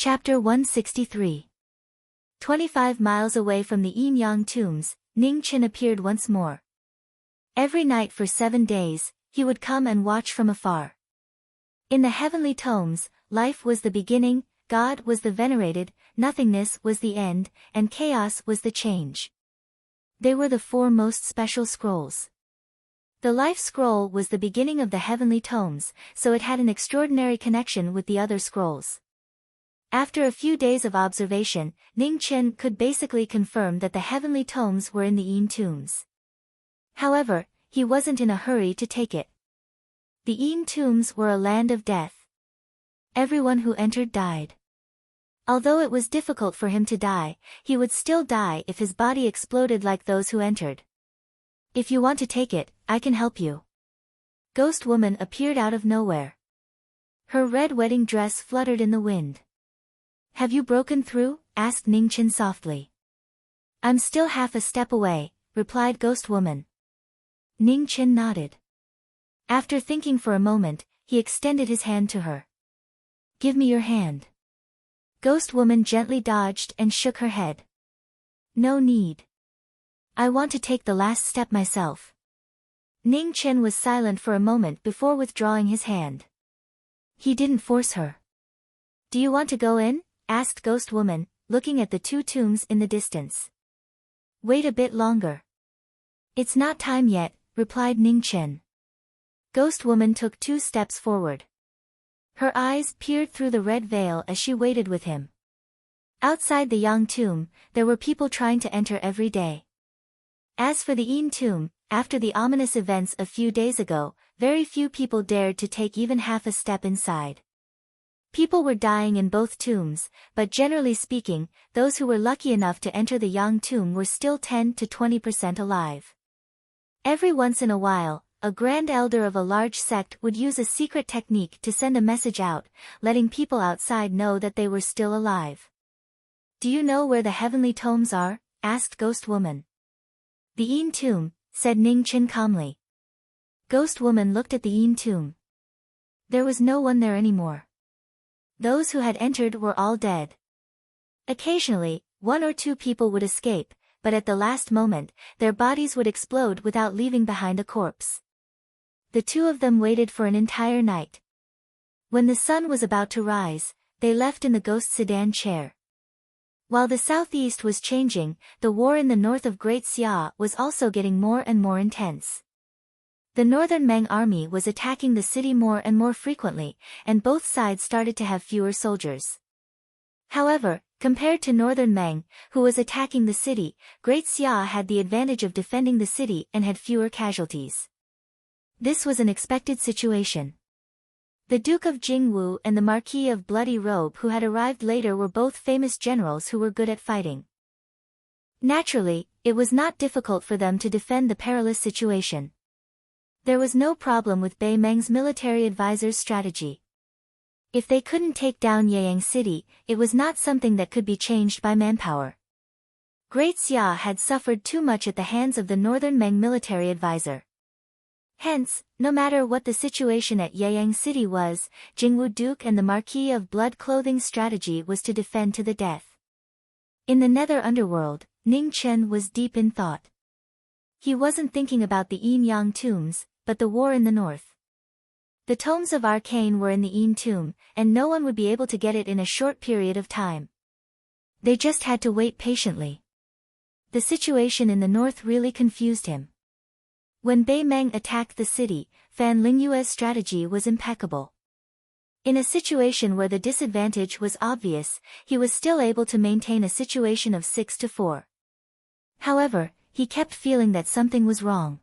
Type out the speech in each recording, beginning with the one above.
Chapter 163. 25 miles away from the Yin-Yang tombs, Ning Chen appeared once more. Every night for 7 days, he would come and watch from afar. In the heavenly tomes, life was the beginning, God was the venerated, nothingness was the end, and chaos was the change. They were the 4 most special scrolls. The life scroll was the beginning of the heavenly tomes, so it had an extraordinary connection with the other scrolls. After a few days of observation, Ning Chen could basically confirm that the heavenly tomes were in the Yin tombs. However, he wasn't in a hurry to take it. The Yin tombs were a land of death. Everyone who entered died. Although it was difficult for him to die, he would still die if his body exploded like those who entered. If you want to take it, I can help you. Ghost woman appeared out of nowhere. Her red wedding dress fluttered in the wind. Have you broken through? Asked Ning Chen softly. I'm still half a step away, replied Ghost Woman. Ning Chen nodded. After thinking for a moment, he extended his hand to her. Give me your hand. Ghost Woman gently dodged and shook her head. No need. I want to take the last step myself. Ning Chen was silent for a moment before withdrawing his hand. He didn't force her. Do you want to go in? Asked Ghost Woman, looking at the 2 tombs in the distance. Wait a bit longer. It's not time yet, replied Ning Chen. Ghost Woman took 2 steps forward. Her eyes peered through the red veil as she waited with him. Outside the Yang tomb, there were people trying to enter every day. As for the Yin tomb, after the ominous events a few days ago, very few people dared to take even half a step inside. People were dying in both tombs, but generally speaking, those who were lucky enough to enter the Yang tomb were still 10 to 20% alive. Every once in a while, a grand elder of a large sect would use a secret technique to send a message out, letting people outside know that they were still alive. Do you know where the heavenly tomes are? Asked Ghost Woman. The Yin tomb, said Ning Chen calmly. Ghost Woman looked at the Yin tomb. There was no one there anymore. Those who had entered were all dead. Occasionally, 1 or 2 people would escape, but at the last moment, their bodies would explode without leaving behind a corpse. The 2 of them waited for an entire night. When the sun was about to rise, they left in the ghost sedan chair. While the southeast was changing, the war in the north of Great Xia was also getting more and more intense. The northern Meng army was attacking the city more and more frequently, and both sides started to have fewer soldiers. However, compared to northern Meng, who was attacking the city, Great Xia had the advantage of defending the city and had fewer casualties. This was an expected situation. The Duke of Jingwu and the Marquis of Bloody Robe who had arrived later were both famous generals who were good at fighting. Naturally, it was not difficult for them to defend the perilous situation. There was no problem with Bei Meng's military advisor's strategy. If they couldn't take down Yeyang City, it was not something that could be changed by manpower. Great Xia had suffered too much at the hands of the northern Meng military advisor. Hence, no matter what the situation at Yeyang City was, Jingwu Duke and the Marquis of Blood Clothing's strategy was to defend to the death. In the nether underworld, Ning Chen was deep in thought. He wasn't thinking about the Yin-Yang tombs, but the war in the north. The tomes of Arcane were in the Yin tomb, and no one would be able to get it in a short period of time. They just had to wait patiently. The situation in the north really confused him. When Bei Meng attacked the city, Fan Lingyue's strategy was impeccable. In a situation where the disadvantage was obvious, he was still able to maintain a situation of 6-4. However, he kept feeling that something was wrong.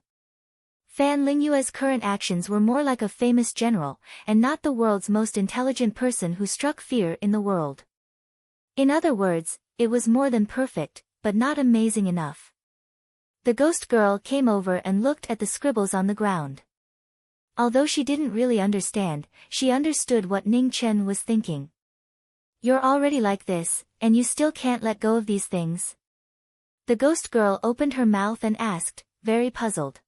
Fan Lingyue's current actions were more like a famous general, and not the world's most intelligent person who struck fear in the world. In other words, it was more than perfect, but not amazing enough. The ghost girl came over and looked at the scribbles on the ground. Although she didn't really understand, she understood what Ning Chen was thinking. You're already like this, and you still can't let go of these things? The ghost girl opened her mouth and asked, very puzzled.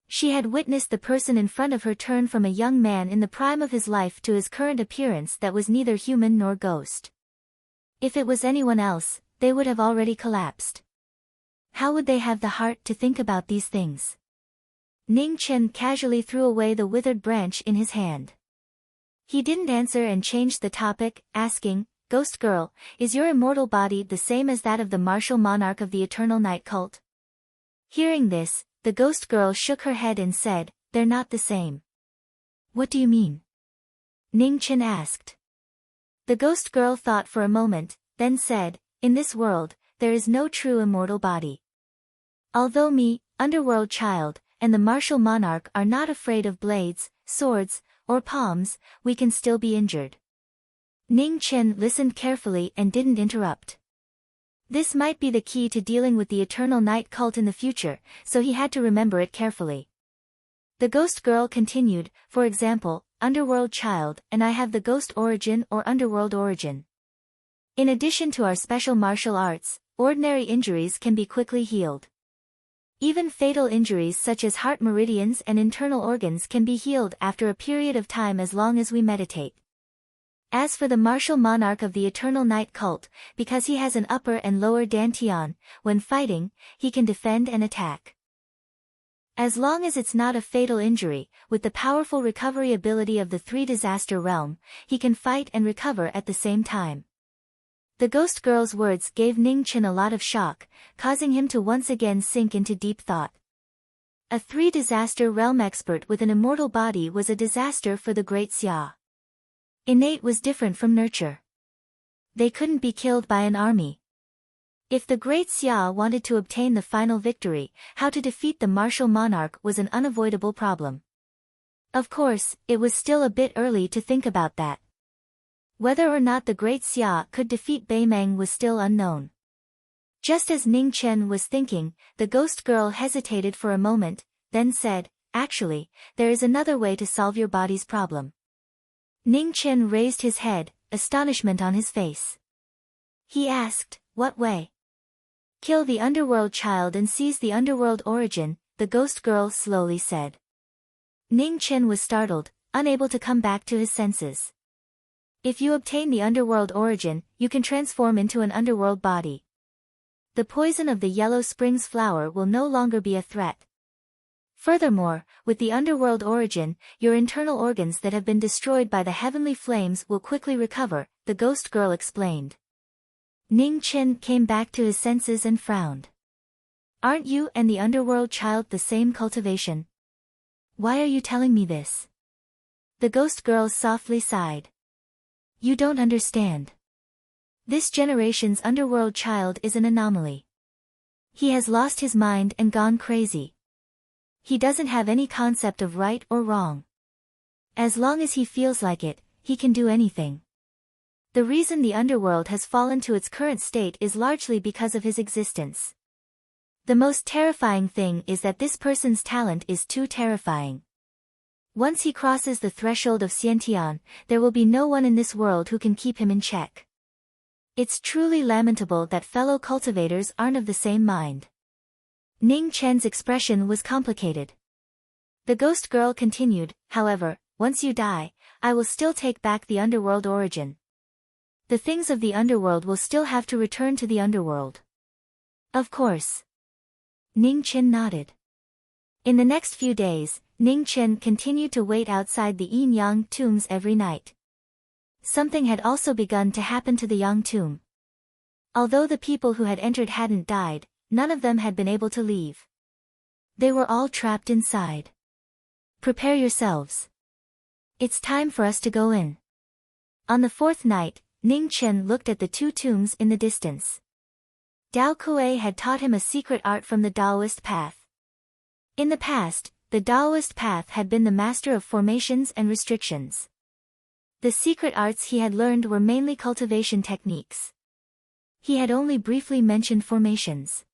She had witnessed the person in front of her turn from a young man in the prime of his life to his current appearance that was neither human nor ghost. If it was anyone else, they would have already collapsed. How would they have the heart to think about these things? Ning Chen casually threw away the withered branch in his hand. He didn't answer and changed the topic, asking, "Ghost girl, is your immortal body the same as that of the martial monarch of the Eternal Night cult?" Hearing this, the ghost girl shook her head and said, "They're not the same." "What do you mean?" Ning Chen asked. The ghost girl thought for a moment, then said, "In this world, there is no true immortal body. Although me, underworld child, and the martial monarch are not afraid of blades, swords, or palms, we can still be injured." Ning Chen listened carefully and didn't interrupt. This might be the key to dealing with the Eternal Night cult in the future, so he had to remember it carefully. The ghost girl continued, "For example, underworld child, and I have the ghost origin or underworld origin. In addition to our special martial arts, ordinary injuries can be quickly healed. Even fatal injuries such as heart meridians and internal organs can be healed after a period of time as long as we meditate. As for the martial monarch of the Eternal Night cult, because he has an upper and lower dantian, when fighting, he can defend and attack. As long as it's not a fatal injury, with the powerful recovery ability of the three disaster realm, he can fight and recover at the same time." The ghost girl's words gave Ning Chen a lot of shock, causing him to once again sink into deep thought. A three disaster realm expert with an immortal body was a disaster for the Great Xia. Innate was different from nurture. They couldn't be killed by an army. If the Great Xia wanted to obtain the final victory, how to defeat the martial monarch was an unavoidable problem. Of course, it was still a bit early to think about that. Whether or not the Great Xia could defeat Beimeng was still unknown. Just as Ning Chen was thinking, the ghost girl hesitated for a moment, then said, "Actually, there is another way to solve your body's problem." Ning Chen raised his head, astonishment on his face. He asked, "What way?" "Kill the underworld child and seize the underworld origin," the ghost girl slowly said. Ning Chen was startled, unable to come back to his senses. If you obtain the underworld origin, you can transform into an underworld body. The poison of the Yellow Springs flower will no longer be a threat. Furthermore, with the underworld origin, your internal organs that have been destroyed by the heavenly flames will quickly recover, the ghost girl explained. Ning Chen came back to his senses and frowned. "Aren't you and the underworld child the same cultivation? Why are you telling me this?" The ghost girl softly sighed. "You don't understand. This generation's underworld child is an anomaly. He has lost his mind and gone crazy. He doesn't have any concept of right or wrong. As long as he feels like it, he can do anything. The reason the underworld has fallen to its current state is largely because of his existence. The most terrifying thing is that this person's talent is too terrifying. Once he crosses the threshold of Xiantian, there will be no one in this world who can keep him in check. It's truly lamentable that fellow cultivators aren't of the same mind." Ning Chen's expression was complicated. The ghost girl continued, "However, once you die, I will still take back the underworld origin. The things of the underworld will still have to return to the underworld." "Of course." Ning Chen nodded. In the next few days, Ning Chen continued to wait outside the Yin Yang tombs every night. Something had also begun to happen to the Yang tomb. Although the people who had entered hadn't died, none of them had been able to leave. They were all trapped inside. "Prepare yourselves. It's time for us to go in." On the fourth night, Ning Chen looked at the two tombs in the distance. Dao Kuei had taught him a secret art from the Taoist path. In the past, the Taoist path had been the master of formations and restrictions. The secret arts he had learned were mainly cultivation techniques. He had only briefly mentioned formations.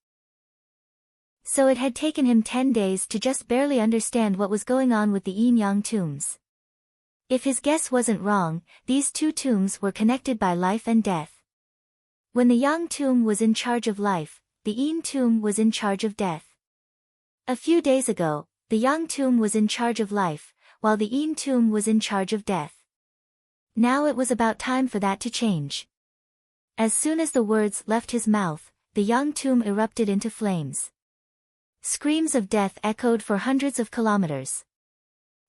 So it had taken him 10 days to just barely understand what was going on with the Yin Yang tombs. If his guess wasn't wrong, these two tombs were connected by life and death. When the Yang tomb was in charge of life, the Yin tomb was in charge of death. A few days ago, the Yang tomb was in charge of life, while the Yin tomb was in charge of death. Now it was about time for that to change. As soon as the words left his mouth, the young tomb erupted into flames. Screams of death echoed for hundreds of kilometers.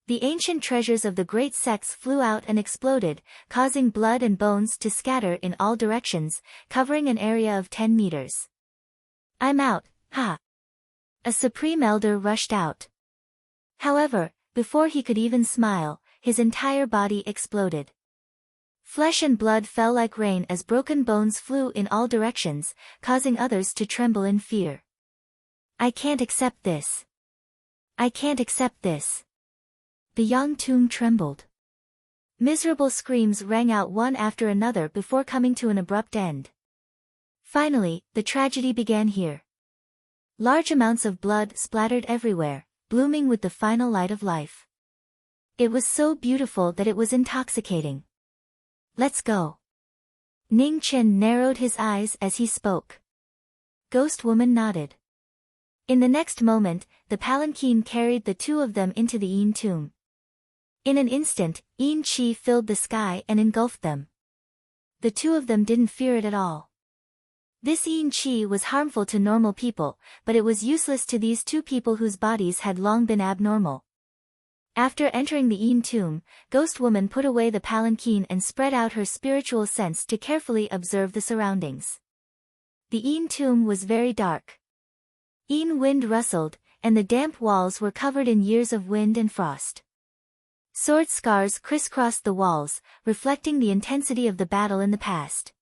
The ancient treasures of the great sects flew out and exploded, causing blood and bones to scatter in all directions, covering an area of 10 meters. "I'm out, ha!" A supreme elder rushed out. However, before he could even smile, his entire body exploded. Flesh and blood fell like rain as broken bones flew in all directions, causing others to tremble in fear. "I can't accept this. I can't accept this." The young tomb trembled. Miserable screams rang out one after another before coming to an abrupt end. Finally, the tragedy began here. Large amounts of blood splattered everywhere, blooming with the final light of life. It was so beautiful that it was intoxicating. "Let's go." Ning Chen narrowed his eyes as he spoke. Ghost Woman nodded. In the next moment, the palanquin carried the two of them into the Yin tomb. In an instant, Yin Qi filled the sky and engulfed them. The two of them didn't fear it at all. This Yin Qi was harmful to normal people, but it was useless to these two people whose bodies had long been abnormal. After entering the Yin tomb, Ghost Woman put away the palanquin and spread out her spiritual sense to carefully observe the surroundings. The Yin tomb was very dark. Yin wind rustled, and the damp walls were covered in years of wind and frost. Sword scars crisscrossed the walls, reflecting the intensity of the battle in the past.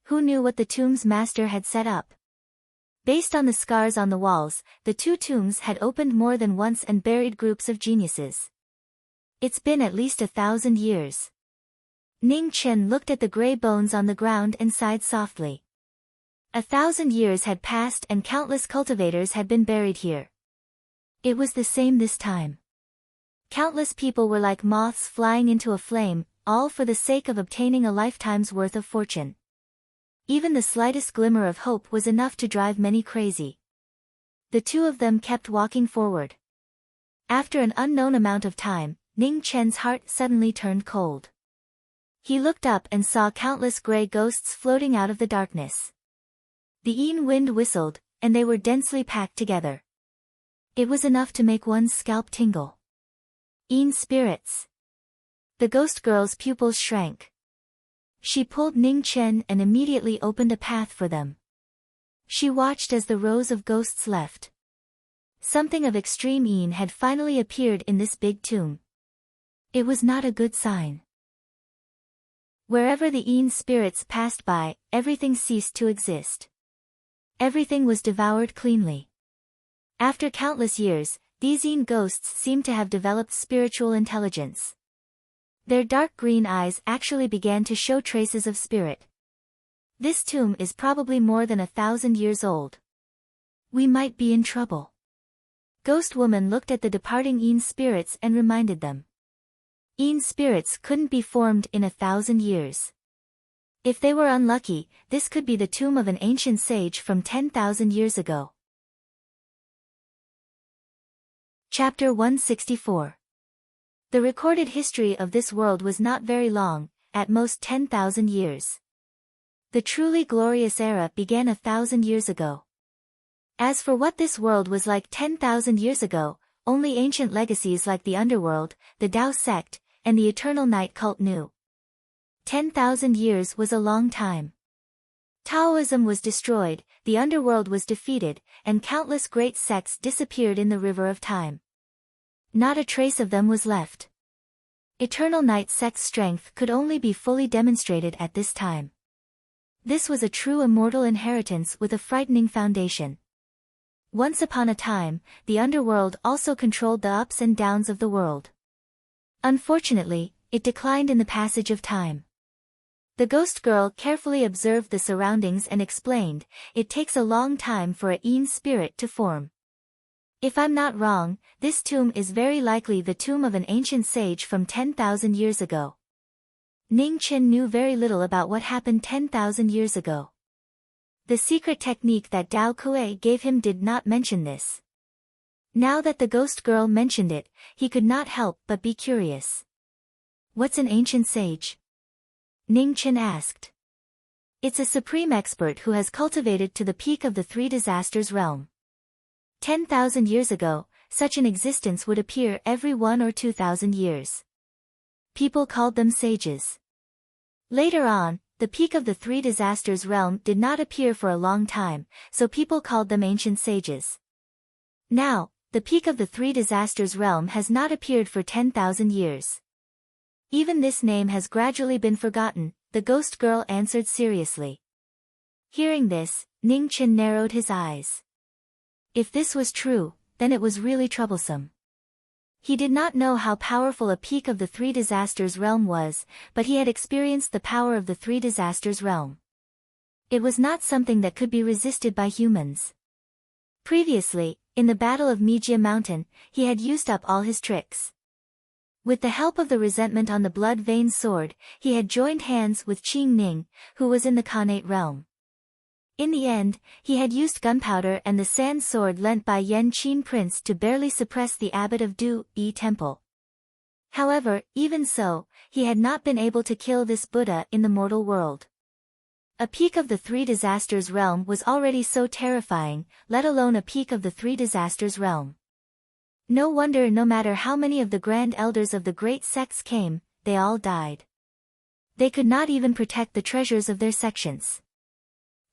Who knew what the tomb's master had set up? Based on the scars on the walls, the two tombs had opened more than once and buried groups of geniuses. It's been at least 1,000 years. Ning Chen looked at the gray bones on the ground and sighed softly. 1,000 years had passed and countless cultivators had been buried here. It was the same this time. Countless people were like moths flying into a flame, all for the sake of obtaining a lifetime's worth of fortune. Even the slightest glimmer of hope was enough to drive many crazy. The two of them kept walking forward. After an unknown amount of time, Ning Chen's heart suddenly turned cold. He looked up and saw countless gray ghosts floating out of the darkness. The Yin wind whistled, and they were densely packed together. It was enough to make one's scalp tingle. Yin spirits. The ghost girl's pupils shrank. She pulled Ning Chen and immediately opened a path for them. She watched as the rows of ghosts left. Something of extreme Yin had finally appeared in this big tomb. It was not a good sign. Wherever the Yin spirits passed by, everything ceased to exist. Everything was devoured cleanly. After countless years, these Yin ghosts seemed to have developed spiritual intelligence. Their dark green eyes actually began to show traces of spirit. This tomb is probably more than 1,000 years old. We might be in trouble. Ghost Woman looked at the departing Yin spirits and reminded them. Yin spirits couldn't be formed in 1,000 years. If they were unlucky, this could be the tomb of an ancient sage from 10,000 years ago. Chapter 164. The recorded history of this world was not very long, at most 10,000 years. The truly glorious era began 1,000 years ago. As for what this world was like 10,000 years ago, only ancient legacies like the underworld, the Tao sect, and the eternal night cult knew. 10,000 years was a long time. Taoism was destroyed, the underworld was defeated, and countless great sects disappeared in the river of time. Not a trace of them was left. Eternal Night sect's strength could only be fully demonstrated at this time. This was a true immortal inheritance with a frightening foundation. Once upon a time, the underworld also controlled the ups and downs of the world. Unfortunately, it declined in the passage of time. The ghost girl carefully observed the surroundings and explained, it takes a long time for a Yin spirit to form. If I'm not wrong, this tomb is very likely the tomb of an ancient sage from 10,000 years ago. Ning Chen knew very little about what happened 10,000 years ago. The secret technique that Dao Kuei gave him did not mention this. Now that the ghost girl mentioned it, he could not help but be curious. What's an ancient sage? Ning Chen asked. It's a supreme expert who has cultivated to the peak of the three disasters realm. 10,000 years ago, such an existence would appear every 1 or 2,000 years. People called them sages. Later on, the peak of the three disasters realm did not appear for a long time, so people called them ancient sages. Now, the peak of the three disasters realm has not appeared for 10,000 years. Even this name has gradually been forgotten, the ghost girl answered seriously. Hearing this, Ning Chen narrowed his eyes. If this was true, then it was really troublesome. He did not know how powerful a peak of the three disasters realm was, but he had experienced the power of the three disasters realm. It was not something that could be resisted by humans. Previously, in the Battle of Mijia Mountain, he had used up all his tricks. With the help of the resentment on the blood-veined sword, he had joined hands with Qing Ning, who was in the Khanate realm. In the end, he had used gunpowder and the sand sword lent by Yan Qin Prince to barely suppress the abbot of Du Yi Temple. However, even so, he had not been able to kill this Buddha in the mortal world. A peak of the three disasters realm was already so terrifying, let alone a peak of the three disasters realm. No wonder no matter how many of the grand elders of the great sects came, they all died. They could not even protect the treasures of their sections.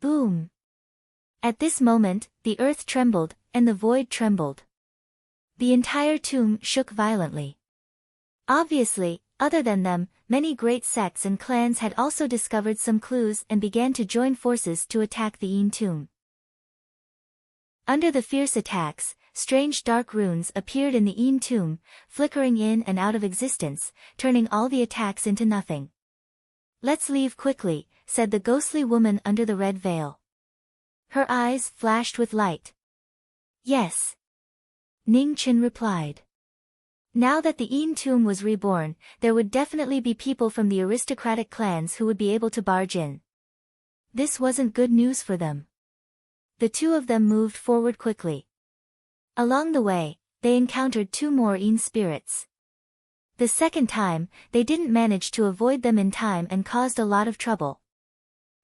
Boom! At this moment, the earth trembled, and the void trembled. The entire tomb shook violently. Obviously, other than them, many great sects and clans had also discovered some clues and began to join forces to attack the Yin tomb. Under the fierce attacks, strange dark runes appeared in the Yin tomb, flickering in and out of existence, turning all the attacks into nothing. Let's leave quickly, said the ghostly woman under the red veil. Her eyes flashed with light. Yes. Ning Chen replied. Now that the Yin tomb was reborn, there would definitely be people from the aristocratic clans who would be able to barge in. This wasn't good news for them. The two of them moved forward quickly. Along the way, they encountered two more Yin spirits. The second time, they didn't manage to avoid them in time and caused a lot of trouble.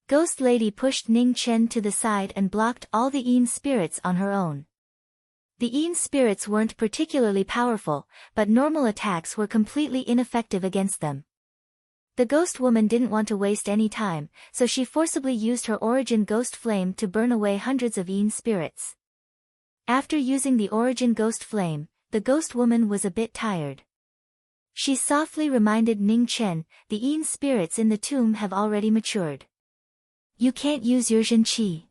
Ghost Lady pushed Ning Chen to the side and blocked all the Yin spirits on her own. The Yin spirits weren't particularly powerful, but normal attacks were completely ineffective against them. The ghost woman didn't want to waste any time, so she forcibly used her origin ghost flame to burn away hundreds of Yin spirits. After using the origin ghost flame, the ghost woman was a bit tired. She softly reminded Ning Chen, the Yin spirits in the tomb have already matured. You can't use your Jin Qi.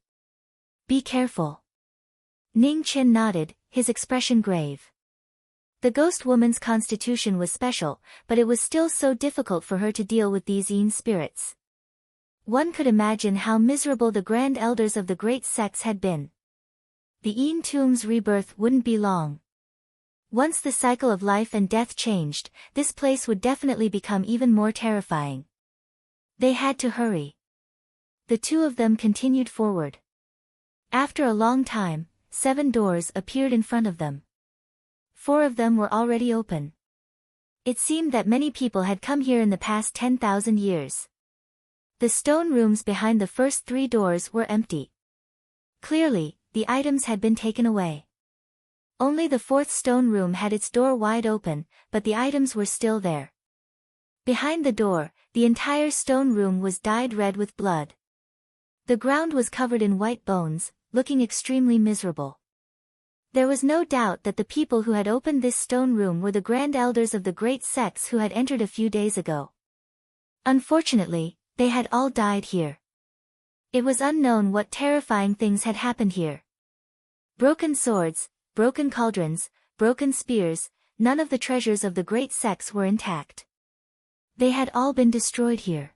Be careful. Ning Chen nodded, his expression grave. The ghost woman's constitution was special, but it was still so difficult for her to deal with these Yin spirits. One could imagine how miserable the grand elders of the great sects had been. The Yin tomb's rebirth wouldn't be long. Once the cycle of life and death changed, this place would definitely become even more terrifying. They had to hurry. The two of them continued forward. After a long time, 7 doors appeared in front of them. 4 of them were already open. It seemed that many people had come here in the past 10,000 years. The stone rooms behind the first 3 doors were empty. Clearly, the items had been taken away. Only the 4th stone room had its door wide open, but the items were still there. Behind the door, the entire stone room was dyed red with blood. The ground was covered in white bones, looking extremely miserable. There was no doubt that the people who had opened this stone room were the grand elders of the great sects who had entered a few days ago. Unfortunately, they had all died here. It was unknown what terrifying things had happened here. Broken swords, broken cauldrons, broken spears, none of the treasures of the great sects were intact. They had all been destroyed here.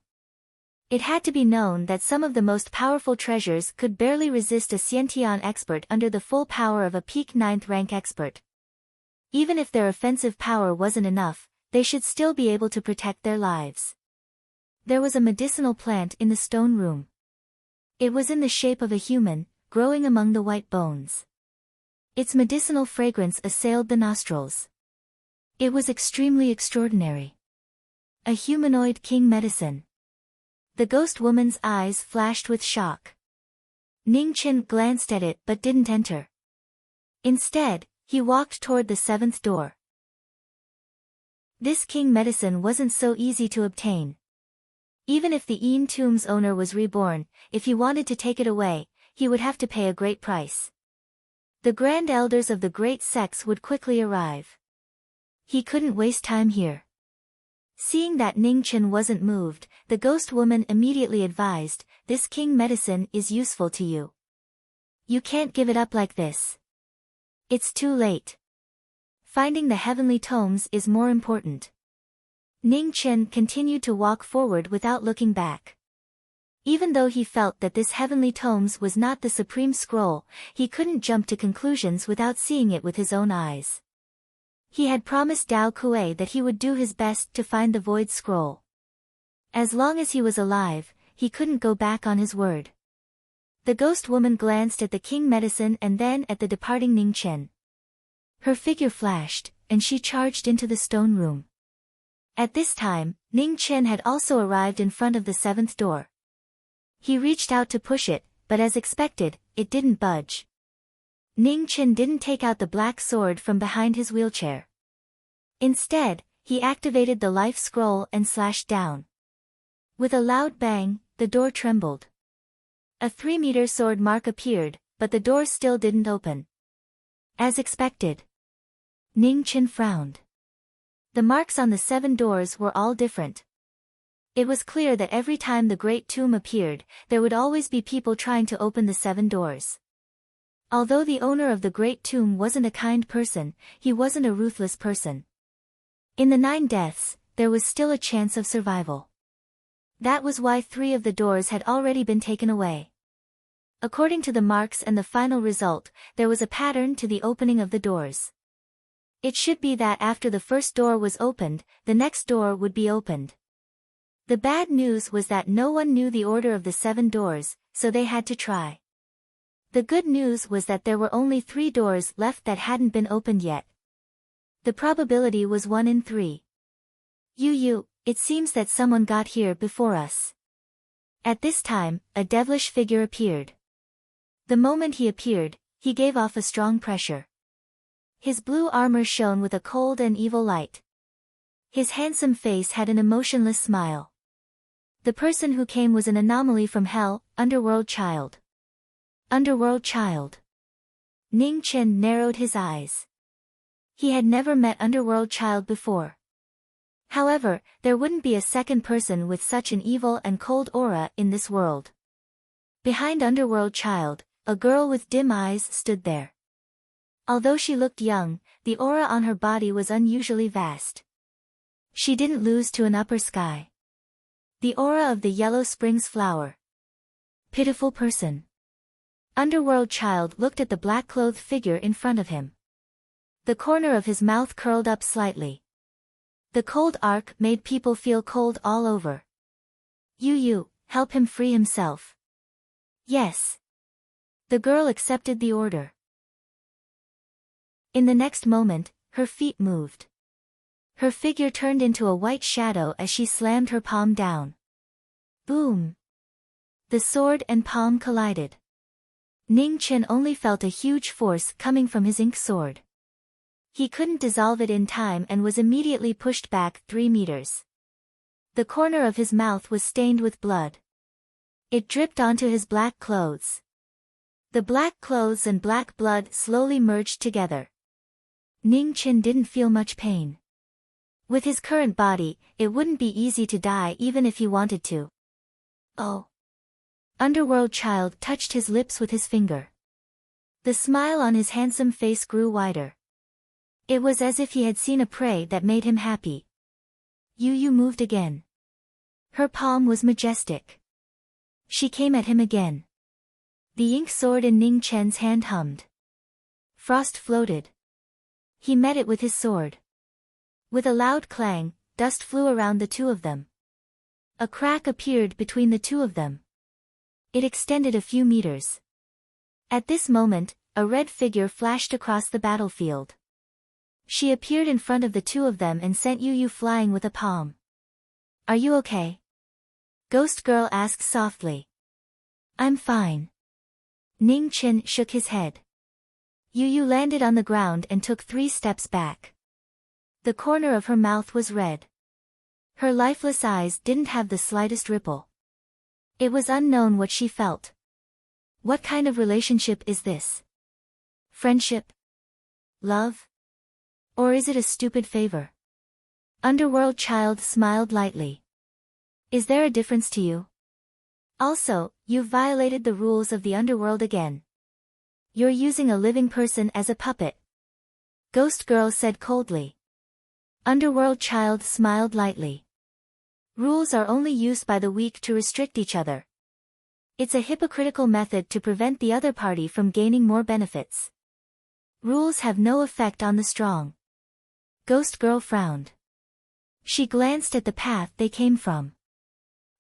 It had to be known that some of the most powerful treasures could barely resist a Xiantian expert under the full power of a peak 9th rank expert. Even if their offensive power wasn't enough, they should still be able to protect their lives. There was a medicinal plant in the stone room. It was in the shape of a human, growing among the white bones. Its medicinal fragrance assailed the nostrils. It was extremely extraordinary. A humanoid king medicine. The ghost woman's eyes flashed with shock. Ning Chen glanced at it but didn't enter. Instead, he walked toward the seventh door. This king medicine wasn't so easy to obtain. Even if the Yin tomb's owner was reborn, if he wanted to take it away, he would have to pay a great price. The grand elders of the great sects would quickly arrive. He couldn't waste time here. Seeing that Ning Chen wasn't moved, the ghost woman immediately advised, "This king medicine is useful to you. You can't give it up like this. It's too late. Finding the heavenly tomes is more important." Ning Chen continued to walk forward without looking back. Even though he felt that this heavenly tomes was not the supreme scroll, he couldn't jump to conclusions without seeing it with his own eyes. He had promised Dao Kuei that he would do his best to find the void scroll. As long as he was alive, he couldn't go back on his word. The ghost woman glanced at the king medicine and then at the departing Ning Chen. Her figure flashed, and she charged into the stone room. At this time, Ning Chen had also arrived in front of the seventh door. He reached out to push it, but as expected, it didn't budge. Ning Chen didn't take out the black sword from behind his wheelchair. Instead, he activated the life scroll and slashed down. With a loud bang, the door trembled. A 3-meter sword mark appeared, but the door still didn't open. As expected. Ning Chen frowned. The marks on the 7 doors were all different. It was clear that every time the Great Tomb appeared, there would always be people trying to open the 7 doors. Although the owner of the Great Tomb wasn't a kind person, he wasn't a ruthless person. In the 9 deaths, there was still a chance of survival. That was why 3 of the doors had already been taken away. According to the marks and the final result, there was a pattern to the opening of the doors. It should be that after the first door was opened, the next door would be opened. The bad news was that no one knew the order of the 7 doors, so they had to try. The good news was that there were only 3 doors left that hadn't been opened yet. The probability was 1 in 3. It seems that someone got here before us. At this time, a devilish figure appeared. The moment he appeared, he gave off a strong pressure. His blue armor shone with a cold and evil light. His handsome face had an emotionless smile. The person who came was an anomaly from hell, Underworld Child. Underworld Child. Ning Chen narrowed his eyes. He had never met Underworld Child before. However, there wouldn't be a second person with such an evil and cold aura in this world. Behind Underworld Child, a girl with dim eyes stood there. Although she looked young, the aura on her body was unusually vast. She didn't lose to an upper sky. The aura of the Yellow Springs flower. Pitiful person. Underworld Child looked at the black-clothed figure in front of him. The corner of his mouth curled up slightly. The cold arc made people feel cold all over. Help him free himself. Yes. The girl accepted the order. In the next moment, her feet moved. Her figure turned into a white shadow as she slammed her palm down. Boom! The sword and palm collided. Ning Chen only felt a huge force coming from his ink sword. He couldn't dissolve it in time and was immediately pushed back 3 meters. The corner of his mouth was stained with blood. It dripped onto his black clothes. The black clothes and black blood slowly merged together. Ning Chen didn't feel much pain. With his current body, it wouldn't be easy to die even if he wanted to. Oh! Underworld Child touched his lips with his finger. The smile on his handsome face grew wider. It was as if he had seen a prey that made him happy. Yu moved again. Her palm was majestic. She came at him again. The ink sword in Ning Chen's hand hummed. Frost floated. He met it with his sword. With a loud clang, dust flew around the 2 of them. A crack appeared between the 2 of them. It extended a few meters. At this moment, a red figure flashed across the battlefield. She appeared in front of the 2 of them and sent Yu flying with a palm. Are you okay? Ghost Girl asked softly. I'm fine. Ning Chen shook his head. Yu Yu landed on the ground and took 3 steps back. The corner of her mouth was red. Her lifeless eyes didn't have the slightest ripple. It was unknown what she felt. What kind of relationship is this? Friendship? Love? Or is it a stupid favor? Underworld Child smiled lightly. Is there a difference to you? Also, you've violated the rules of the underworld again. You're using a living person as a puppet. Ghost Girl said coldly. Underworld Child smiled lightly. Rules are only used by the weak to restrict each other. It's a hypocritical method to prevent the other party from gaining more benefits. Rules have no effect on the strong. Ghost Girl frowned. She glanced at the path they came from.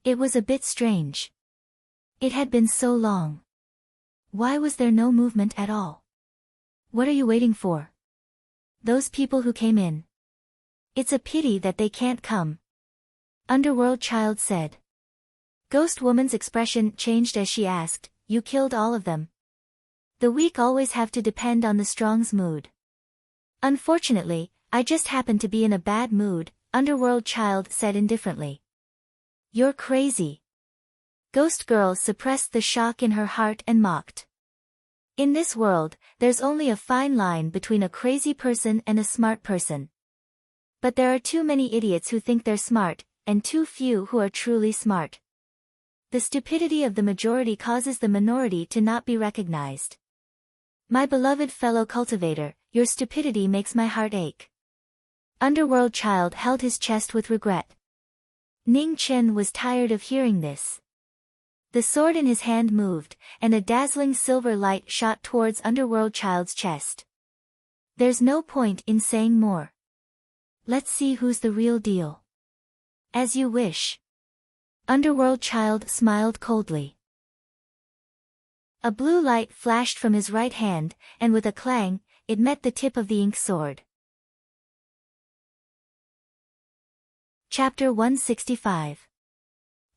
It was a bit strange. It had been so long. Why was there no movement at all? What are you waiting for? Those people who came in. It's a pity that they can't come. Underworld Child said. Ghost Woman's expression changed as she asked, you killed all of them? The weak always have to depend on the strong's mood. Unfortunately, I just happened to be in a bad mood, Underworld Child said indifferently. You're crazy. Ghost Girl suppressed the shock in her heart and mocked. In this world, there's only a fine line between a crazy person and a smart person. But there are too many idiots who think they're smart, and too few who are truly smart. The stupidity of the majority causes the minority to not be recognized. My beloved fellow cultivator, your stupidity makes my heart ache. Underworld Child held his chest with regret. Ning Chen was tired of hearing this. The sword in his hand moved, and a dazzling silver light shot towards Underworld Child's chest. There's no point in saying more. Let's see who's the real deal. As you wish. Underworld Child smiled coldly. A blue light flashed from his right hand, and with a clang, it met the tip of the ink sword. Chapter 165.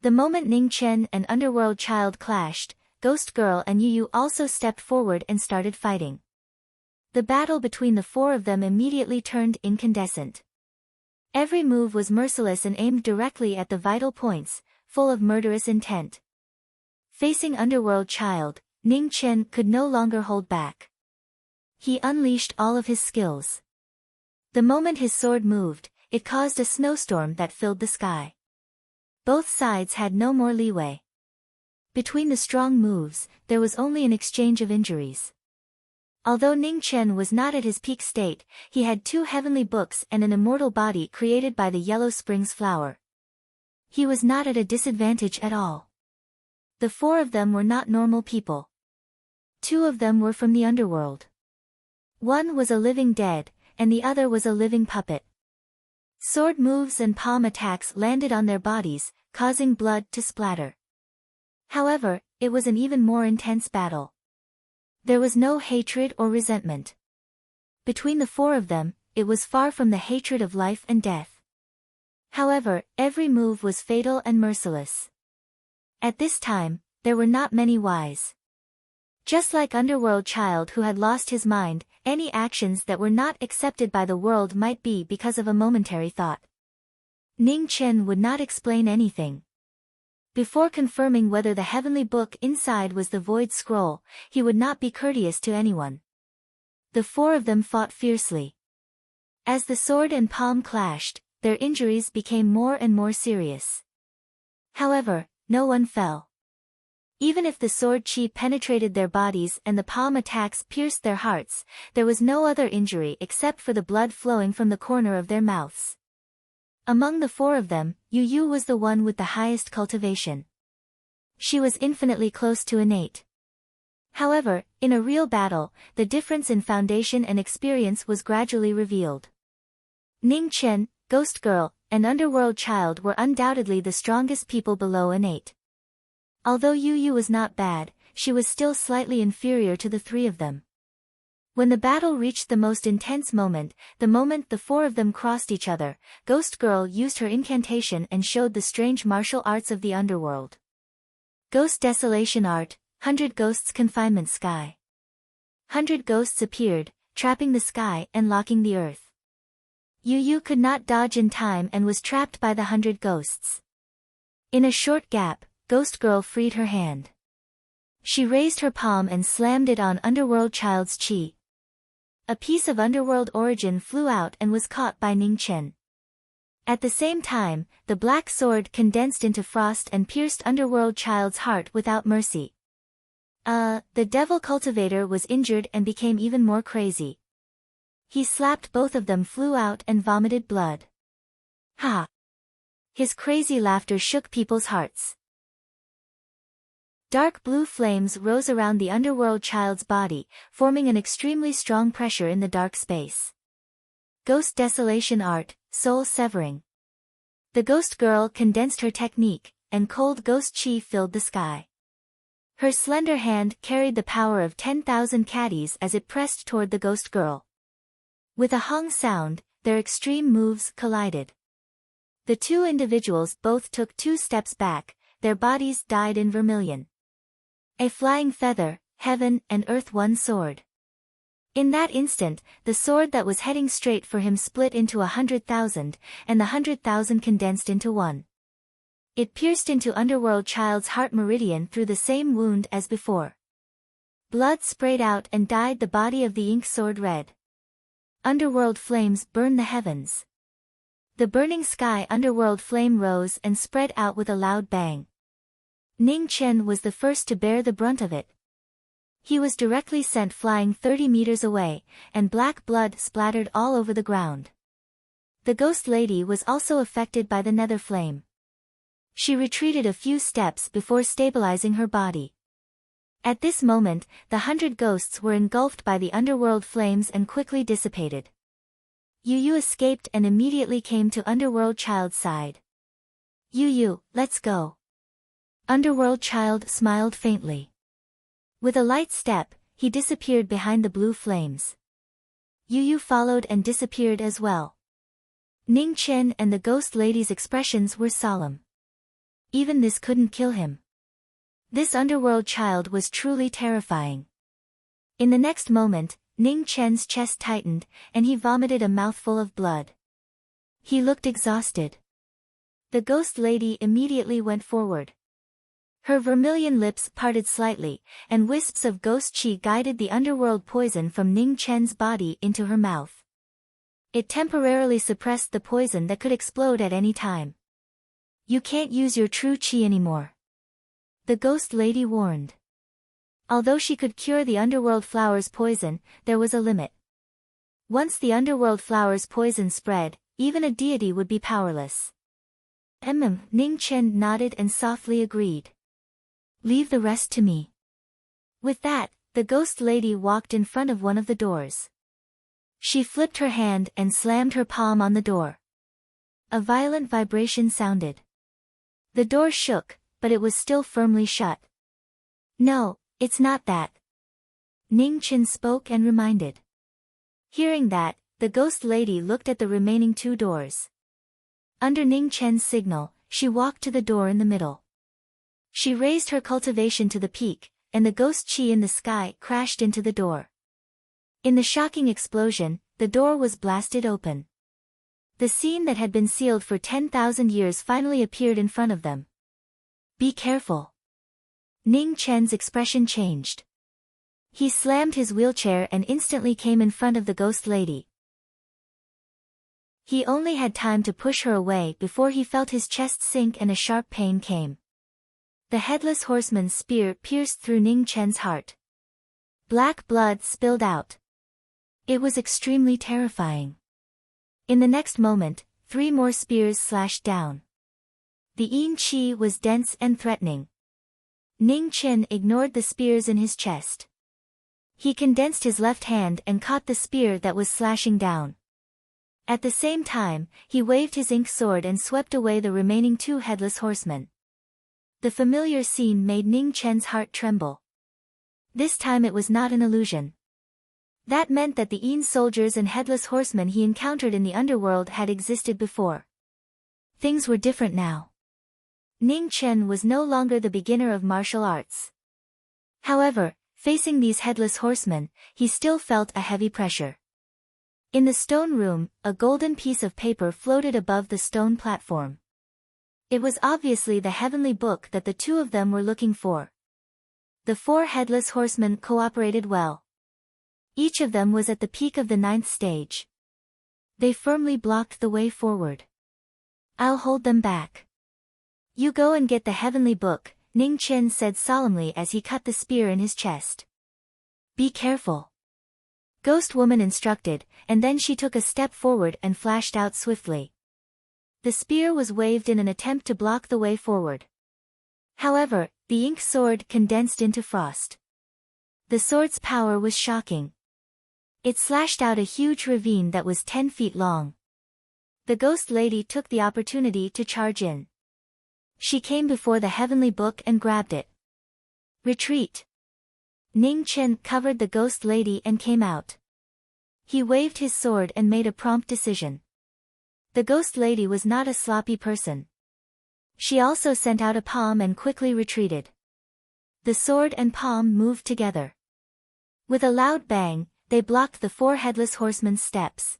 The moment Ning Chen and Underworld Child clashed, Ghost Girl and Yu Yu also stepped forward and started fighting. The battle between the 4 of them immediately turned incandescent. Every move was merciless and aimed directly at the vital points, full of murderous intent. Facing Underworld Child, Ning Chen could no longer hold back. He unleashed all of his skills. The moment his sword moved, it caused a snowstorm that filled the sky. Both sides had no more leeway. Between the strong moves, there was only an exchange of injuries. Although Ning Chen was not at his peak state, he had 2 heavenly books and an immortal body created by the Yellow Springs flower. He was not at a disadvantage at all. The 4 of them were not normal people. 2 of them were from the underworld. One was a living dead, and the other was a living puppet. Sword moves and palm attacks landed on their bodies, causing blood to splatter. However, it was an even more intense battle. There was no hatred or resentment. Between the 4 of them, it was far from the hatred of life and death. However, every move was fatal and merciless. At this time, there were not many wise. Just like Underworld Child who had lost his mind, any actions that were not accepted by the world might be because of a momentary thought. Ning Chen would not explain anything. Before confirming whether the heavenly book inside was the void scroll, he would not be courteous to anyone. The 4 of them fought fiercely. As the sword and palm clashed, their injuries became more and more serious. However, no one fell. Even if the sword chi penetrated their bodies and the palm attacks pierced their hearts, there was no other injury except for the blood flowing from the corner of their mouths. Among the 4 of them, Yu Yu was the one with the highest cultivation. She was infinitely close to innate. However, in a real battle, the difference in foundation and experience was gradually revealed. Ning Chen, Ghost Girl, and Underworld Child were undoubtedly the strongest people below innate. Although Yu Yu was not bad, she was still slightly inferior to the 3 of them. When the battle reached the most intense moment, the moment the four of them crossed each other, Ghost Girl used her incantation and showed the strange martial arts of the underworld. Ghost Desolation Art, 100 Ghosts Confinement Sky. 100 ghosts appeared, trapping the sky and locking the earth. Yu Yu could not dodge in time and was trapped by the 100 ghosts. In a short gap, Ghost Girl freed her hand. She raised her palm and slammed it on Underworld Child's chi. A piece of Underworld origin flew out and was caught by Ning Chen. At the same time, the black sword condensed into frost and pierced Underworld Child's heart without mercy. The Devil Cultivator was injured and became even more crazy. He slapped both of them, flew out and vomited blood. Ha! His crazy laughter shook people's hearts. Dark blue flames rose around the Underworld Child's body, forming an extremely strong pressure in the dark space. Ghost Desolation Art, Soul Severing. The Ghost Girl condensed her technique, and cold ghost chi filled the sky. Her slender hand carried the power of 10,000 caddies as it pressed toward the Ghost Girl. With a hung sound, their extreme moves collided. The two individuals both took 2 steps back, their bodies dyed in vermilion. A flying feather, heaven and earth, one sword. In that instant, the sword that was heading straight for him split into 100,000, and the 100,000 condensed into one. It pierced into Underworld Child's heart meridian through the same wound as before. Blood sprayed out and dyed the body of the ink sword red. Underworld flames burned the heavens. The burning sky underworld flame rose and spread out with a loud bang. Ning Chen was the first to bear the brunt of it. He was directly sent flying 30 meters away, and black blood splattered all over the ground. The Ghost Lady was also affected by the nether flame. She retreated a few steps before stabilizing her body. At this moment, the 100 ghosts were engulfed by the underworld flames and quickly dissipated. Yu Yu escaped and immediately came to Underworld Child's side. Yu Yu, let's go. Underworld Child smiled faintly. With a light step, he disappeared behind the blue flames. Yu Yu followed and disappeared as well. Ning Chen and the Ghost Lady's expressions were solemn. Even this couldn't kill him. This Underworld Child was truly terrifying. In the next moment, Ning Chen's chest tightened, and he vomited a mouthful of blood. He looked exhausted. The Ghost Lady immediately went forward. Her vermilion lips parted slightly, and wisps of ghost chi guided the underworld poison from Ning Chen's body into her mouth. It temporarily suppressed the poison that could explode at any time. You can't use your true chi anymore. The Ghost Lady warned. Although she could cure the underworld flower's poison, there was a limit. Once the underworld flower's poison spread, even a deity would be powerless. Ning Chen nodded and softly agreed. Leave the rest to me. With that, the Ghost Lady walked in front of one of the doors. She flipped her hand and slammed her palm on the door. A violent vibration sounded. The door shook, but it was still firmly shut. No, it's not that. Ning Chen spoke and reminded. Hearing that, the Ghost Lady looked at the remaining 2 doors. Under Ning Chen's signal, she walked to the door in the middle. She raised her cultivation to the peak, and the ghost chi in the sky crashed into the door. In the shocking explosion, the door was blasted open. The scene that had been sealed for 10,000 years finally appeared in front of them. Be careful. Ning Chen's expression changed. He slammed his wheelchair and instantly came in front of the Ghost Lady. He only had time to push her away before he felt his chest sink and a sharp pain came. The Headless Horseman's spear pierced through Ning Chen's heart. Black blood spilled out. It was extremely terrifying. In the next moment, 3 more spears slashed down. The yin chi was dense and threatening. Ning Chen ignored the spears in his chest. He condensed his left hand and caught the spear that was slashing down. At the same time, he waved his ink sword and swept away the remaining 2 headless horsemen. The familiar scene made Ning Chen's heart tremble. This time it was not an illusion. That meant that the soldiers and headless horsemen he encountered in the underworld had existed before. Things were different now. Ning Chen was no longer the beginner of martial arts. However, facing these headless horsemen, he still felt a heavy pressure. In the stone room, a golden piece of paper floated above the stone platform. It was obviously the heavenly book that the two of them were looking for. The four headless horsemen cooperated well. Each of them was at the peak of the 9th stage. They firmly blocked the way forward. I'll hold them back. You go and get the heavenly book, Ning Chen said solemnly as he cut the spear in his chest. Be careful. Ghost Woman instructed, and then she took a step forward and flashed out swiftly. The spear was waved in an attempt to block the way forward. However, the ink sword condensed into frost. The sword's power was shocking. It slashed out a huge ravine that was 10 feet long. The ghost lady took the opportunity to charge in. She came before the heavenly book and grabbed it. Retreat. Ning Chen covered the ghost lady and came out. He waved his sword and made a prompt decision. The ghost lady was not a sloppy person. She also sent out a palm and quickly retreated. The sword and palm moved together. With a loud bang, they blocked the four headless horsemen's steps.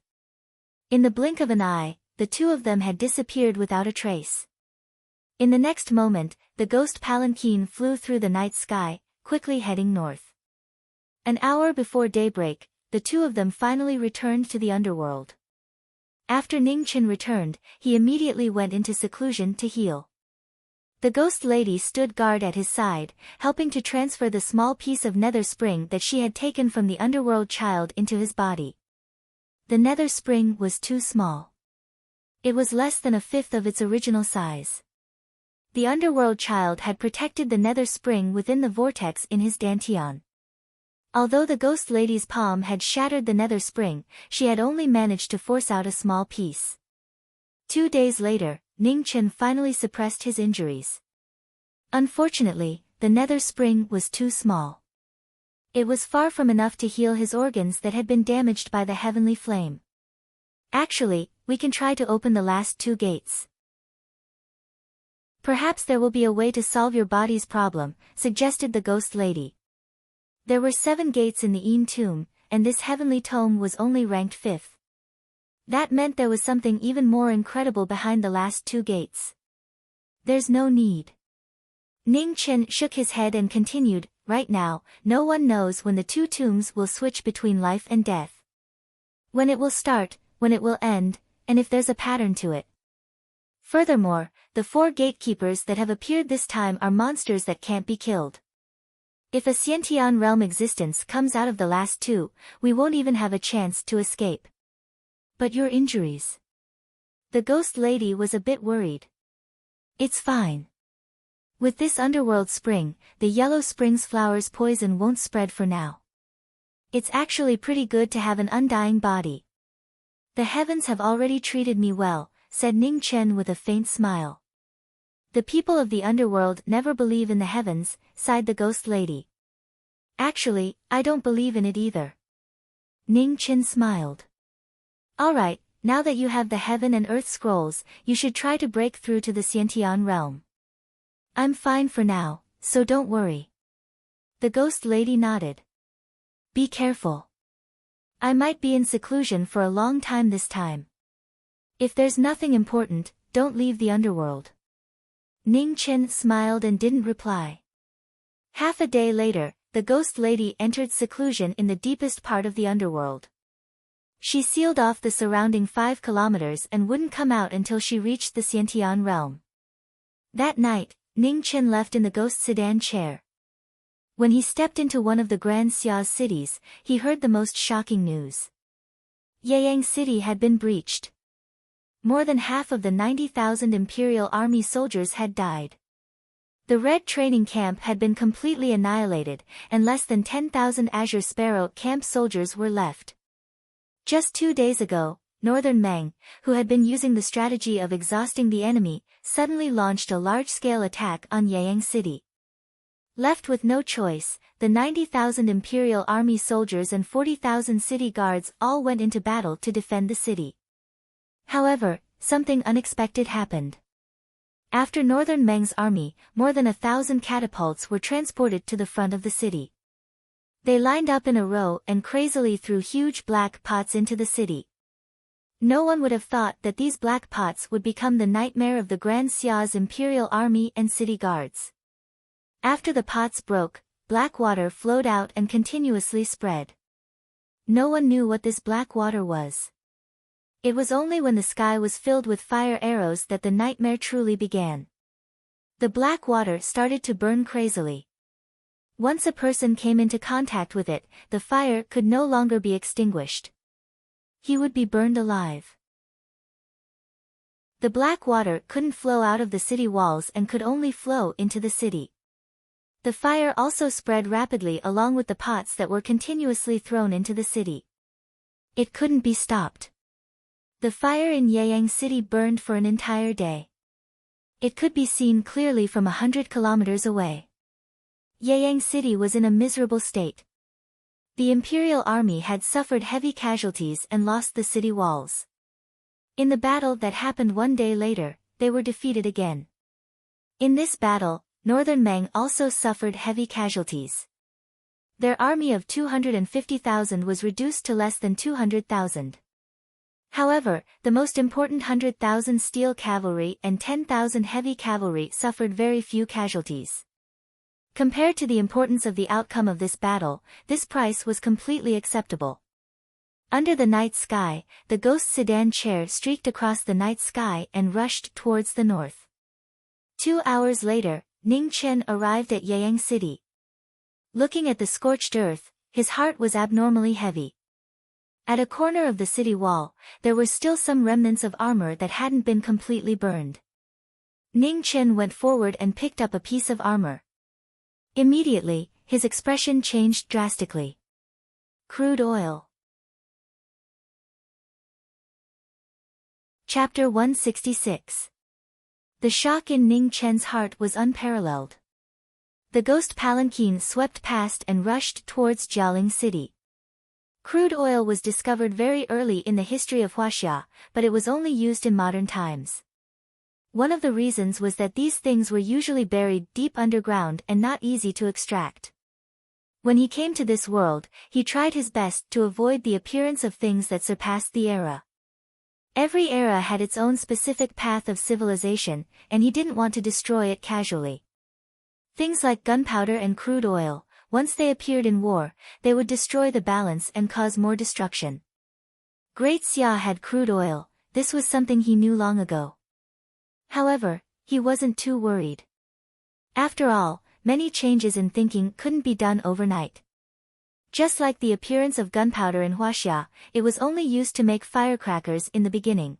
In the blink of an eye, the two of them had disappeared without a trace. In the next moment, the ghost palanquin flew through the night sky, quickly heading north. An hour before daybreak, the two of them finally returned to the underworld. After Ning Chen returned, he immediately went into seclusion to heal. The ghost lady stood guard at his side, helping to transfer the small piece of nether spring that she had taken from the underworld child into his body. The nether spring was too small. It was less than a fifth of its original size. The underworld child had protected the nether spring within the vortex in his dantian. Although the ghost lady's palm had shattered the nether spring, she had only managed to force out a small piece. 2 days later, Ning Chen finally suppressed his injuries. Unfortunately, the nether spring was too small. It was far from enough to heal his organs that had been damaged by the heavenly flame. Actually, we can try to open the last 2 gates. Perhaps there will be a way to solve your body's problem, suggested the ghost lady. There were 7 gates in the Yin tomb, and this heavenly tome was only ranked 5th. That meant there was something even more incredible behind the last 2 gates. There's no need. Ning Chen shook his head and continued, right now, no one knows when the 2 tombs will switch between life and death. When it will start, when it will end, and if there's a pattern to it. Furthermore, the 4 gatekeepers that have appeared this time are monsters that can't be killed. If a Xiantian realm existence comes out of the last 2, we won't even have a chance to escape. But your injuries? The ghost lady was a bit worried. It's fine. With this underworld spring, the yellow spring's flowers poison won't spread for now. It's actually pretty good to have an undying body. The heavens have already treated me well, said Ning Chen with a faint smile. The people of the underworld never believe in the heavens, sighed the ghost lady. Actually, I don't believe in it either. Ning Chen smiled. Alright, now that you have the heaven and earth scrolls, you should try to break through to the Xiantian realm. I'm fine for now, so don't worry. The ghost lady nodded. Be careful. I might be in seclusion for a long time this time. If there's nothing important, don't leave the underworld. Ning Chen smiled and didn't reply. Half a day later, the ghost lady entered seclusion in the deepest part of the underworld. She sealed off the surrounding 5 kilometers and wouldn't come out until she reached the Xiantian realm. That night, Ning Chen left in the ghost sedan chair. When he stepped into one of the Grand Xia's cities, he heard the most shocking news. Yayang City had been breached. More than half of the 90,000 Imperial Army soldiers had died. The Red training camp had been completely annihilated, and less than 10,000 Azure Sparrow camp soldiers were left. Just 2 days ago, Northern Meng, who had been using the strategy of exhausting the enemy, suddenly launched a large-scale attack on Yayang City. Left with no choice, the 90,000 imperial army soldiers and 40,000 city guards all went into battle to defend the city. However, something unexpected happened. After Northern Meng's army, more than 1,000 catapults were transported to the front of the city. They lined up in a row and crazily threw huge black pots into the city. No one would have thought that these black pots would become the nightmare of the Grand Xia's imperial army and city guards. After the pots broke, black water flowed out and continuously spread. No one knew what this black water was. It was only when the sky was filled with fire arrows that the nightmare truly began. The black water started to burn crazily. Once a person came into contact with it, the fire could no longer be extinguished. He would be burned alive. The black water couldn't flow out of the city walls and could only flow into the city. The fire also spread rapidly along with the pots that were continuously thrown into the city. It couldn't be stopped. The fire in Yeyang City burned for an entire day. It could be seen clearly from 100 kilometers away. Yeyang City was in a miserable state. The imperial army had suffered heavy casualties and lost the city walls. In the battle that happened one day later, they were defeated again. In this battle, Northern Meng also suffered heavy casualties. Their army of 250,000 was reduced to less than 200,000. However, the most important 100,000 steel cavalry and 10,000 heavy cavalry suffered very few casualties. Compared to the importance of the outcome of this battle, this price was completely acceptable. Under the night sky, the ghost sedan chair streaked across the night sky and rushed towards the north. 2 hours later, Ning Chen arrived at Yeyang City. Looking at the scorched earth, his heart was abnormally heavy. At a corner of the city wall, there were still some remnants of armor that hadn't been completely burned. Ning Chen went forward and picked up a piece of armor. Immediately, his expression changed drastically. Crude oil. Chapter 166. The shock in Ning Chen's heart was unparalleled. The ghost palanquin swept past and rushed towards Jialing City. Crude oil was discovered very early in the history of Huaxia, but it was only used in modern times. One of the reasons was that these things were usually buried deep underground and not easy to extract. When he came to this world, he tried his best to avoid the appearance of things that surpassed the era. Every era had its own specific path of civilization, and he didn't want to destroy it casually. Things like gunpowder and crude oil, once they appeared in war, they would destroy the balance and cause more destruction. Great Xia had crude oil, this was something he knew long ago. However, he wasn't too worried. After all, many changes in thinking couldn't be done overnight. Just like the appearance of gunpowder in Huaxia, it was only used to make firecrackers in the beginning.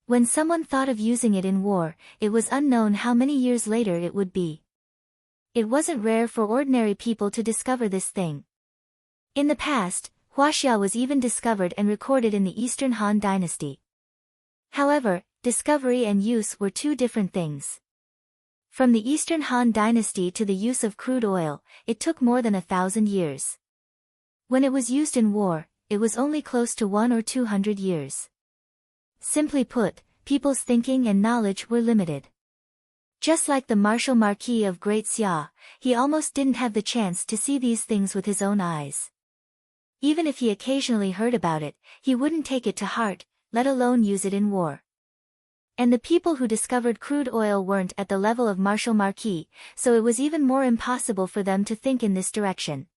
When someone thought of using it in war, it was unknown how many years later it would be. It wasn't rare for ordinary people to discover this thing. In the past, Huaxia was even discovered and recorded in the Eastern Han Dynasty. However, discovery and use were two different things. From the Eastern Han Dynasty to the use of crude oil, it took more than 1,000 years. When it was used in war, it was only close to 100 or 200 years. Simply put, people's thinking and knowledge were limited. Just like the Marquis of Great Xia, he almost didn't have the chance to see these things with his own eyes. Even if he occasionally heard about it, he wouldn't take it to heart, let alone use it in war. And the people who discovered crude oil weren't at the level of Marquis, so it was even more impossible for them to think in this direction.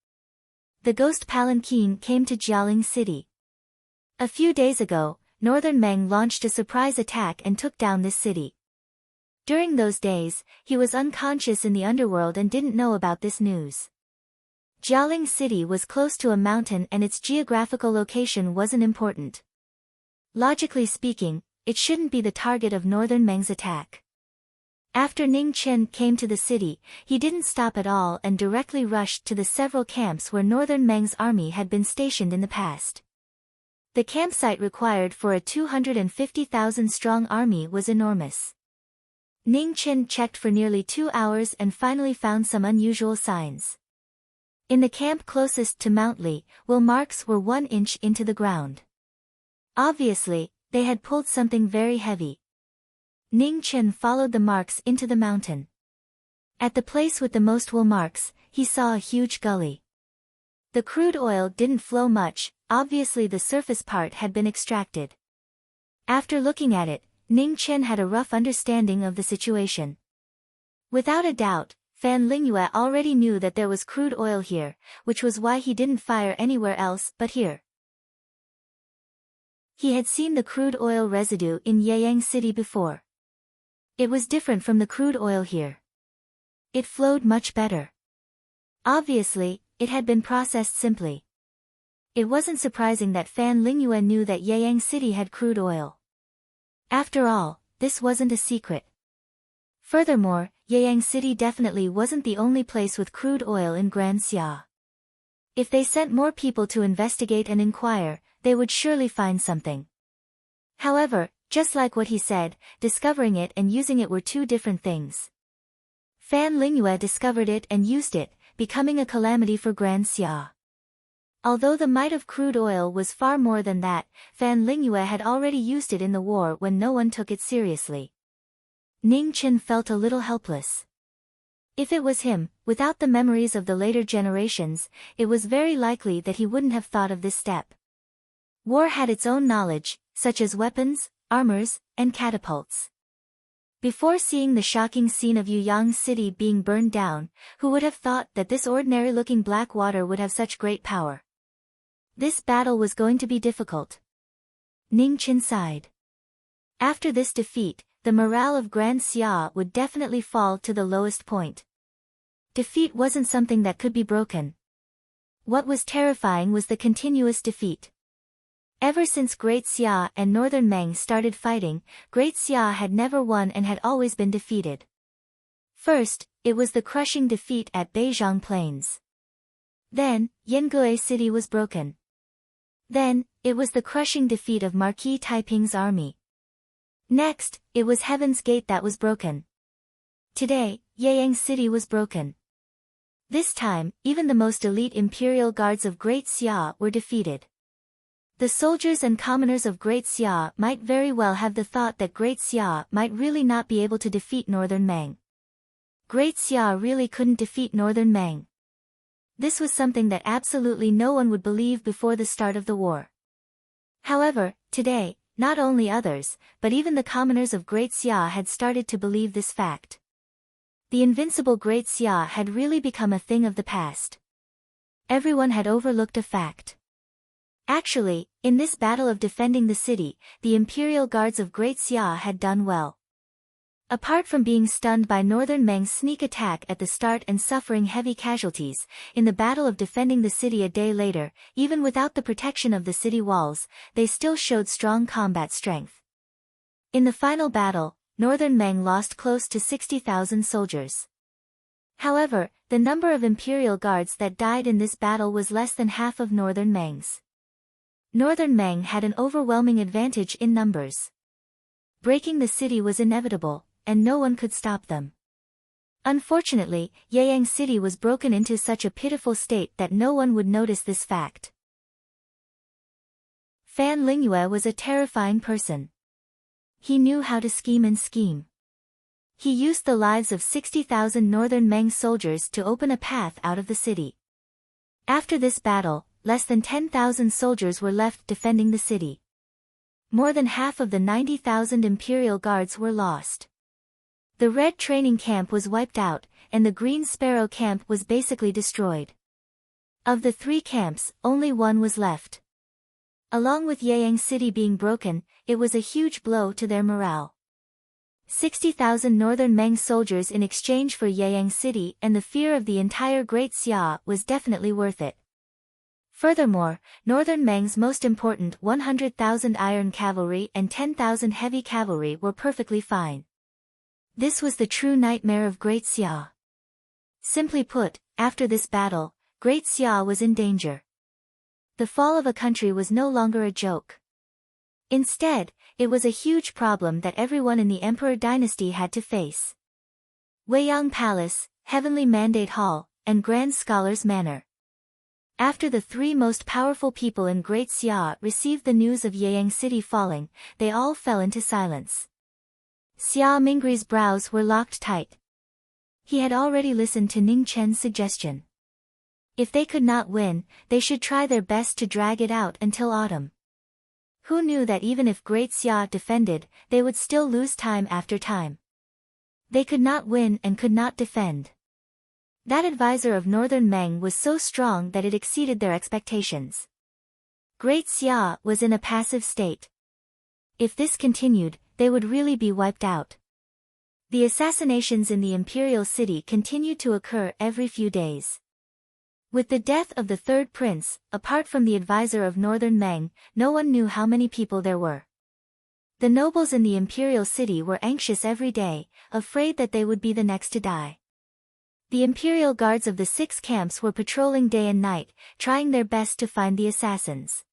The ghost palanquin came to Jialing City. A few days ago, Northern Meng launched a surprise attack and took down this city. During those days, he was unconscious in the underworld and didn't know about this news. Jialing City was close to a mountain and its geographical location wasn't important. Logically speaking, it shouldn't be the target of Northern Meng's attack. After Ning Chen came to the city, he didn't stop at all and directly rushed to the several camps where Northern Meng's army had been stationed in the past. The campsite required for a 250,000-strong army was enormous. Ning Qin checked for nearly 2 hours and finally found some unusual signs. In the camp closest to Mount Li, marks were 1 inch into the ground. Obviously, they had pulled something very heavy. Ning Qin followed the marks into the mountain. At the place with the most wool marks, he saw a huge gully. The crude oil didn't flow much, obviously the surface part had been extracted. After looking at it, Ning Qin had a rough understanding of the situation. Without a doubt, Fan Lingyue already knew that there was crude oil here, which was why he didn't fire anywhere else but here. He had seen the crude oil residue in Yeyang City before. It was different from the crude oil here. It flowed much better. Obviously, it had been processed simply. It wasn't surprising that Fan Lingyue knew that Yeyang City had crude oil. After all, this wasn't a secret. Furthermore, Yeyang City definitely wasn't the only place with crude oil in Grand Xia. If they sent more people to investigate and inquire, they would surely find something. However, just like what he said, discovering it and using it were 2 different things. Fan Lingyue discovered it and used it, becoming a calamity for Grand Xia. Although the might of crude oil was far more than that, Fan Lingyue had already used it in the war when no one took it seriously. Ning Qin felt a little helpless. If it was him, without the memories of the later generations, it was very likely that he wouldn't have thought of this step. War had its own knowledge, such as weapons, armors, and catapults. Before seeing the shocking scene of Yuyang City being burned down, who would have thought that this ordinary-looking black water would have such great power? This battle was going to be difficult. Ning Qin sighed. After this defeat, the morale of Grand Xia would definitely fall to the lowest point. Defeat wasn't something that could be broken. What was terrifying was the continuous defeat. Ever since Great Xia and Northern Meng started fighting, Great Xia had never won and had always been defeated. First, it was the crushing defeat at Beizhong Plains. Then, Yangue City was broken. Then, it was the crushing defeat of Marquis Taiping's army. Next, it was Heaven's Gate that was broken. Today, Yeyang City was broken. This time, even the most elite imperial guards of Great Xia were defeated. The soldiers and commoners of Great Xia might very well have the thought that Great Xia might really not be able to defeat Northern Meng. Great Xia really couldn't defeat Northern Meng. This was something that absolutely no one would believe before the start of the war. However, today, not only others, but even the commoners of Great Xia had started to believe this fact. The invincible Great Xia had really become a thing of the past. Everyone had overlooked a fact. Actually, in this battle of defending the city, the Imperial Guards of Great Xia had done well. Apart from being stunned by Northern Meng's sneak attack at the start and suffering heavy casualties, in the battle of defending the city a day later, even without the protection of the city walls, they still showed strong combat strength. In the final battle, Northern Meng lost close to 60,000 soldiers. However, the number of Imperial Guards that died in this battle was less than half of Northern Meng's. Northern Meng had an overwhelming advantage in numbers. Breaking the city was inevitable, and no one could stop them. Unfortunately, Yeyang City was broken into such a pitiful state that no one would notice this fact. Fan Lingyue was a terrifying person. He knew how to scheme and scheme. He used the lives of 60,000 Northern Meng soldiers to open a path out of the city. After this battle, less than 10,000 soldiers were left defending the city. More than half of the 90,000 Imperial Guards were lost. The Red Training Camp was wiped out, and the Green Sparrow Camp was basically destroyed. Of the 3 camps, only one was left. Along with Yeyang City being broken, it was a huge blow to their morale. 60,000 Northern Meng soldiers in exchange for Yeyang City and the fear of the entire Great Xia was definitely worth it. Furthermore, Northern Meng's most important 100,000 iron cavalry and 10,000 heavy cavalry were perfectly fine. This was the true nightmare of Great Xia. Simply put, after this battle, Great Xia was in danger. The fall of a country was no longer a joke. Instead, it was a huge problem that everyone in the Emperor dynasty had to face. Weiyang Palace, Heavenly Mandate Hall, and Grand Scholar's Manor. After the three most powerful people in Great Xia received the news of Yeyang City falling, they all fell into silence. Xia Mingri's brows were locked tight. He had already listened to Ning Chen's suggestion. If they could not win, they should try their best to drag it out until autumn. Who knew that even if Great Xia defended, they would still lose time after time. They could not win and could not defend. That advisor of Northern Meng was so strong that it exceeded their expectations. Great Xia was in a passive state. If this continued, they would really be wiped out. The assassinations in the imperial city continued to occur every few days. With the death of the third prince, apart from the advisor of Northern Meng, no one knew how many people there were. The nobles in the imperial city were anxious every day, afraid that they would be the next to die. The imperial guards of the 6 camps were patrolling day and night, trying their best to find the assassins.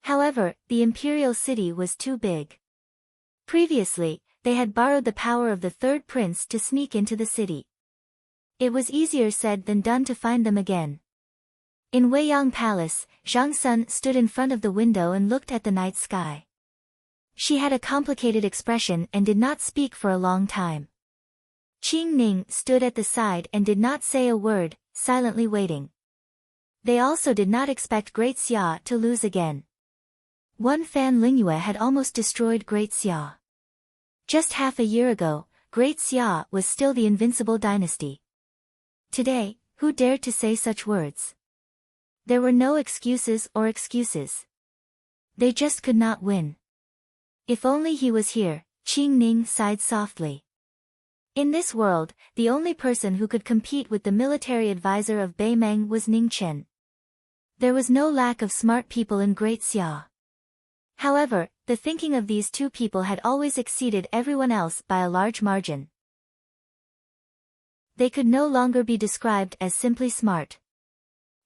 However, the imperial city was too big. Previously, they had borrowed the power of the third prince to sneak into the city. It was easier said than done to find them again. In Weiyang Palace, Zhang Sun stood in front of the window and looked at the night sky. She had a complicated expression and did not speak for a long time. Qing Ning stood at the side and did not say a word, silently waiting. They also did not expect Great Xia to lose again. One Fan Lingyue had almost destroyed Great Xia. Just half a year ago, Great Xia was still the invincible dynasty. Today, who dared to say such words? There were no excuses. They just could not win. If only he was here, Qing Ning sighed softly. In this world, the only person who could compete with the military advisor of Bei Meng was Ning Chen. There was no lack of smart people in Great Xia. However, the thinking of these two people had always exceeded everyone else by a large margin. They could no longer be described as simply smart.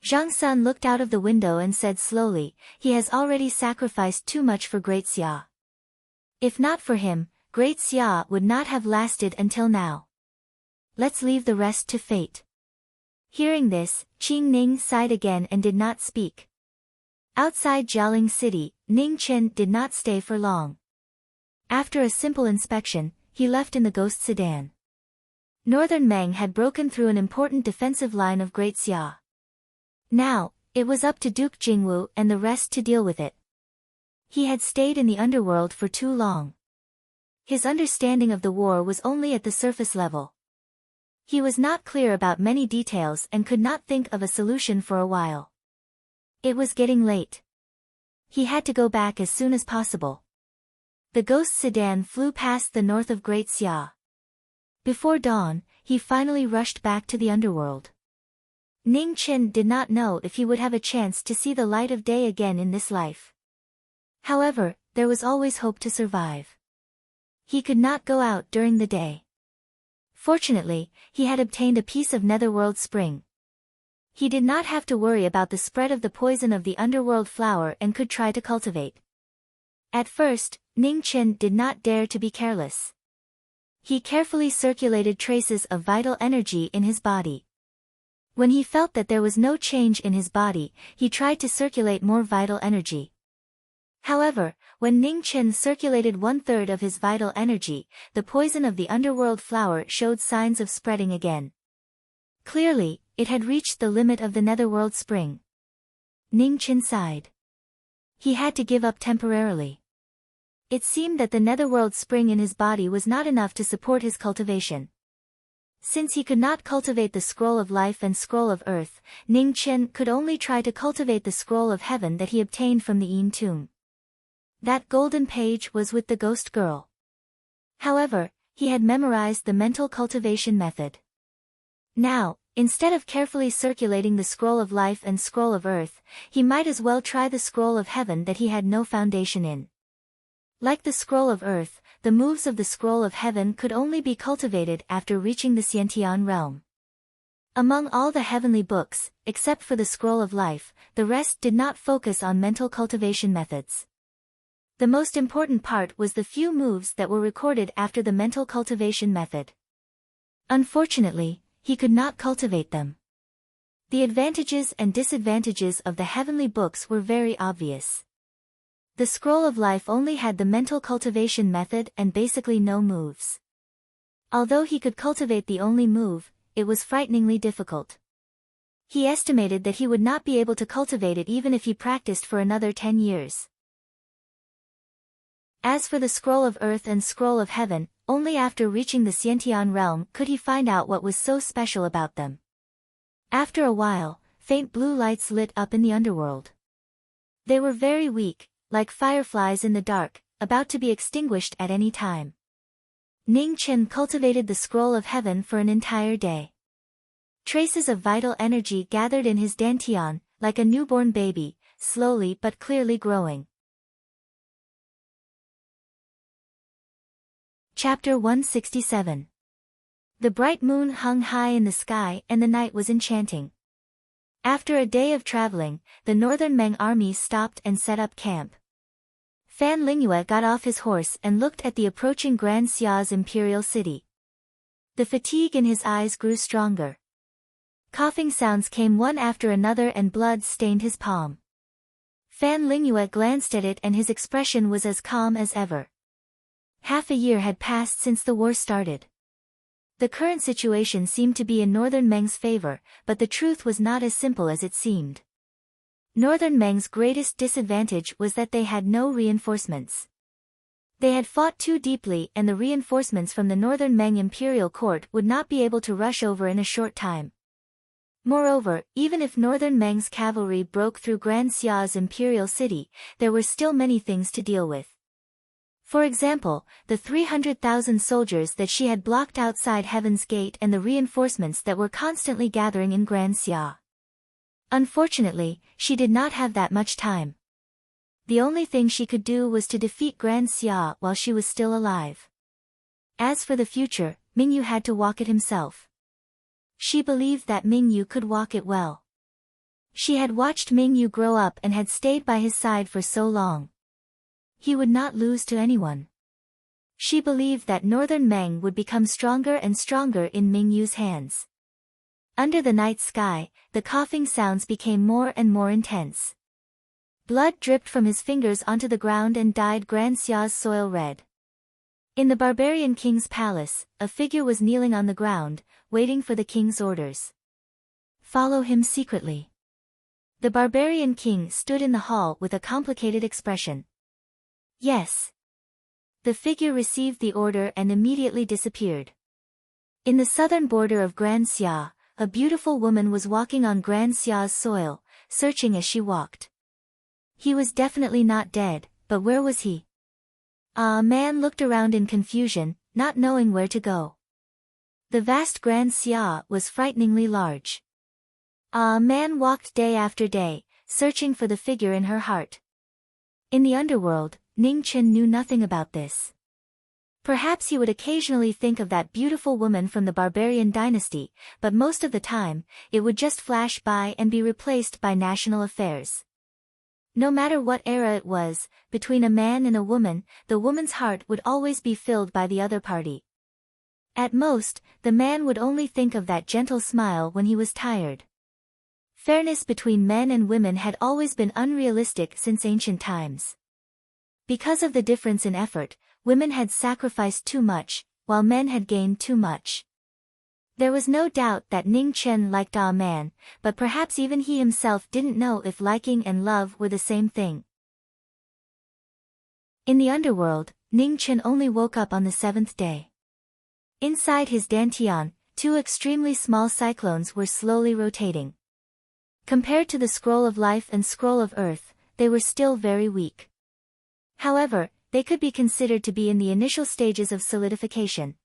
Zhang Sun looked out of the window and said slowly, he has already sacrificed too much for Great Xia. If not for him, Great Xia would not have lasted until now. Let's leave the rest to fate. Hearing this, Qing Ning sighed again and did not speak. Outside Jialing City, Ning Chen did not stay for long. After a simple inspection, he left in the ghost sedan. Northern Meng had broken through an important defensive line of Great Xia. Now, it was up to Duke Jingwu and the rest to deal with it. He had stayed in the underworld for too long. His understanding of the war was only at the surface level. He was not clear about many details and could not think of a solution for a while. It was getting late. He had to go back as soon as possible. The ghost sedan flew past the north of Great Xia. Before dawn, he finally rushed back to the underworld. Ning Chen did not know if he would have a chance to see the light of day again in this life. However, there was always hope to survive. He could not go out during the day. Fortunately, he had obtained a piece of netherworld spring. He did not have to worry about the spread of the poison of the underworld flower and could try to cultivate. At first, Ning Chen did not dare to be careless. He carefully circulated traces of vital energy in his body. When he felt that there was no change in his body, he tried to circulate more vital energy. However, when Ning Chen circulated 1/3 of his vital energy, the poison of the underworld flower showed signs of spreading again. Clearly, it had reached the limit of the netherworld spring. Ning Chen sighed. He had to give up temporarily. It seemed that the netherworld spring in his body was not enough to support his cultivation. Since he could not cultivate the scroll of life and scroll of earth, Ning Chen could only try to cultivate the scroll of heaven that he obtained from the Yin tomb. That golden page was with the ghost girl. However, he had memorized the mental cultivation method. Now, instead of carefully circulating the scroll of life and scroll of earth, he might as well try the scroll of heaven that he had no foundation in. Like the scroll of earth, the moves of the scroll of heaven could only be cultivated after reaching the Xiantian realm. Among all the heavenly books, except for the scroll of life, the rest did not focus on mental cultivation methods. The most important part was the few moves that were recorded after the mental cultivation method. Unfortunately, he could not cultivate them. The advantages and disadvantages of the heavenly books were very obvious. The scroll of life only had the mental cultivation method and basically no moves. Although he could cultivate the only move, it was frighteningly difficult. He estimated that he would not be able to cultivate it even if he practiced for another 10 years. As for the scroll of earth and scroll of heaven, only after reaching the Xiantian realm could he find out what was so special about them. After a while, faint blue lights lit up in the underworld. They were very weak, like fireflies in the dark, about to be extinguished at any time. Ning Chen cultivated the scroll of heaven for an entire day. Traces of vital energy gathered in his dantian, like a newborn baby, slowly but clearly growing. Chapter 167. The bright moon hung high in the sky and the night was enchanting. After a day of traveling, the northern Meng army stopped and set up camp. Fan Lingyue got off his horse and looked at the approaching Grand Xia's imperial city. The fatigue in his eyes grew stronger. Coughing sounds came one after another and blood stained his palm. Fan Lingyue glanced at it and his expression was as calm as ever. Half a year had passed since the war started. The current situation seemed to be in Northern Meng's favor, but the truth was not as simple as it seemed. Northern Meng's greatest disadvantage was that they had no reinforcements. They had fought too deeply and the reinforcements from the Northern Meng imperial court would not be able to rush over in a short time. Moreover, even if Northern Meng's cavalry broke through Grand Xia's imperial city, there were still many things to deal with. For example, the 300,000 soldiers that she had blocked outside Heaven's Gate and the reinforcements that were constantly gathering in Grand Xia. Unfortunately, she did not have that much time. The only thing she could do was to defeat Grand Xia while she was still alive. As for the future, Mingyu had to walk it himself. She believed that Mingyu could walk it well. She had watched Mingyu grow up and had stayed by his side for so long. He would not lose to anyone. She believed that Northern Meng would become stronger and stronger in Mingyu's hands. Under the night sky, the coughing sounds became more and more intense. Blood dripped from his fingers onto the ground and dyed Grand Xia's soil red. In the barbarian king's palace, a figure was kneeling on the ground, waiting for the king's orders. Follow him secretly. The barbarian king stood in the hall with a complicated expression. Yes. The figure received the order and immediately disappeared. In the southern border of Grand Xia, a beautiful woman was walking on Grand Xia's soil, searching as she walked. He was definitely not dead, but where was he? A man looked around in confusion, not knowing where to go. The vast Grand Xia was frighteningly large. A man walked day after day, searching for the figure in her heart. In the underworld, Ning Chen knew nothing about this. Perhaps he would occasionally think of that beautiful woman from the barbarian dynasty, but most of the time, it would just flash by and be replaced by national affairs. No matter what era it was, between a man and a woman, the woman's heart would always be filled by the other party. At most, the man would only think of that gentle smile when he was tired. Fairness between men and women had always been unrealistic since ancient times. Because of the difference in effort, women had sacrificed too much, while men had gained too much. There was no doubt that Ning Chen liked a man, but perhaps even he himself didn't know if liking and love were the same thing. In the underworld, Ning Chen only woke up on the 7th day. Inside his dantian, 2 extremely small cyclones were slowly rotating. Compared to the scroll of life and scroll of earth, they were still very weak. However, they could be considered to be in the initial stages of solidification.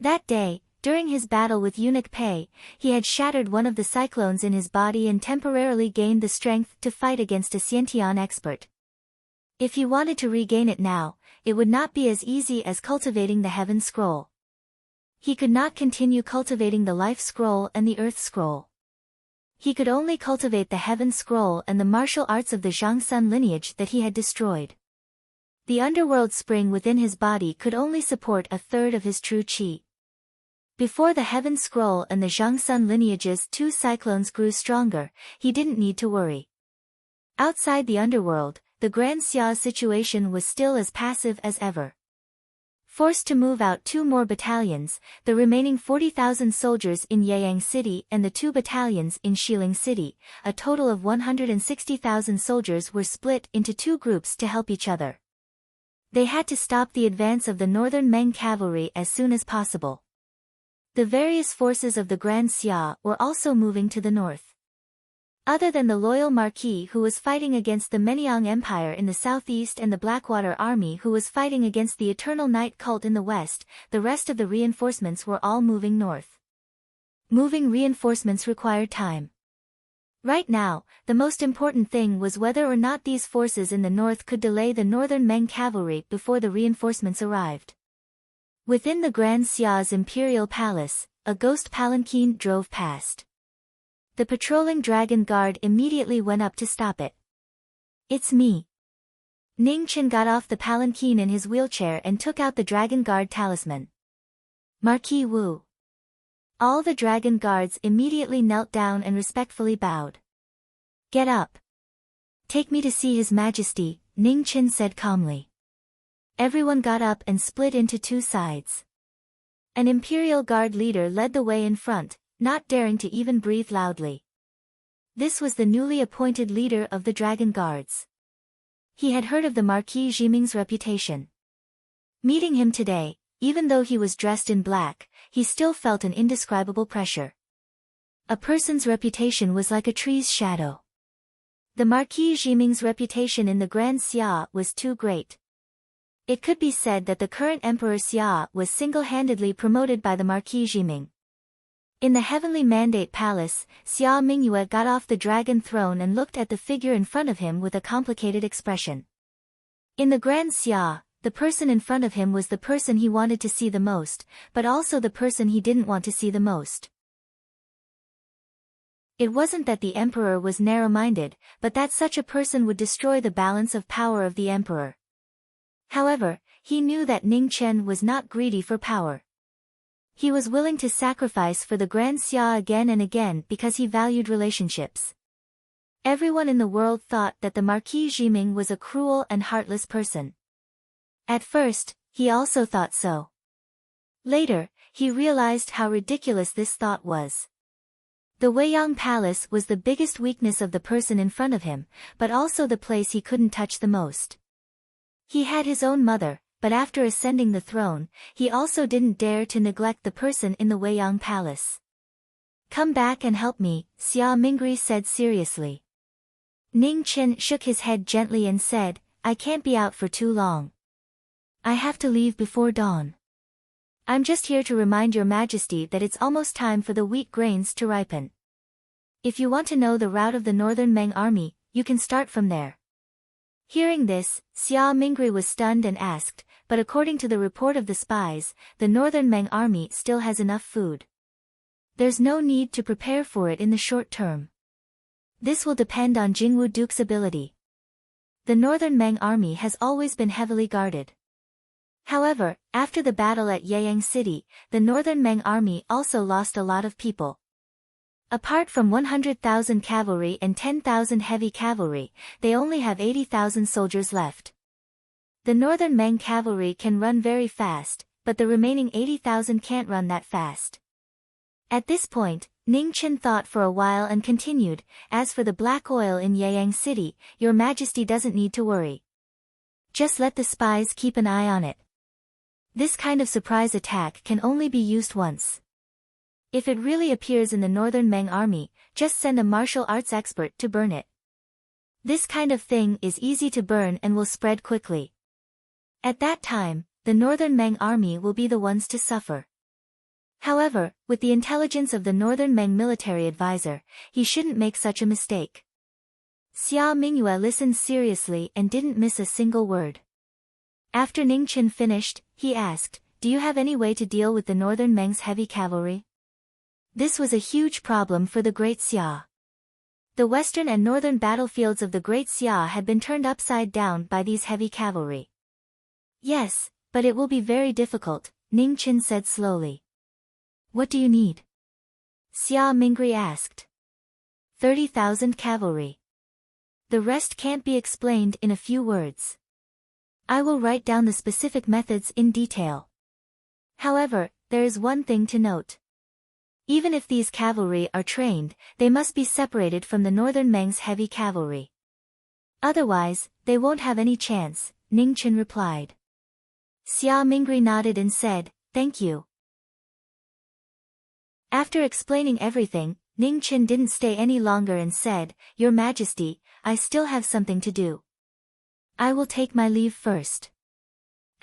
That day, during his battle with Eunuch Pei, he had shattered one of the cyclones in his body and temporarily gained the strength to fight against a Xiantian expert. If he wanted to regain it now, it would not be as easy as cultivating the Heaven Scroll. He could not continue cultivating the Life Scroll and the Earth Scroll. He could only cultivate the Heaven Scroll and the martial arts of the Zhangsun lineage that he had destroyed. The underworld spring within his body could only support a third of his true chi. Before the Heaven Scroll and the Zhangsun lineage's 2 cyclones grew stronger, he didn't need to worry. Outside the underworld, the Grand Xia's situation was still as passive as ever. Forced to move out 2 more battalions, the remaining 40,000 soldiers in Yeyang City and the 2 battalions in Xiling City, a total of 160,000 soldiers were split into 2 groups to help each other. They had to stop the advance of the northern Meng cavalry as soon as possible. The various forces of the Grand Xia were also moving to the north. Other than the loyal Marquis who was fighting against the Meniang Empire in the southeast and the Blackwater Army who was fighting against the Eternal Night Cult in the west, the rest of the reinforcements were all moving north. Moving reinforcements required time. Right now, the most important thing was whether or not these forces in the north could delay the northern Meng cavalry before the reinforcements arrived. Within the Grand Xia's imperial palace, a ghost palanquin drove past. The patrolling dragon guard immediately went up to stop it. "It's me." Ning Chen got off the palanquin in his wheelchair and took out the dragon guard talisman. "Marquis Wu." All the dragon guards immediately knelt down and respectfully bowed. "Get up. Take me to see His Majesty," Ning Chen said calmly. Everyone got up and split into 2 sides. An imperial guard leader led the way in front, not daring to even breathe loudly. This was the newly appointed leader of the Dragon Guards. He had heard of the Marquis Jiming's reputation. Meeting him today, even though he was dressed in black, he still felt an indescribable pressure. A person's reputation was like a tree's shadow. The Marquis Jiming's reputation in the Grand Xia was too great. It could be said that the current Emperor Xia was single-handedly promoted by the Marquis Jiming. In the Heavenly Mandate Palace, Xia Mingyue got off the dragon throne and looked at the figure in front of him with a complicated expression. In the Grand Xia, the person in front of him was the person he wanted to see the most, but also the person he didn't want to see the most. It wasn't that the emperor was narrow-minded, but that such a person would destroy the balance of power of the emperor. However, he knew that Ning Chen was not greedy for power. He was willing to sacrifice for the Grand Xia again and again because he valued relationships. Everyone in the world thought that the Marquis Jiming was a cruel and heartless person. At first, he also thought so. Later, he realized how ridiculous this thought was. The Weiyang Palace was the biggest weakness of the person in front of him, but also the place he couldn't touch the most. He had his own mother, but after ascending the throne, he also didn't dare to neglect the person in the Weiyang Palace. "Come back and help me," Xia Mingri said seriously. Ning Chen shook his head gently and said, "I can't be out for too long. I have to leave before dawn. I'm just here to remind your majesty that it's almost time for the wheat grains to ripen. If you want to know the route of the northern Meng army, you can start from there." Hearing this, Xia Mingri was stunned and asked, "But according to the report of the spies, the northern Meng army still has enough food. There's no need to prepare for it in the short term. This will depend on Jingwu Duke's ability. The northern Meng army has always been heavily guarded." However, after the battle at Yeyang City, the northern Meng army also lost a lot of people. Apart from 100,000 cavalry and 10,000 heavy cavalry, they only have 80,000 soldiers left. The northern Meng cavalry can run very fast, but the remaining 80,000 can't run that fast. At this point, Ning Chen thought for a while and continued, "As for the black oil in Yeyang City, your majesty doesn't need to worry. Just let the spies keep an eye on it. This kind of surprise attack can only be used once. If it really appears in the northern Meng army, just send a martial arts expert to burn it. This kind of thing is easy to burn and will spread quickly. At that time, the northern Meng army will be the ones to suffer." However, with the intelligence of the northern Meng military advisor, he shouldn't make such a mistake. Xia Mingyue listened seriously and didn't miss a single word. After Ning Chen finished, he asked, "Do you have any way to deal with the northern Meng's heavy cavalry?" This was a huge problem for the Great Xia. The western and northern battlefields of the Great Xia had been turned upside down by these heavy cavalry. Yes, but it will be very difficult, Ning Qin said slowly. What do you need? Xia Mingri asked. 30,000 cavalry. The rest can't be explained in a few words. I will write down the specific methods in detail. However, there is one thing to note. Even if these cavalry are trained, they must be separated from the northern Meng's heavy cavalry. Otherwise, they won't have any chance, Ning Qin replied. Xia Mingri nodded and said, thank you. After explaining everything, Ning Qin didn't stay any longer and said, Your Majesty, I still have something to do. I will take my leave first.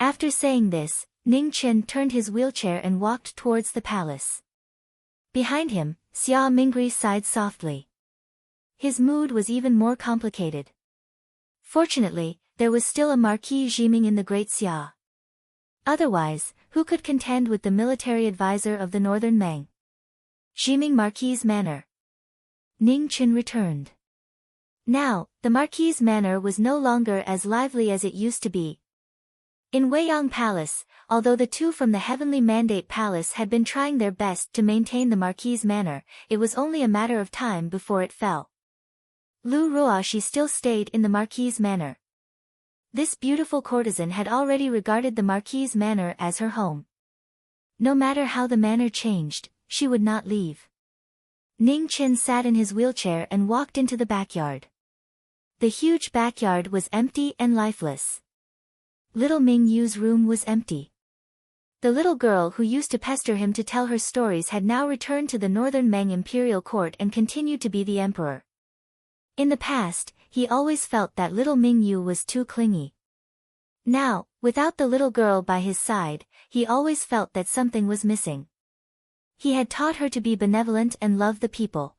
After saying this, Ning Qin turned his wheelchair and walked towards the palace. Behind him, Xia Mingri sighed softly. His mood was even more complicated. Fortunately, there was still a Marquis Jiming in the Great Xia. Otherwise, who could contend with the military advisor of the Northern Meng? Jiming Marquis' manor. Ning Qin returned. Now, the Marquis' manor was no longer as lively as it used to be. In Weiyang Palace, although the two from the Heavenly Mandate Palace had been trying their best to maintain the Marquis' manor, it was only a matter of time before it fell. Lu Ruoxi still stayed in the Marquis' manor. This beautiful courtesan had already regarded the Marquis' manor as her home. No matter how the manor changed, she would not leave. Ning Qin sat in his wheelchair and walked into the backyard. The huge backyard was empty and lifeless. Little Ming Yu's room was empty. The little girl who used to pester him to tell her stories had now returned to the Northern Meng imperial court and continued to be the emperor. In the past, he always felt that little Ming Yu was too clingy. Now, without the little girl by his side, he always felt that something was missing. He had taught her to be benevolent and love the people.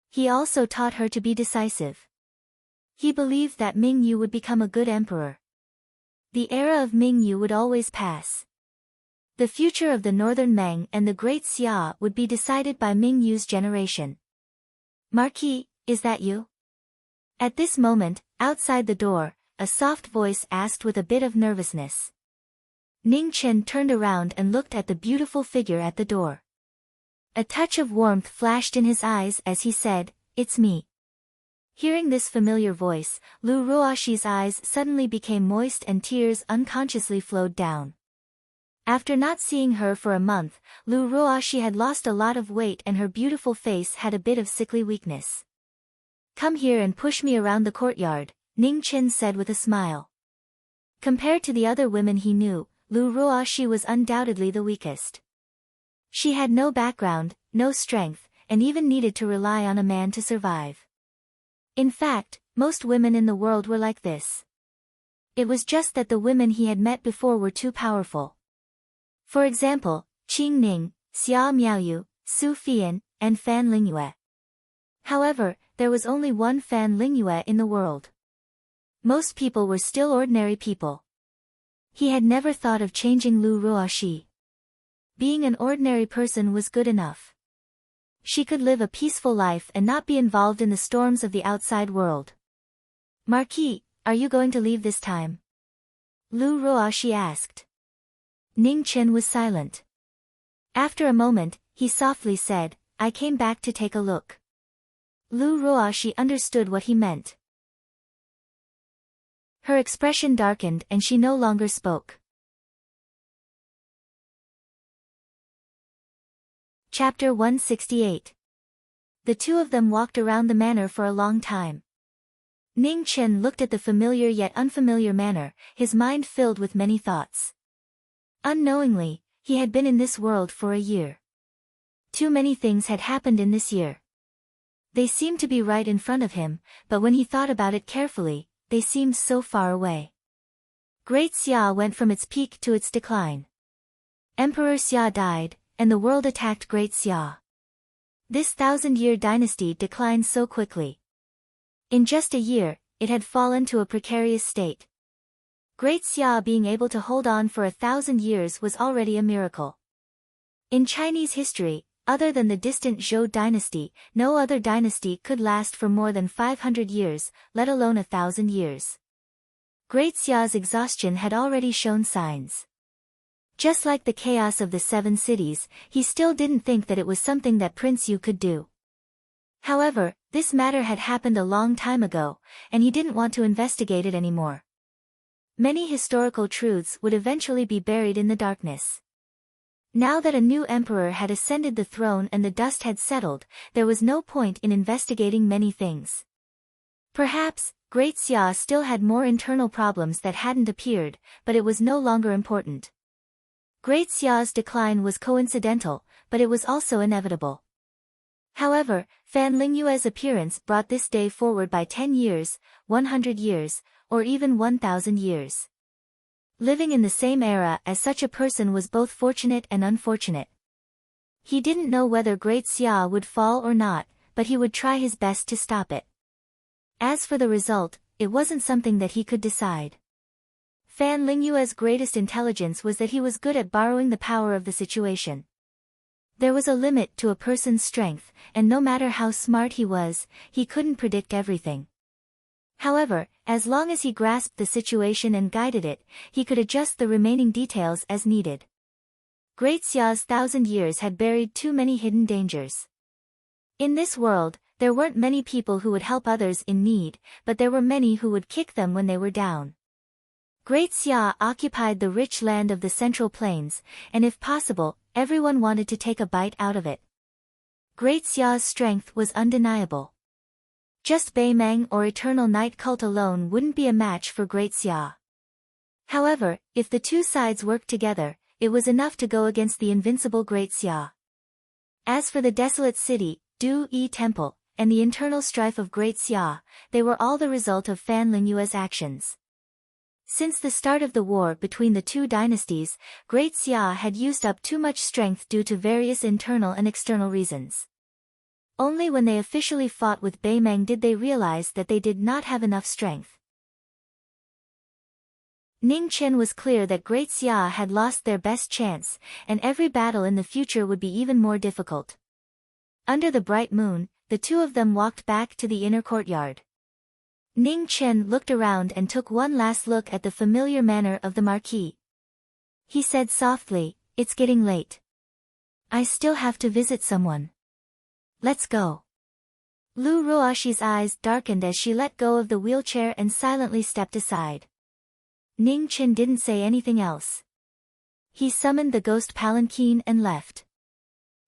He also taught her to be decisive. He believed that Ming Yu would become a good emperor. The era of Ming Yu would always pass. The future of the Northern Meng and the Great Xia would be decided by Ming Yu's generation. Marquis, is that you? At this moment, outside the door, a soft voice asked with a bit of nervousness. Ning Qin turned around and looked at the beautiful figure at the door. A touch of warmth flashed in his eyes as he said, It's me. Hearing this familiar voice, Lu Ruoxi's eyes suddenly became moist and tears unconsciously flowed down. After not seeing her for a month, Lu Ruoxi had lost a lot of weight and her beautiful face had a bit of sickly weakness. Come here and push me around the courtyard, Ning Qin said with a smile. Compared to the other women he knew, Lu Ruoxi was undoubtedly the weakest. She had no background, no strength, and even needed to rely on a man to survive. In fact, most women in the world were like this. It was just that the women he had met before were too powerful. For example, Qing Ning, Xia Miaoyu, Su Fian, and Fan Lingyue. However, there was only one Fan Lingyue in the world. Most people were still ordinary people. He had never thought of changing Lu Ruoxi. Being an ordinary person was good enough. She could live a peaceful life and not be involved in the storms of the outside world. Marquis, are you going to leave this time? Lu Ruoxi asked. Ning Qin was silent. After a moment, he softly said, I came back to take a look. Lu Ruoxi understood what he meant. Her expression darkened and she no longer spoke. Chapter 168. The two of them walked around the manor for a long time. Ning Qin looked at the familiar yet unfamiliar manor, his mind filled with many thoughts. Unknowingly, he had been in this world for a year. Too many things had happened in this year. They seemed to be right in front of him, but when he thought about it carefully, they seemed so far away. Great Xia went from its peak to its decline. Emperor Xia died, and the world attacked Great Xia. This 1,000-year dynasty declined so quickly. In just a year, it had fallen to a precarious state. Great Xia being able to hold on for 1,000 years was already a miracle. In Chinese history, other than the distant Zhou dynasty, no other dynasty could last for more than 500 years, let alone 1,000 years. Great Xia's exhaustion had already shown signs. Just like the chaos of the 7 cities, he still didn't think that it was something that Prince Yu could do. However, this matter had happened a long time ago, and he didn't want to investigate it anymore. Many historical truths would eventually be buried in the darkness. Now that a new emperor had ascended the throne and the dust had settled, there was no point in investigating many things. Perhaps, Great Xia still had more internal problems that hadn't appeared, but it was no longer important. Great Xia's decline was coincidental, but it was also inevitable. However, Fan Lingyue's appearance brought this day forward by 10 years, 100 years, or even 1,000 years. Living in the same era as such a person was both fortunate and unfortunate. He didn't know whether Great Xia would fall or not, but he would try his best to stop it. As for the result, it wasn't something that he could decide. Fan Lingyue's greatest intelligence was that he was good at borrowing the power of the situation. There was a limit to a person's strength, and no matter how smart he was, he couldn't predict everything. However, as long as he grasped the situation and guided it, he could adjust the remaining details as needed. Great Xia's 1,000 years had buried too many hidden dangers. In this world, there weren't many people who would help others in need, but there were many who would kick them when they were down. Great Xia occupied the rich land of the Central Plains, and if possible, everyone wanted to take a bite out of it. Great Xia's strength was undeniable. Just Beimeng or Eternal Night Cult alone wouldn't be a match for Great Xia. However, if the two sides worked together, it was enough to go against the invincible Great Xia. As for the desolate city, Du Yi Temple, and the internal strife of Great Xia, they were all the result of Fan Lingyue's actions. Since the start of the war between the two dynasties, Great Xia had used up too much strength due to various internal and external reasons. Only when they officially fought with Beimeng did they realize that they did not have enough strength. Ning Chen was clear that Great Xia had lost their best chance, and every battle in the future would be even more difficult. Under the bright moon, the two of them walked back to the inner courtyard. Ning Chen looked around and took one last look at the familiar manner of the Marquis. He said softly, "It's getting late. I still have to visit someone. Let's go." Lu Ruoxi's eyes darkened as she let go of the wheelchair and silently stepped aside. Ning Chen didn't say anything else. He summoned the ghost palanquin and left.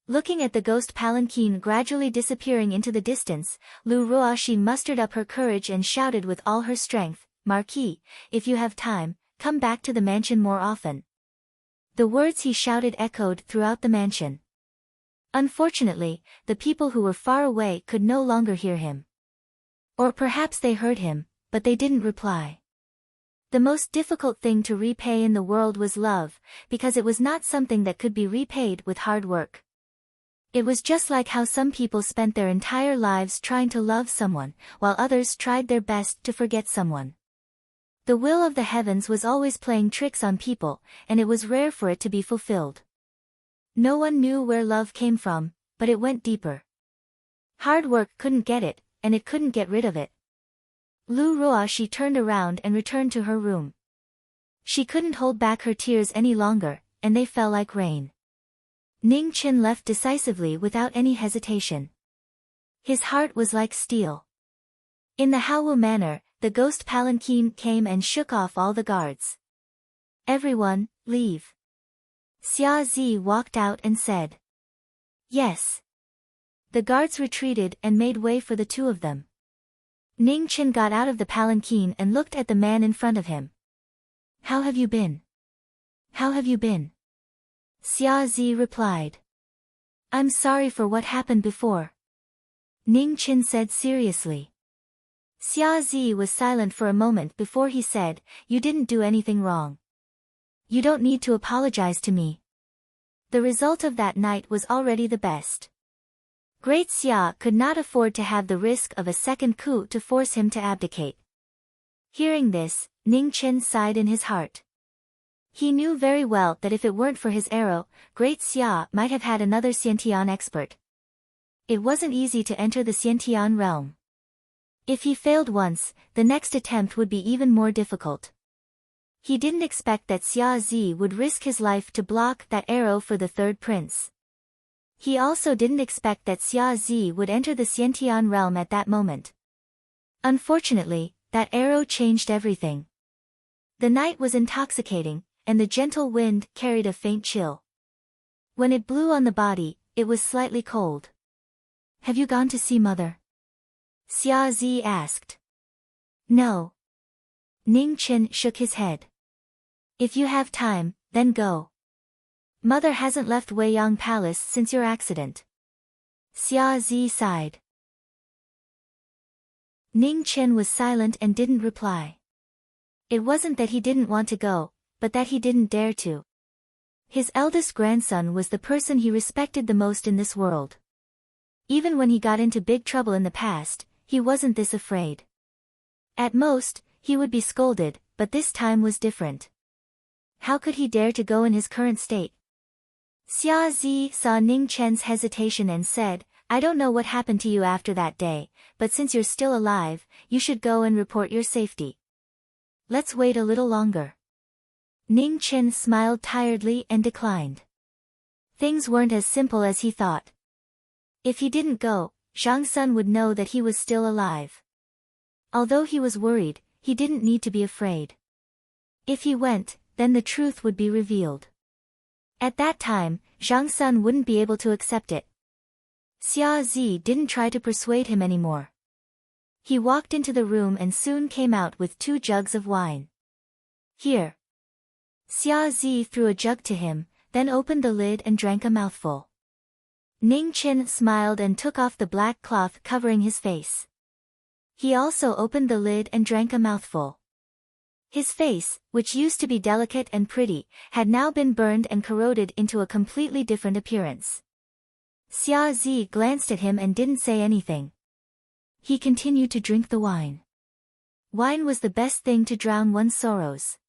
Looking at the ghost palanquin gradually disappearing into the distance, Lu Ruoxi mustered up her courage and shouted with all her strength, "Marquis, if you have time, come back to the mansion more often." The words he shouted echoed throughout the mansion. Unfortunately, the people who were far away could no longer hear him. Or perhaps they heard him, but they didn't reply. The most difficult thing to repay in the world was love, because it was not something that could be repaid with hard work. It was just like how some people spent their entire lives trying to love someone, while others tried their best to forget someone. The will of the heavens was always playing tricks on people, and it was rare for it to be fulfilled. No one knew where love came from, but it went deeper. Hard work couldn't get it, and it couldn't get rid of it. Lu Ruoxi turned around and returned to her room. She couldn't hold back her tears any longer, and they fell like rain. Ning Chen left decisively without any hesitation. His heart was like steel. In the Haowu manor, the ghost palanquin came and shook off all the guards. "Everyone, leave." Xia Zi walked out and said, "Yes." The guards retreated and made way for the two of them. Ning Chen got out of the palanquin and looked at the man in front of him. "How have you been? How have you been?" Xia Zi replied. "I'm sorry for what happened before," Ning Chen said seriously. Xia Zi was silent for a moment before he said, "You didn't do anything wrong. You don't need to apologize to me. The result of that night was already the best." Great Xia could not afford to have the risk of a second coup to force him to abdicate. Hearing this, Ning Chen sighed in his heart. He knew very well that if it weren't for his arrow, Great Xia might have had another Xiantian expert. It wasn't easy to enter the Xiantian realm. If he failed once, the next attempt would be even more difficult. He didn't expect that Xia Zi would risk his life to block that arrow for the third prince. He also didn't expect that Xia Zi would enter the Xiantian realm at that moment. Unfortunately, that arrow changed everything. The night was intoxicating, and the gentle wind carried a faint chill. When it blew on the body, it was slightly cold. "Have you gone to see mother?" Xia Zi asked. "No." Ning Qin shook his head. "If you have time, then go. Mother hasn't left Weiyang Palace since your accident." Xia Zi sighed. Ning Qin was silent and didn't reply. It wasn't that he didn't want to go, but that he didn't dare to. His eldest grandson was the person he respected the most in this world. Even when he got into big trouble in the past, he wasn't this afraid. At most, he would be scolded, but this time was different. How could he dare to go in his current state? Xia Zi saw Ning Chen's hesitation and said, "I don't know what happened to you after that day, but since you're still alive, you should go and report your safety. Let's wait a little longer." Ning Chen smiled tiredly and declined. Things weren't as simple as he thought. If he didn't go, Zhang Sun would know that he was still alive. Although he was worried, he didn't need to be afraid. If he went, then the truth would be revealed. At that time, Zhang Sun wouldn't be able to accept it. Xia Zi didn't try to persuade him anymore. He walked into the room and soon came out with 2 jugs of wine. "Here." Xia Zi threw a jug to him, then opened the lid and drank a mouthful. Ning Qin smiled and took off the black cloth covering his face. He also opened the lid and drank a mouthful. His face, which used to be delicate and pretty, had now been burned and corroded into a completely different appearance. Xia Zi glanced at him and didn't say anything. He continued to drink the wine. Wine was the best thing to drown one's sorrows.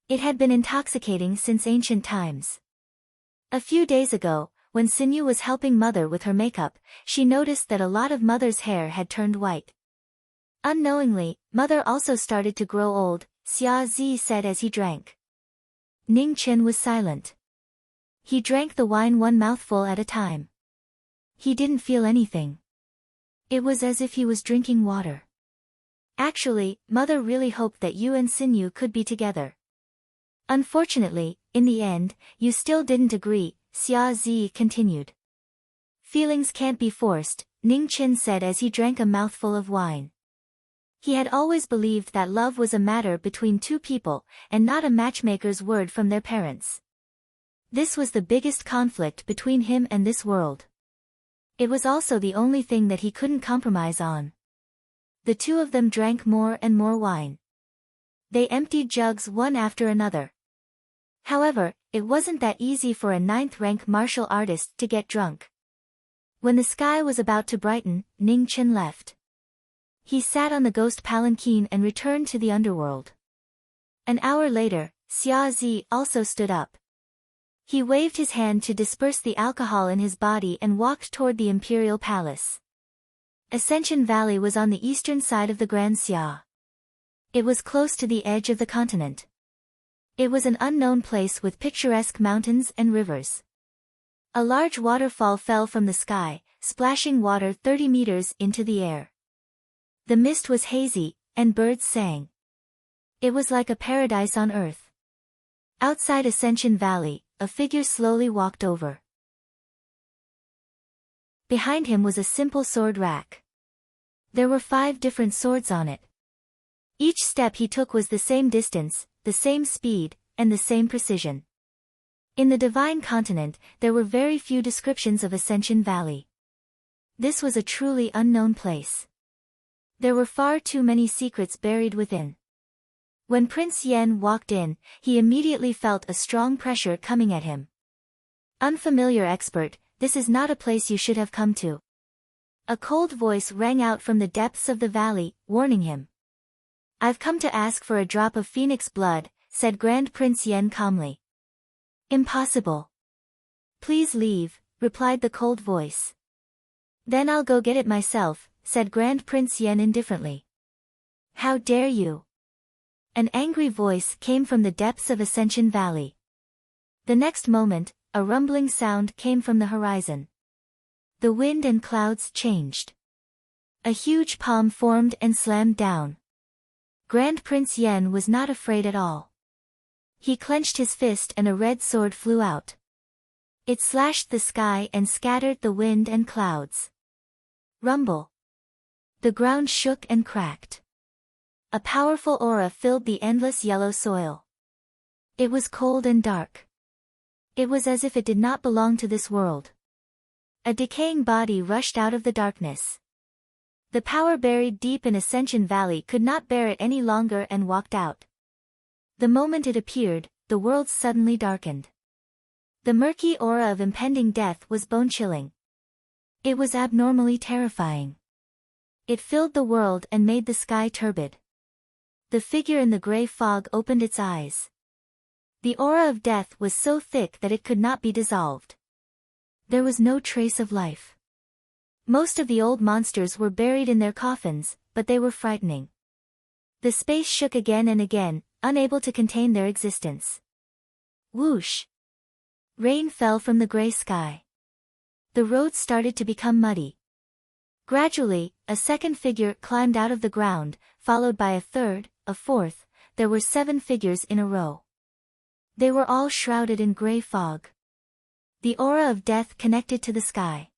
It had been intoxicating since ancient times. A few days ago, when Xinyu was helping Mother with her makeup, she noticed that a lot of Mother's hair had turned white. Unknowingly, Mother also started to grow old, Xia Zi said as he drank. Ning Qin was silent. He drank the wine one mouthful at a time. He didn't feel anything. It was as if he was drinking water. "Actually, Mother really hoped that you and Xinyu could be together. Unfortunately, in the end, you still didn't agree," Xia Zi continued. "Feelings can't be forced," Ning Qin said as he drank a mouthful of wine. He had always believed that love was a matter between 2 people, and not a matchmaker's word from their parents. This was the biggest conflict between him and this world. It was also the only thing that he couldn't compromise on. The 2 of them drank more and more wine. They emptied jugs one after another. However, it wasn't that easy for a 9th-rank martial artist to get drunk. When the sky was about to brighten, Ning Qin left. He sat on the ghost palanquin and returned to the underworld. An hour later, Xia Zi also stood up. He waved his hand to disperse the alcohol in his body and walked toward the imperial palace. Ascension Valley was on the eastern side of the Grand Xia. It was close to the edge of the continent. It was an unknown place with picturesque mountains and rivers. A large waterfall fell from the sky, splashing water 30 meters into the air. The mist was hazy, and birds sang. It was like a paradise on earth. Outside Ascension Valley, a figure slowly walked over. Behind him was a simple sword rack. There were 5 different swords on it. Each step he took was the same distance, the same speed, and the same precision. In the Divine Continent, there were very few descriptions of Ascension Valley. This was a truly unknown place. There were far too many secrets buried within. When Prince Yen walked in, he immediately felt a strong pressure coming at him. "Unfamiliar expert, this is not a place you should have come to." A cold voice rang out from the depths of the valley, warning him. "I've come to ask for a drop of phoenix blood," said Grand Prince Yen calmly. "Impossible. Please leave," replied the cold voice. "Then I'll go get it myself," said Grand Prince Yen indifferently. How dare you? An angry voice came from the depths of Ascension Valley. The next moment, a rumbling sound came from the horizon. The wind and clouds changed. A huge palm formed and slammed down. Grand Prince Yen was not afraid at all. He clenched his fist and a red sword flew out. It slashed the sky and scattered the wind and clouds. Rumble. The ground shook and cracked. A powerful aura filled the endless yellow soil. It was cold and dark. It was as if it did not belong to this world. A decaying body rushed out of the darkness. The power buried deep in Ascension Valley could not bear it any longer and walked out. The moment it appeared, the world suddenly darkened. The murky aura of impending death was bone-chilling. It was abnormally terrifying. It filled the world and made the sky turbid. The figure in the gray fog opened its eyes. The aura of death was so thick that it could not be dissolved. There was no trace of life. Most of the old monsters were buried in their coffins, but they were frightening. The space shook again and again, unable to contain their existence. Whoosh! Rain fell from the gray sky. The roads started to become muddy. Gradually, a second figure climbed out of the ground, followed by a third, a fourth. There were 7 figures in a row. They were all shrouded in gray fog. The aura of death connected to the sky.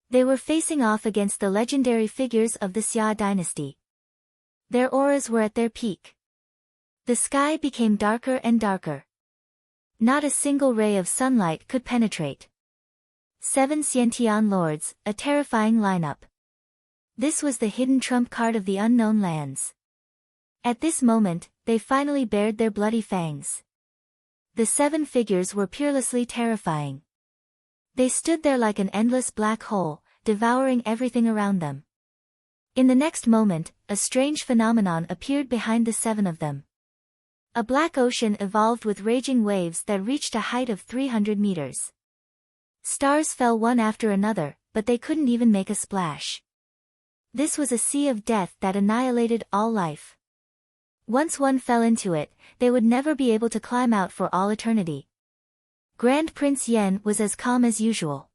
They were facing off against the legendary figures of the Xia dynasty. Their auras were at their peak. The sky became darker and darker. Not a single ray of sunlight could penetrate. 7 Xiantian lords, a terrifying lineup. This was the hidden trump card of the unknown lands. At this moment, they finally bared their bloody fangs. The 7 figures were peerlessly terrifying. They stood there like an endless black hole, devouring everything around them. In the next moment, a strange phenomenon appeared behind the 7 of them. A black ocean evolved with raging waves that reached a height of 300 meters. Stars fell one after another, but they couldn't even make a splash. This was a sea of death that annihilated all life. Once one fell into it, they would never be able to climb out for all eternity. Grand Prince Yen was as calm as usual.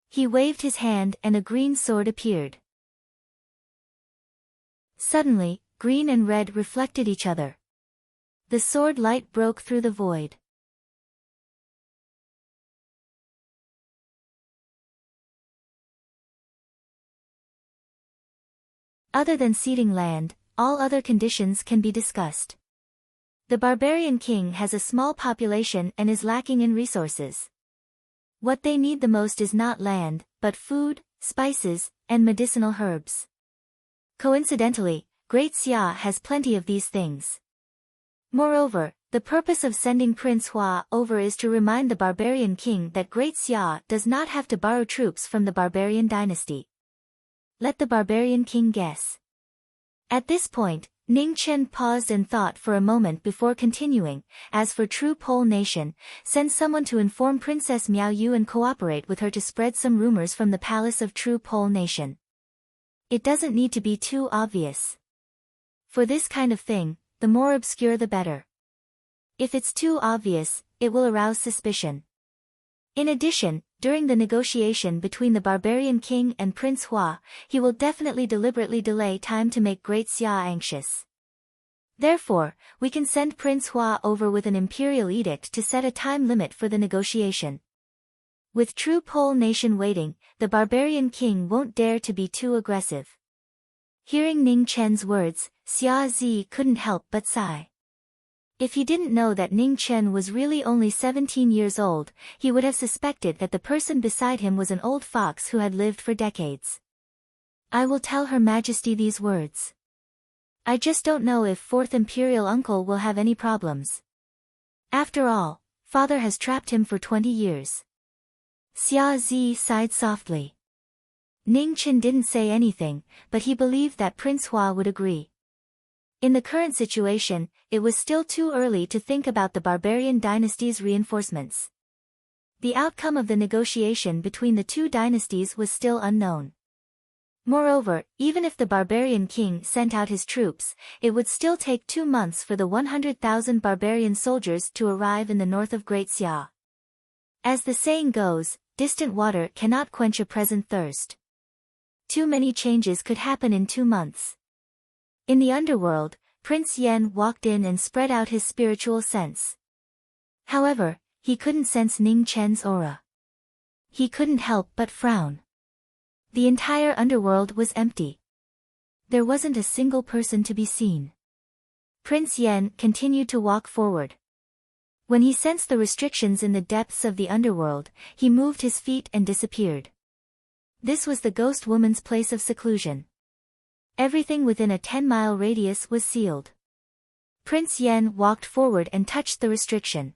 He waved his hand and a green sword appeared. Suddenly, green and red reflected each other. The sword light broke through the void. Other than ceding land, all other conditions can be discussed. The barbarian king has a small population and is lacking in resources. What they need the most is not land, but food, spices, and medicinal herbs. Coincidentally, Great Xia has plenty of these things. Moreover, the purpose of sending Prince Hua over is to remind the barbarian king that Great Xia does not have to borrow troops from the barbarian dynasty. Let the barbarian king guess. At this point, Ning Chen paused and thought for a moment before continuing. As for True Pole Nation, send someone to inform Princess Miao Yu and cooperate with her to spread some rumors from the palace of True Pole Nation. It doesn't need to be too obvious. For this kind of thing, the more obscure the better. If it's too obvious, it will arouse suspicion. In addition, during the negotiation between the barbarian king and Prince Hua, he will definitely deliberately delay time to make Great Xia anxious. Therefore, we can send Prince Hua over with an imperial edict to set a time limit for the negotiation. With True Pole Nation waiting, the barbarian king won't dare to be too aggressive. Hearing Ning Chen's words, Xia Zi couldn't help but sigh. If he didn't know that Ning Chen was really only 17 years old, he would have suspected that the person beside him was an old fox who had lived for decades. I will tell Her Majesty these words. I just don't know if 4th Imperial Uncle will have any problems. After all, father has trapped him for 20 years. Xia Zi sighed softly. Ning Chen didn't say anything, but he believed that Prince Hua would agree. In the current situation, it was still too early to think about the barbarian dynasty's reinforcements. The outcome of the negotiation between the two dynasties was still unknown. Moreover, even if the barbarian king sent out his troops, it would still take 2 months for the 100,000 barbarian soldiers to arrive in the north of Great Xia. As the saying goes, distant water cannot quench a present thirst. Too many changes could happen in 2 months. In the underworld, Prince Yen walked in and spread out his spiritual sense. However, he couldn't sense Ning Chen's aura. He couldn't help but frown. The entire underworld was empty. There wasn't a single person to be seen. Prince Yen continued to walk forward. When he sensed the restrictions in the depths of the underworld, he moved his feet and disappeared. This was the ghost woman's place of seclusion. Everything within a 10-mile radius was sealed. Prince Yen walked forward and touched the restriction.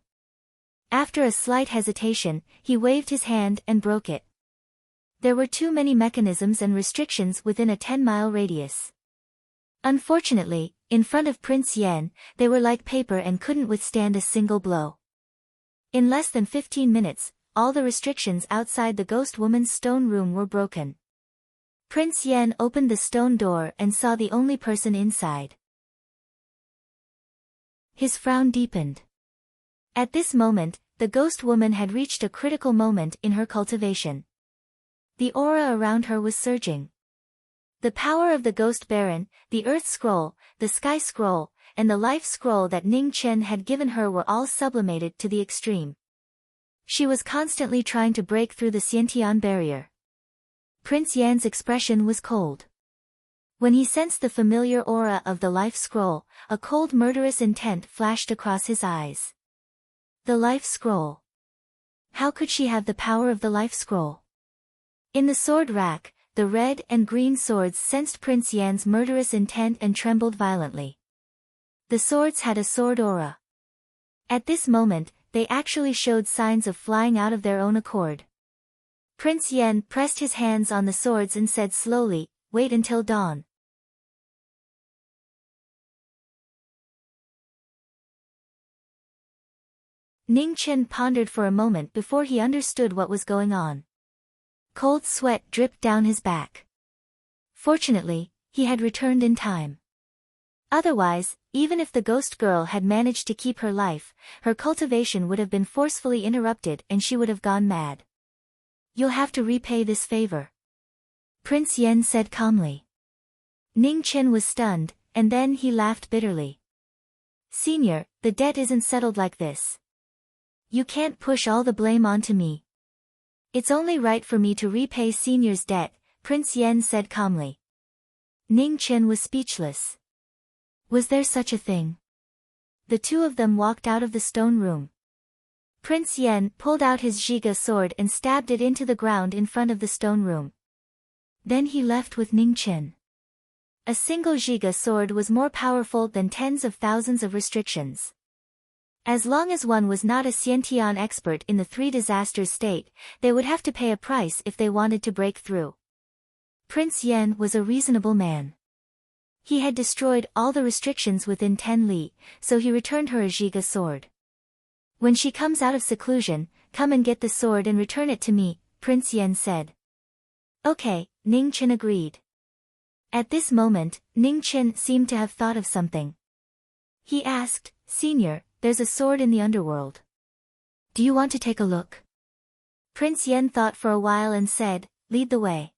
After a slight hesitation, he waved his hand and broke it. There were too many mechanisms and restrictions within a 10-mile radius. Unfortunately, in front of Prince Yen, they were like paper and couldn't withstand a single blow. In less than 15 minutes, all the restrictions outside the ghost woman's stone room were broken. Prince Yen opened the stone door and saw the only person inside. His frown deepened. At this moment, the ghost woman had reached a critical moment in her cultivation. The aura around her was surging. The power of the Ghost Baron, the Earth Scroll, the Sky Scroll, and the Life Scroll that Ning Chen had given her were all sublimated to the extreme. She was constantly trying to break through the Xiantian barrier. Prince Yan's expression was cold. When he sensed the familiar aura of the Life Scroll, a cold murderous intent flashed across his eyes. The Life Scroll. How could she have the power of the Life Scroll? In the sword rack, the red and green swords sensed Prince Yan's murderous intent and trembled violently. The swords had a sword aura. At this moment, they actually showed signs of flying out of their own accord. Prince Yan pressed his hands on the swords and said slowly, "Wait until dawn." Ning Chen pondered for a moment before he understood what was going on. Cold sweat dripped down his back. Fortunately, he had returned in time. Otherwise, even if the ghost girl had managed to keep her life, her cultivation would have been forcefully interrupted and she would have gone mad. "You'll have to repay this favor," Prince Yen said calmly. Ning Chen was stunned, and then he laughed bitterly. "Senior, the debt isn't settled like this. You can't push all the blame onto me. It's only right for me to repay Senior's debt," Prince Yen said calmly. Ning Chen was speechless. Was there such a thing? The two of them walked out of the stone room. Prince Yen pulled out his Zhiga sword and stabbed it into the ground in front of the stone room. Then he left with Ning Chen. A single Zhiga sword was more powerful than tens of thousands of restrictions. As long as one was not a Xiantian expert in the Three Disasters state, they would have to pay a price if they wanted to break through. Prince Yen was a reasonable man. He had destroyed all the restrictions within 10 li, so he returned her a Zhiga sword. "When she comes out of seclusion, come and get the sword and return it to me," Prince Yen said. "Okay," Ning Chen agreed. At this moment, Ning Chen seemed to have thought of something. He asked, "Senior, there's a sword in the underworld. Do you want to take a look?" Prince Yen thought for a while and said, "Lead the way."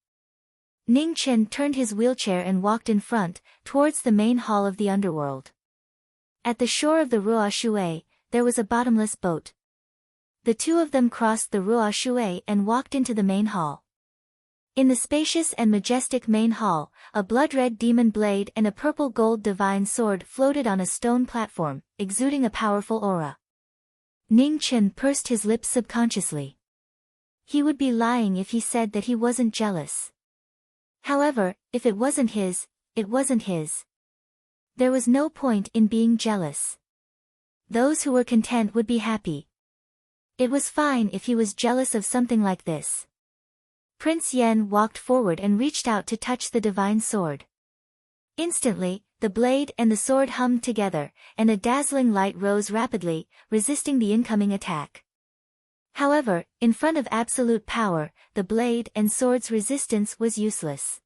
Ning Chen turned his wheelchair and walked in front, towards the main hall of the underworld. At the shore of the Ruo Shui, there was a bottomless boat. The two of them crossed the Ruo Shui and walked into the main hall. In the spacious and majestic main hall, a blood-red demon blade and a purple-gold divine sword floated on a stone platform, exuding a powerful aura. Ning Chen pursed his lips subconsciously. He would be lying if he said that he wasn't jealous. However, if it wasn't his, it wasn't his. There was no point in being jealous. Those who were content would be happy. It was fine if he was jealous of something like this. Prince Yen walked forward and reached out to touch the divine sword. Instantly, the blade and the sword hummed together, and a dazzling light rose rapidly, resisting the incoming attack. However, in front of absolute power, the blade and sword's resistance was useless.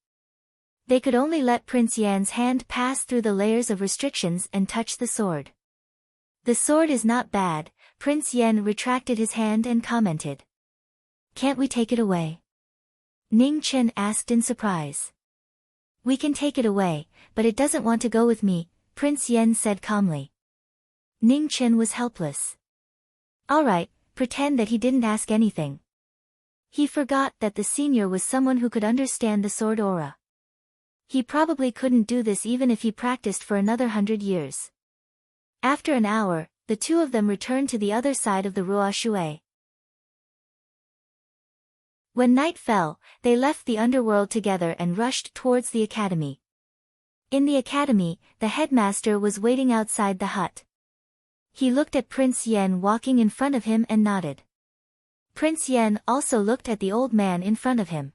They could only let Prince Yan's hand pass through the layers of restrictions and touch the sword. The sword is not bad, Prince Yan retracted his hand and commented. Can't we take it away? Ning Chen asked in surprise. We can take it away, but it doesn't want to go with me, Prince Yan said calmly. Ning Chen was helpless. Alright, pretend that he didn't ask anything. He forgot that the senior was someone who could understand the sword aura. He probably couldn't do this even if he practiced for another 100 years. After an hour, the two of them returned to the other side of the Rua Shui. When night fell, they left the underworld together and rushed towards the academy. In the academy, the headmaster was waiting outside the hut. He looked at Prince Yan walking in front of him and nodded. Prince Yan also looked at the old man in front of him.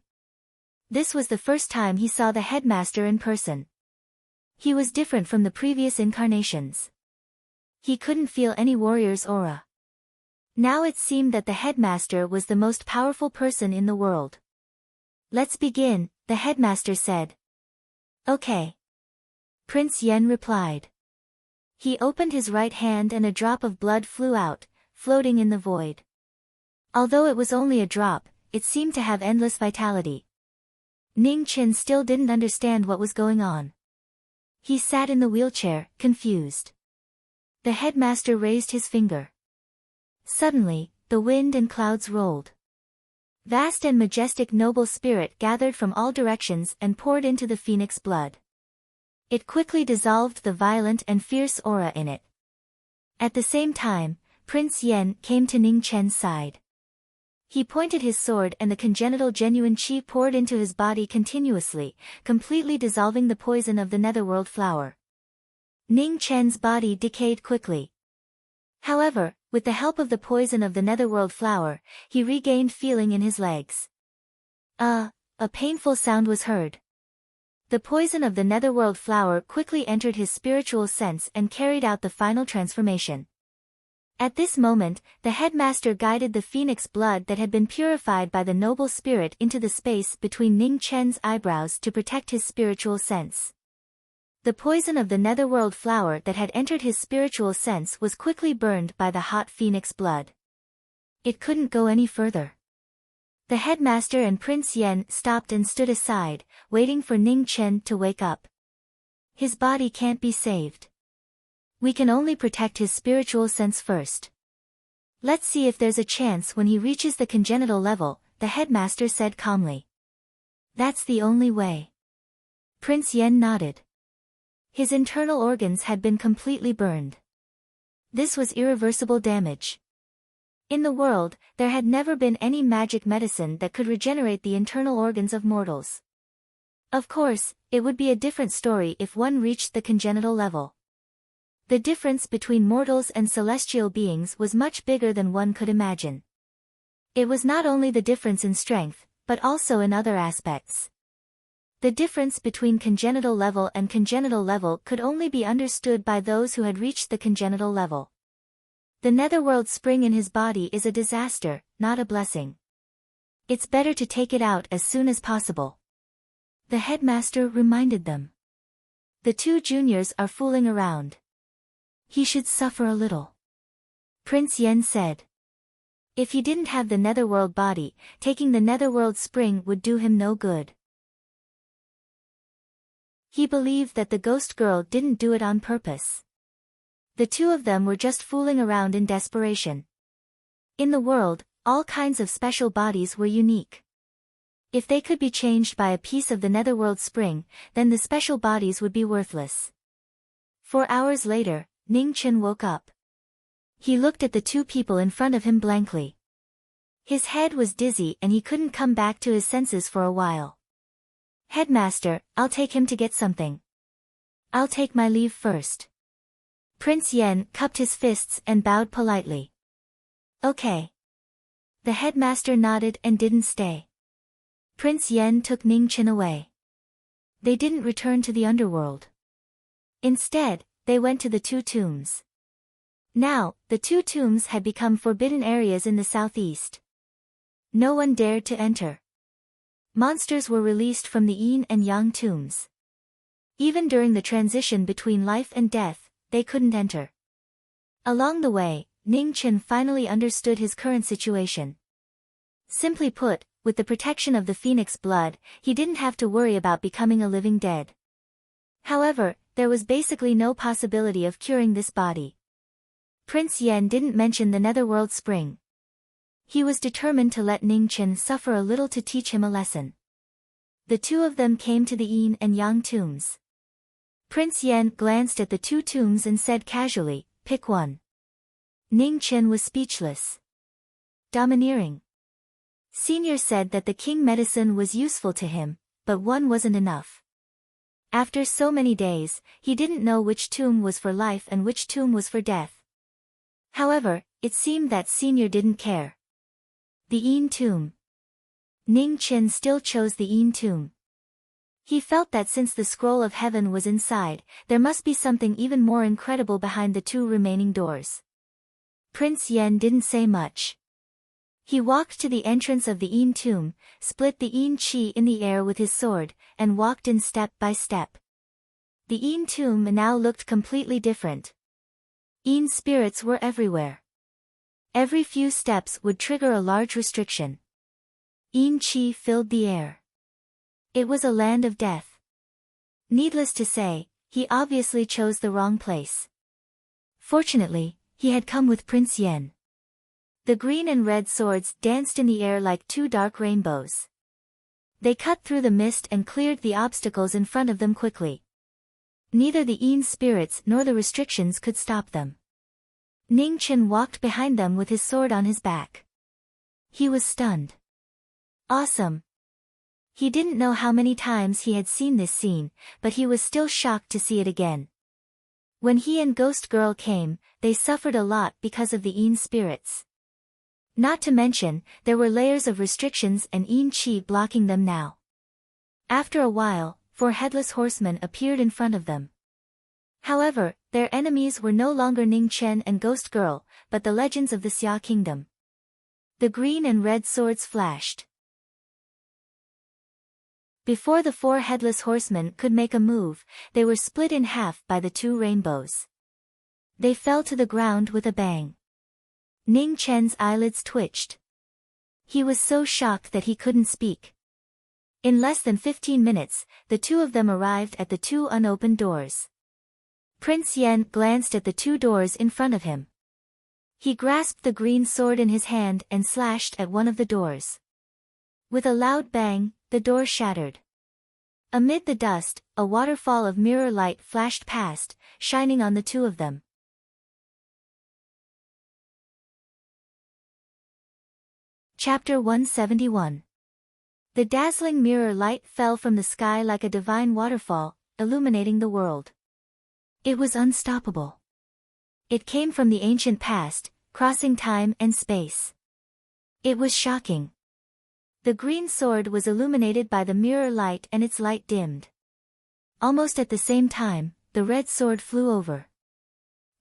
This was the first time he saw the headmaster in person. He was different from the previous incarnations. He couldn't feel any warrior's aura. Now it seemed that the headmaster was the most powerful person in the world. Let's begin, the headmaster said. Okay. Prince Yan replied. He opened his right hand and a drop of blood flew out, floating in the void. Although it was only a drop, it seemed to have endless vitality. Ning Chen still didn't understand what was going on. He sat in the wheelchair, confused. The headmaster raised his finger. Suddenly, the wind and clouds rolled. Vast and majestic noble spirit gathered from all directions and poured into the phoenix blood. It quickly dissolved the violent and fierce aura in it. At the same time, Prince Yan came to Ning Chen's side. He pointed his sword and the congenital genuine qi poured into his body continuously, completely dissolving the poison of the netherworld flower. Ning Chen's body decayed quickly. However, with the help of the poison of the netherworld flower, he regained feeling in his legs. A painful sound was heard. The poison of the netherworld flower quickly entered his spiritual sense and carried out the final transformation. At this moment, the headmaster guided the phoenix blood that had been purified by the noble spirit into the space between Ning Chen's eyebrows to protect his spiritual sense. The poison of the netherworld flower that had entered his spiritual sense was quickly burned by the hot phoenix blood. It couldn't go any further. The headmaster and Prince Yan stopped and stood aside, waiting for Ning Chen to wake up. His body can't be saved. We can only protect his spiritual sense first. Let's see if there's a chance when he reaches the congenital level, the headmaster said calmly. That's the only way. Prince Yan nodded. His internal organs had been completely burned. This was irreversible damage. In the world, there had never been any magic medicine that could regenerate the internal organs of mortals. Of course, it would be a different story if one reached the congenital level. The difference between mortals and celestial beings was much bigger than one could imagine. It was not only the difference in strength, but also in other aspects. The difference between congenital level and congenital level could only be understood by those who had reached the congenital level. The netherworld spring in his body is a disaster, not a blessing. It's better to take it out as soon as possible. The headmaster reminded them. The two juniors are fooling around. He should suffer a little. Prince Yan said. If he didn't have the netherworld body, taking the netherworld spring would do him no good. He believed that the ghost girl didn't do it on purpose. The two of them were just fooling around in desperation. In the world, all kinds of special bodies were unique. If they could be changed by a piece of the netherworld spring, then the special bodies would be worthless. 4 hours later, Ning Chen woke up. He looked at the two people in front of him blankly. His head was dizzy and he couldn't come back to his senses for a while. Headmaster, I'll take him to get something. I'll take my leave first. Prince Yan cupped his fists and bowed politely. Okay. The headmaster nodded and didn't stay. Prince Yan took Ning Chen away. They didn't return to the underworld. Instead, they went to the two tombs. Now, the two tombs had become forbidden areas in the southeast. No one dared to enter. Monsters were released from the yin and yang tombs. Even during the transition between life and death, they couldn't enter. Along the way, Ning Chen finally understood his current situation. Simply put, with the protection of the phoenix blood, he didn't have to worry about becoming a living dead. However, there was basically no possibility of curing this body. Prince Yen didn't mention the netherworld spring. He was determined to let Ning Chen suffer a little to teach him a lesson. The two of them came to the yin and yang tombs. Prince Yen glanced at the two tombs and said casually, "Pick one." Ning Chen was speechless. Domineering. Senior said that the king medicine was useful to him, but one wasn't enough. After so many days, he didn't know which tomb was for life and which tomb was for death. However, it seemed that Senior didn't care. The yin tomb. Ning Chen still chose the yin tomb. He felt that since the scroll of heaven was inside, there must be something even more incredible behind the two remaining doors. Prince Yen didn't say much. He walked to the entrance of the yin tomb, split the yin qi in the air with his sword, and walked in step by step. The yin tomb now looked completely different. Yin spirits were everywhere. Every few steps would trigger a large restriction. Yin qi filled the air. It was a land of death. Needless to say, he obviously chose the wrong place. Fortunately, he had come with Prince Yen. The green and red swords danced in the air like two dark rainbows. They cut through the mist and cleared the obstacles in front of them quickly. Neither the yin spirits nor the restrictions could stop them. Ning Chen walked behind them with his sword on his back. He was stunned. Awesome. He didn't know how many times he had seen this scene, but he was still shocked to see it again. When he and Ghost Girl came, they suffered a lot because of the yin spirits. Not to mention, there were layers of restrictions and yin qi blocking them now. After a while, 4 headless horsemen appeared in front of them. However, their enemies were no longer Ning Chen and Ghost Girl, but the legends of the Xia Kingdom. The green and red swords flashed. Before the 4 headless horsemen could make a move, they were split in half by the 2 rainbows. They fell to the ground with a bang. Ning Chen's eyelids twitched. He was so shocked that he couldn't speak. In less than 15 minutes, the two of them arrived at the 2 unopened doors. Prince Yen glanced at the 2 doors in front of him. He grasped the green sword in his hand and slashed at one of the doors. With a loud bang, the door shattered. Amid the dust, a waterfall of mirror light flashed past, shining on the 2 of them. Chapter 171. The dazzling mirror light fell from the sky like a divine waterfall, illuminating the world. It was unstoppable. It came from the ancient past, crossing time and space. It was shocking. The green sword was illuminated by the mirror light and its light dimmed. Almost at the same time, the red sword flew over.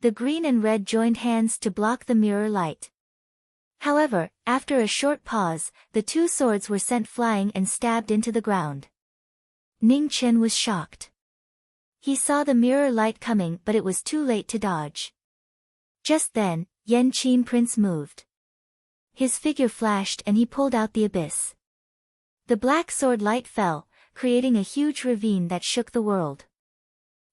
The green and red joined hands to block the mirror light. However, after a short pause, the 2 swords were sent flying and stabbed into the ground. Ning Chen was shocked. He saw the mirror light coming, but it was too late to dodge. Just then, Yen Qin Prince moved. His figure flashed and he pulled out the abyss. The black sword light fell, creating a huge ravine that shook the world.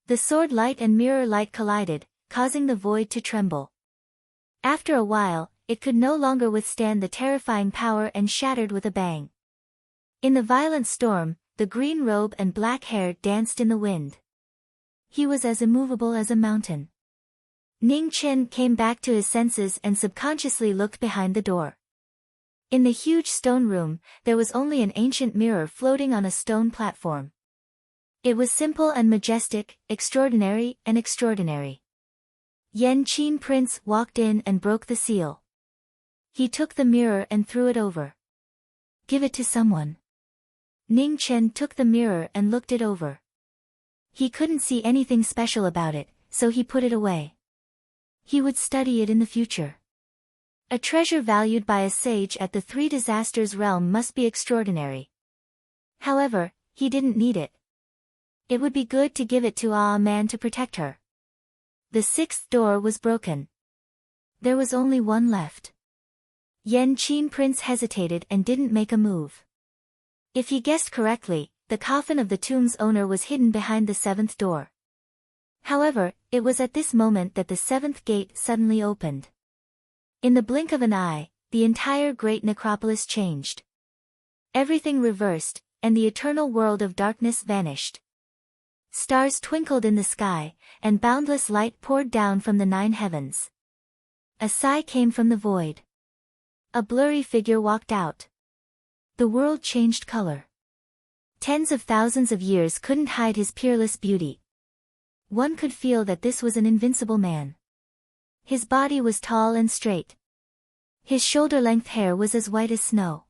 The sword light and mirror light collided, causing the void to tremble. After a while, it could no longer withstand the terrifying power and shattered with a bang. In the violent storm, the green robe and black hair danced in the wind. He was as immovable as a mountain. Ning Chen came back to his senses and subconsciously looked behind the door. In the huge stone room, there was only an ancient mirror floating on a stone platform. It was simple and majestic, extraordinary and extraordinary. Yen Qin Prince walked in and broke the seal. He took the mirror and threw it over. Give it to someone. Ning Chen took the mirror and looked it over. He couldn't see anything special about it, so he put it away. He would study it in the future. A treasure valued by a sage at the 3 Disasters realm must be extraordinary. However, he didn't need it. It would be good to give it to a man to protect her. The sixth door was broken. There was only one left. Yen Qin Prince hesitated and didn't make a move. If he guessed correctly, the coffin of the tomb's owner was hidden behind the seventh door. However, it was at this moment that the seventh gate suddenly opened. In the blink of an eye, the entire great necropolis changed. Everything reversed, and the eternal world of darkness vanished. Stars twinkled in the sky, and boundless light poured down from the 9 heavens. A sigh came from the void. A blurry figure walked out. The world changed color. Tens of thousands of years couldn't hide his peerless beauty. One could feel that this was an invincible man. His body was tall and straight. His shoulder-length hair was as white as snow.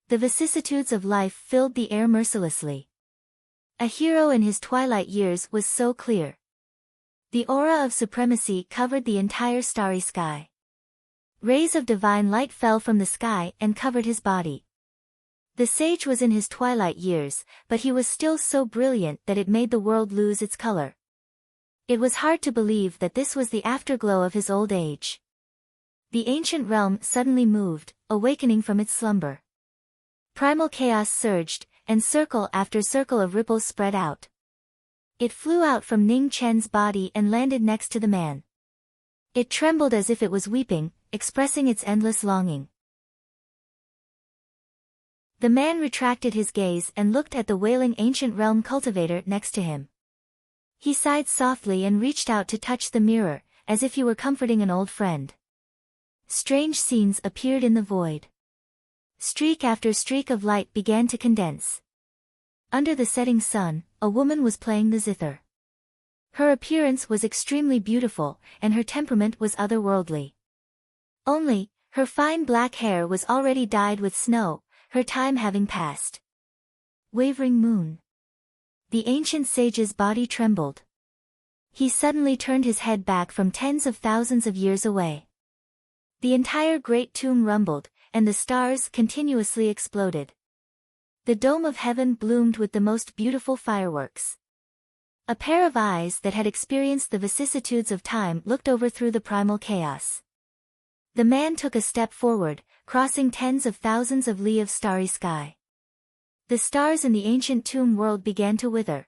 The vicissitudes of life filled the air mercilessly. A hero in his twilight years was so clear. The aura of supremacy covered the entire starry sky. Rays of divine light fell from the sky and covered his body. The sage was in his twilight years, but he was still so brilliant that it made the world lose its color. It was hard to believe that this was the afterglow of his old age. The ancient realm suddenly moved, awakening from its slumber. Primal chaos surged, and circle after circle of ripples spread out. It flew out from Ning Chen's body and landed next to the man. It trembled as if it was weeping, expressing its endless longing. The man retracted his gaze and looked at the wailing ancient realm cultivator next to him. He sighed softly and reached out to touch the mirror, as if he were comforting an old friend. Strange scenes appeared in the void. Streak after streak of light began to condense. Under the setting sun, a woman was playing the zither. Her appearance was extremely beautiful, and her temperament was otherworldly. Only, her fine black hair was already dyed with snow, her time having passed. Wavering moon. The ancient sage's body trembled. He suddenly turned his head back from tens of thousands of years away. The entire great tomb rumbled, and the stars continuously exploded. The dome of heaven bloomed with the most beautiful fireworks. A pair of eyes that had experienced the vicissitudes of time looked over through the primal chaos. The man took a step forward, crossing tens of thousands of li of starry sky. The stars in the ancient tomb world began to wither.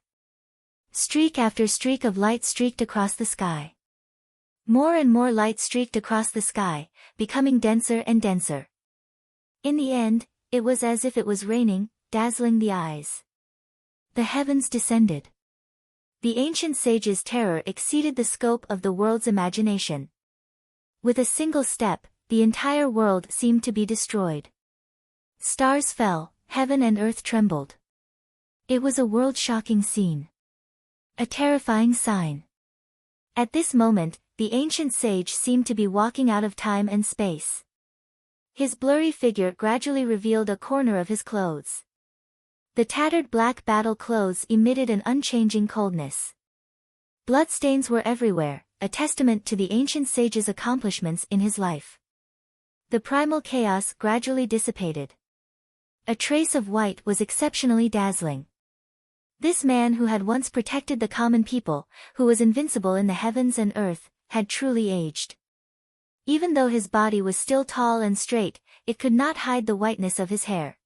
Streak after streak of light streaked across the sky. More and more light streaked across the sky, becoming denser and denser. In the end, it was as if it was raining, dazzling the eyes. The heavens descended. The ancient sage's terror exceeded the scope of the world's imagination. With a single step, the entire world seemed to be destroyed. Stars fell, heaven and earth trembled. It was a world-shocking scene. A terrifying sign. At this moment, the ancient sage seemed to be walking out of time and space. His blurry figure gradually revealed a corner of his clothes. The tattered black battle clothes emitted an unchanging coldness. Bloodstains were everywhere, a testament to the ancient sage's accomplishments in his life. The primal chaos gradually dissipated. A trace of white was exceptionally dazzling. This man who had once protected the common people, who was invincible in the heavens and earth, had truly aged. Even though his body was still tall and straight, it could not hide the whiteness of his hair.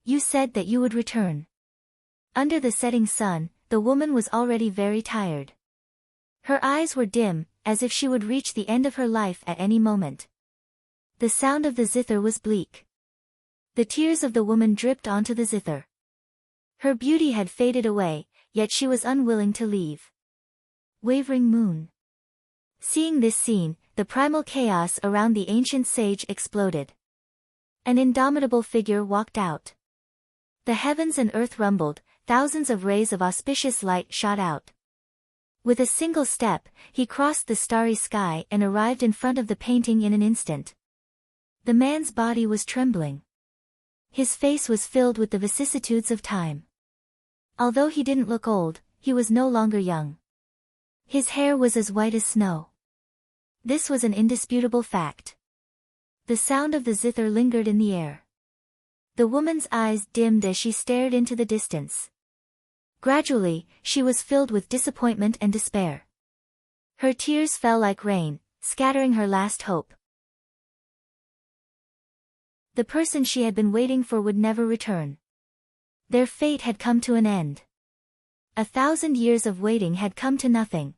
You said that you would return. Under the setting sun, the woman was already very tired. Her eyes were dim, as if she would reach the end of her life at any moment. The sound of the zither was bleak. The tears of the woman dripped onto the zither. Her beauty had faded away, yet she was unwilling to leave. Wavering moon. Seeing this scene, the primal chaos around the ancient sage exploded. An indomitable figure walked out. The heavens and earth rumbled, thousands of rays of auspicious light shot out. With a single step, he crossed the starry sky and arrived in front of the painting in an instant. The man's body was trembling. His face was filled with the vicissitudes of time. Although he didn't look old, he was no longer young. His hair was as white as snow. This was an indisputable fact. The sound of the zither lingered in the air. The woman's eyes dimmed as she stared into the distance. Gradually, she was filled with disappointment and despair. Her tears fell like rain, scattering her last hope. The person she had been waiting for would never return. Their fate had come to an end. 1,000 years of waiting had come to nothing.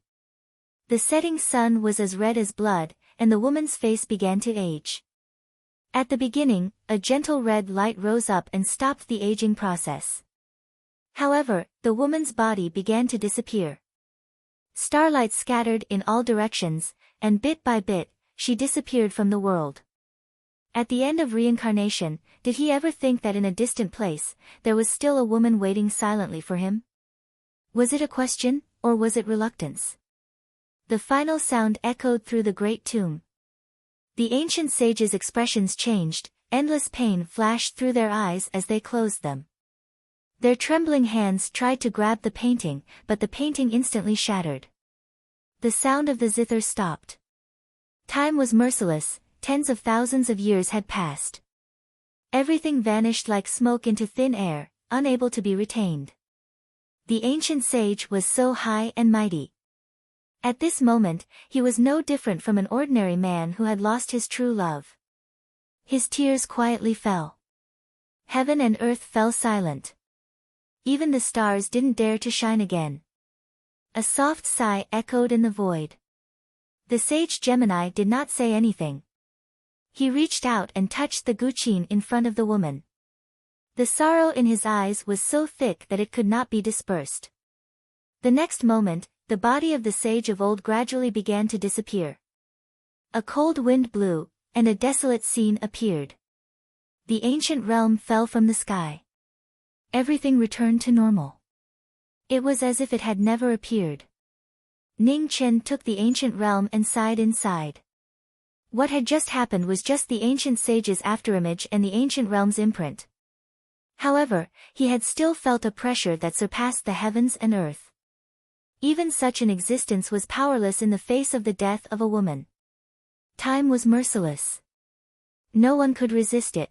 The setting sun was as red as blood, and the woman's face began to age. At the beginning, a gentle red light rose up and stopped the aging process. However, the woman's body began to disappear. Starlight scattered in all directions, and bit by bit, she disappeared from the world. At the end of reincarnation, did he ever think that in a distant place, there was still a woman waiting silently for him? Was it a question, or was it reluctance? The final sound echoed through the great tomb. The ancient sage's expressions changed, endless pain flashed through their eyes as they closed them. Their trembling hands tried to grab the painting, but the painting instantly shattered. The sound of the zither stopped. Time was merciless, tens of thousands of years had passed. Everything vanished like smoke into thin air, unable to be retained. The ancient sage was so high and mighty. At this moment, he was no different from an ordinary man who had lost his true love. His tears quietly fell. Heaven and earth fell silent. Even the stars didn't dare to shine again. A soft sigh echoed in the void. The sage Gemini did not say anything. He reached out and touched the guqin in front of the woman. The sorrow in his eyes was so thick that it could not be dispersed. The next moment, the body of the sage of old gradually began to disappear. A cold wind blew, and a desolate scene appeared. The ancient realm fell from the sky. Everything returned to normal. It was as if it had never appeared. Ning Chen took the ancient realm and sighed inside. What had just happened was just the ancient sage's afterimage and the ancient realm's imprint. However, he had still felt a pressure that surpassed the heavens and earth. Even such an existence was powerless in the face of the death of a woman. Time was merciless. No one could resist it.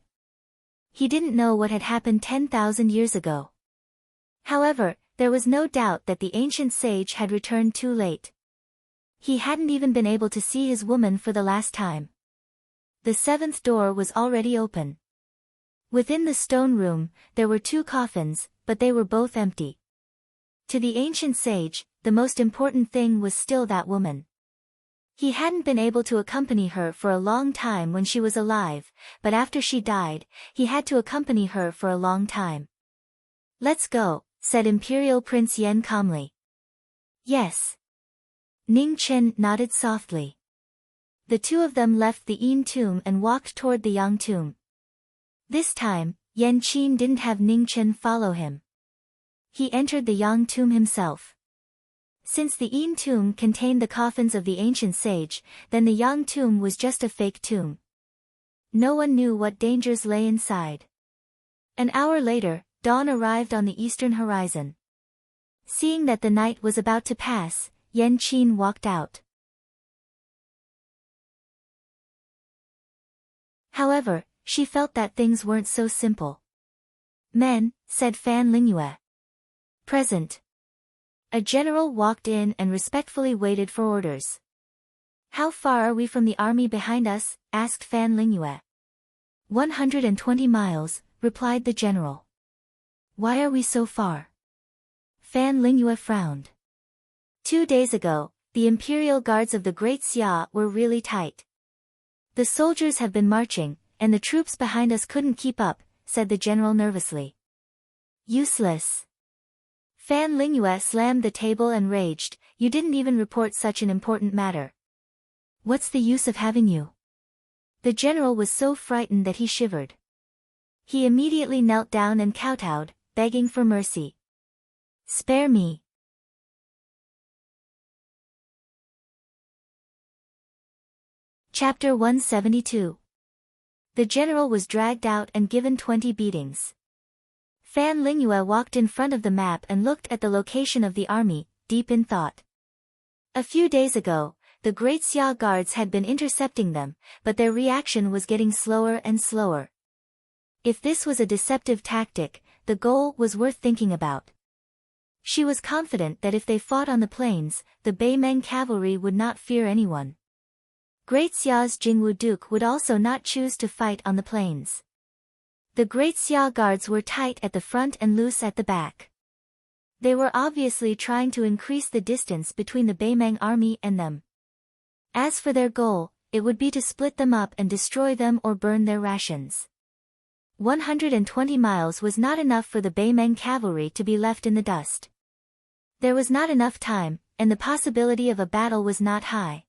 He didn't know what had happened 10,000 years ago. However, there was no doubt that the ancient sage had returned too late. He hadn't even been able to see his woman for the last time. The seventh door was already open. Within the stone room, there were 2 coffins, but they were both empty. To the ancient sage, the most important thing was still that woman. He hadn't been able to accompany her for a long time when she was alive, but after she died, he had to accompany her for a long time. "Let's go," said Imperial Prince Yen calmly. "Yes." Ning Chen nodded softly. The 2 of them left the Yin tomb and walked toward the Yang tomb. This time, Yen Qin didn't have Ning Chen follow him. He entered the Yang tomb himself. Since the Yin tomb contained the coffins of the ancient sage, then the Yang tomb was just a fake tomb. No one knew what dangers lay inside. An hour later, dawn arrived on the eastern horizon. Seeing that the night was about to pass, Yen Qin walked out. However, she felt that things weren't so simple. "Men," said Fan Lingyue. "Present." A general walked in and respectfully waited for orders. "How far are we from the army behind us?" asked Fan Lingyue. 120 miles, replied the general. "Why are we so far?" Fan Lingyue frowned. 2 days ago, the imperial guards of the Great Xia were really tight. "The soldiers have been marching, and the troops behind us couldn't keep up," said the general nervously. "Useless." Fan Lingyue slammed the table and raged, "You didn't even report such an important matter. What's the use of having you?" The general was so frightened that he shivered. He immediately knelt down and kowtowed, begging for mercy. "Spare me." Chapter 172. The general was dragged out and given 20 beatings. Fan Lingyue walked in front of the map and looked at the location of the army, deep in thought. A few days ago, the Great Xia guards had been intercepting them, but their reaction was getting slower and slower. If this was a deceptive tactic, the goal was worth thinking about. She was confident that if they fought on the plains, the Beimeng cavalry would not fear anyone. Great Xia's Jingwu Duke would also not choose to fight on the plains. The Great Xia guards were tight at the front and loose at the back. They were obviously trying to increase the distance between the Beimeng army and them. As for their goal, it would be to split them up and destroy them or burn their rations. 120 miles was not enough for the Beimeng cavalry to be left in the dust. There was not enough time, and the possibility of a battle was not high.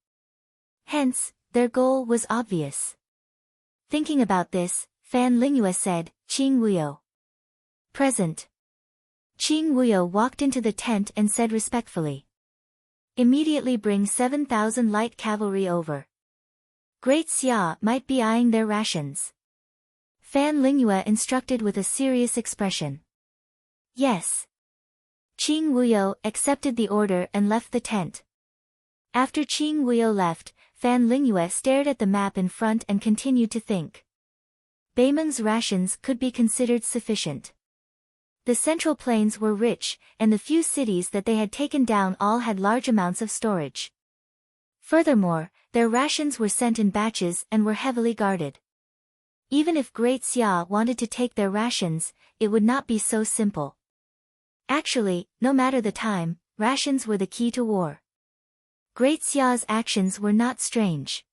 Hence, their goal was obvious. Thinking about this, Fan Lingyue said, "Qing Wuyo." Present. Qing Wuyo walked into the tent and said respectfully, "Immediately bring 7,000 light cavalry over." Great Xia might be eyeing their rations. Fan Lingyue instructed with a serious expression. Yes. Qing Wuyo accepted the order and left the tent. After Qing Wuyo left, Fan Lingyue stared at the map in front and continued to think. Beimeng's rations could be considered sufficient. The central plains were rich, and the few cities that they had taken down all had large amounts of storage. Furthermore, their rations were sent in batches and were heavily guarded. Even if Great Xia wanted to take their rations, it would not be so simple. Actually, no matter the time, rations were the key to war. Great Xia's actions were not strange.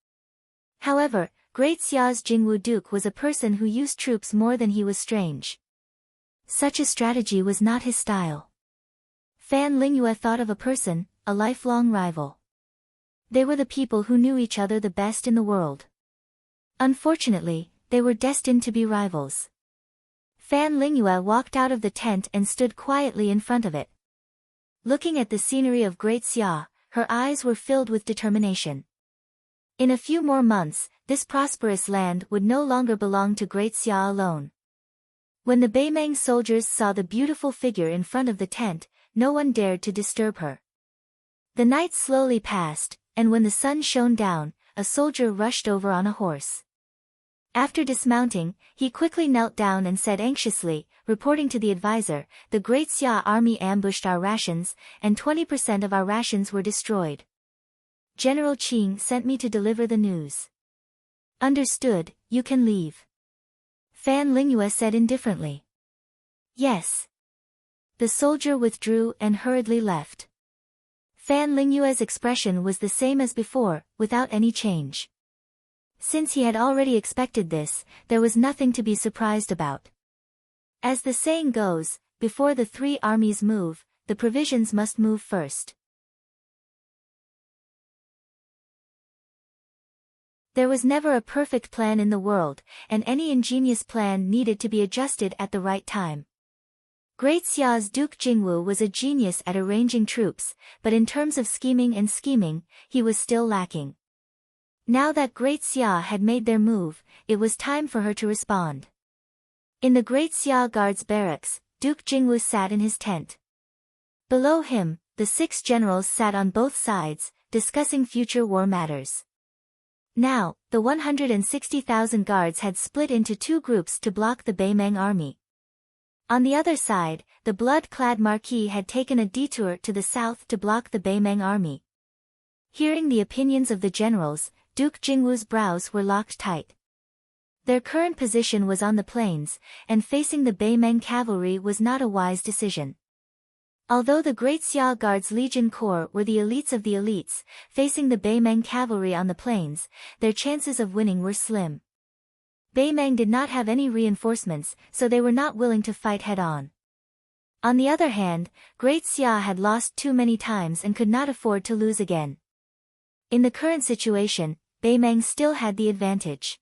However, Great Xia's Jingwu Duke was a person who used troops more than he was strange. Such a strategy was not his style. Fan Lingyue thought of a person, a lifelong rival. They were the people who knew each other the best in the world. Unfortunately, they were destined to be rivals. Fan Lingyue walked out of the tent and stood quietly in front of it. Looking at the scenery of Great Xia, her eyes were filled with determination. In a few more months, this prosperous land would no longer belong to Great Xia alone. When the Beimeng soldiers saw the beautiful figure in front of the tent, no one dared to disturb her. The night slowly passed, and when the sun shone down, a soldier rushed over on a horse. After dismounting, he quickly knelt down and said anxiously, reporting to the advisor, "The Great Xia army ambushed our rations, and 20% of our rations were destroyed. General Qing sent me to deliver the news." "Understood, you can leave." Fan Lingyue said indifferently. "Yes." The soldier withdrew and hurriedly left. Fan Lingyue's expression was the same as before, without any change. Since he had already expected this, there was nothing to be surprised about. As the saying goes, before the three armies move, the provisions must move first. There was never a perfect plan in the world, and any ingenious plan needed to be adjusted at the right time. Great Xia's Duke Jingwu was a genius at arranging troops, but in terms of scheming, he was still lacking. Now that Great Xia had made their move, it was time for her to respond. In the Great Xia Guards barracks, Duke Jingwu sat in his tent. Below him, the 6 generals sat on both sides, discussing future war matters. Now, the 160,000 guards had split into 2 groups to block the Beimeng army. On the other side, the blood-clad Marquis had taken a detour to the south to block the Beimeng army. Hearing the opinions of the generals, Duke Jingwu's brows were locked tight. Their current position was on the plains, and facing the Beimeng cavalry was not a wise decision. Although the Great Xia Guards Legion Corps were the elites of the elites, facing the Beimeng cavalry on the plains, their chances of winning were slim. Beimeng did not have any reinforcements, so they were not willing to fight head-on. On the other hand, Great Xia had lost too many times and could not afford to lose again. In the current situation, Beimeng still had the advantage.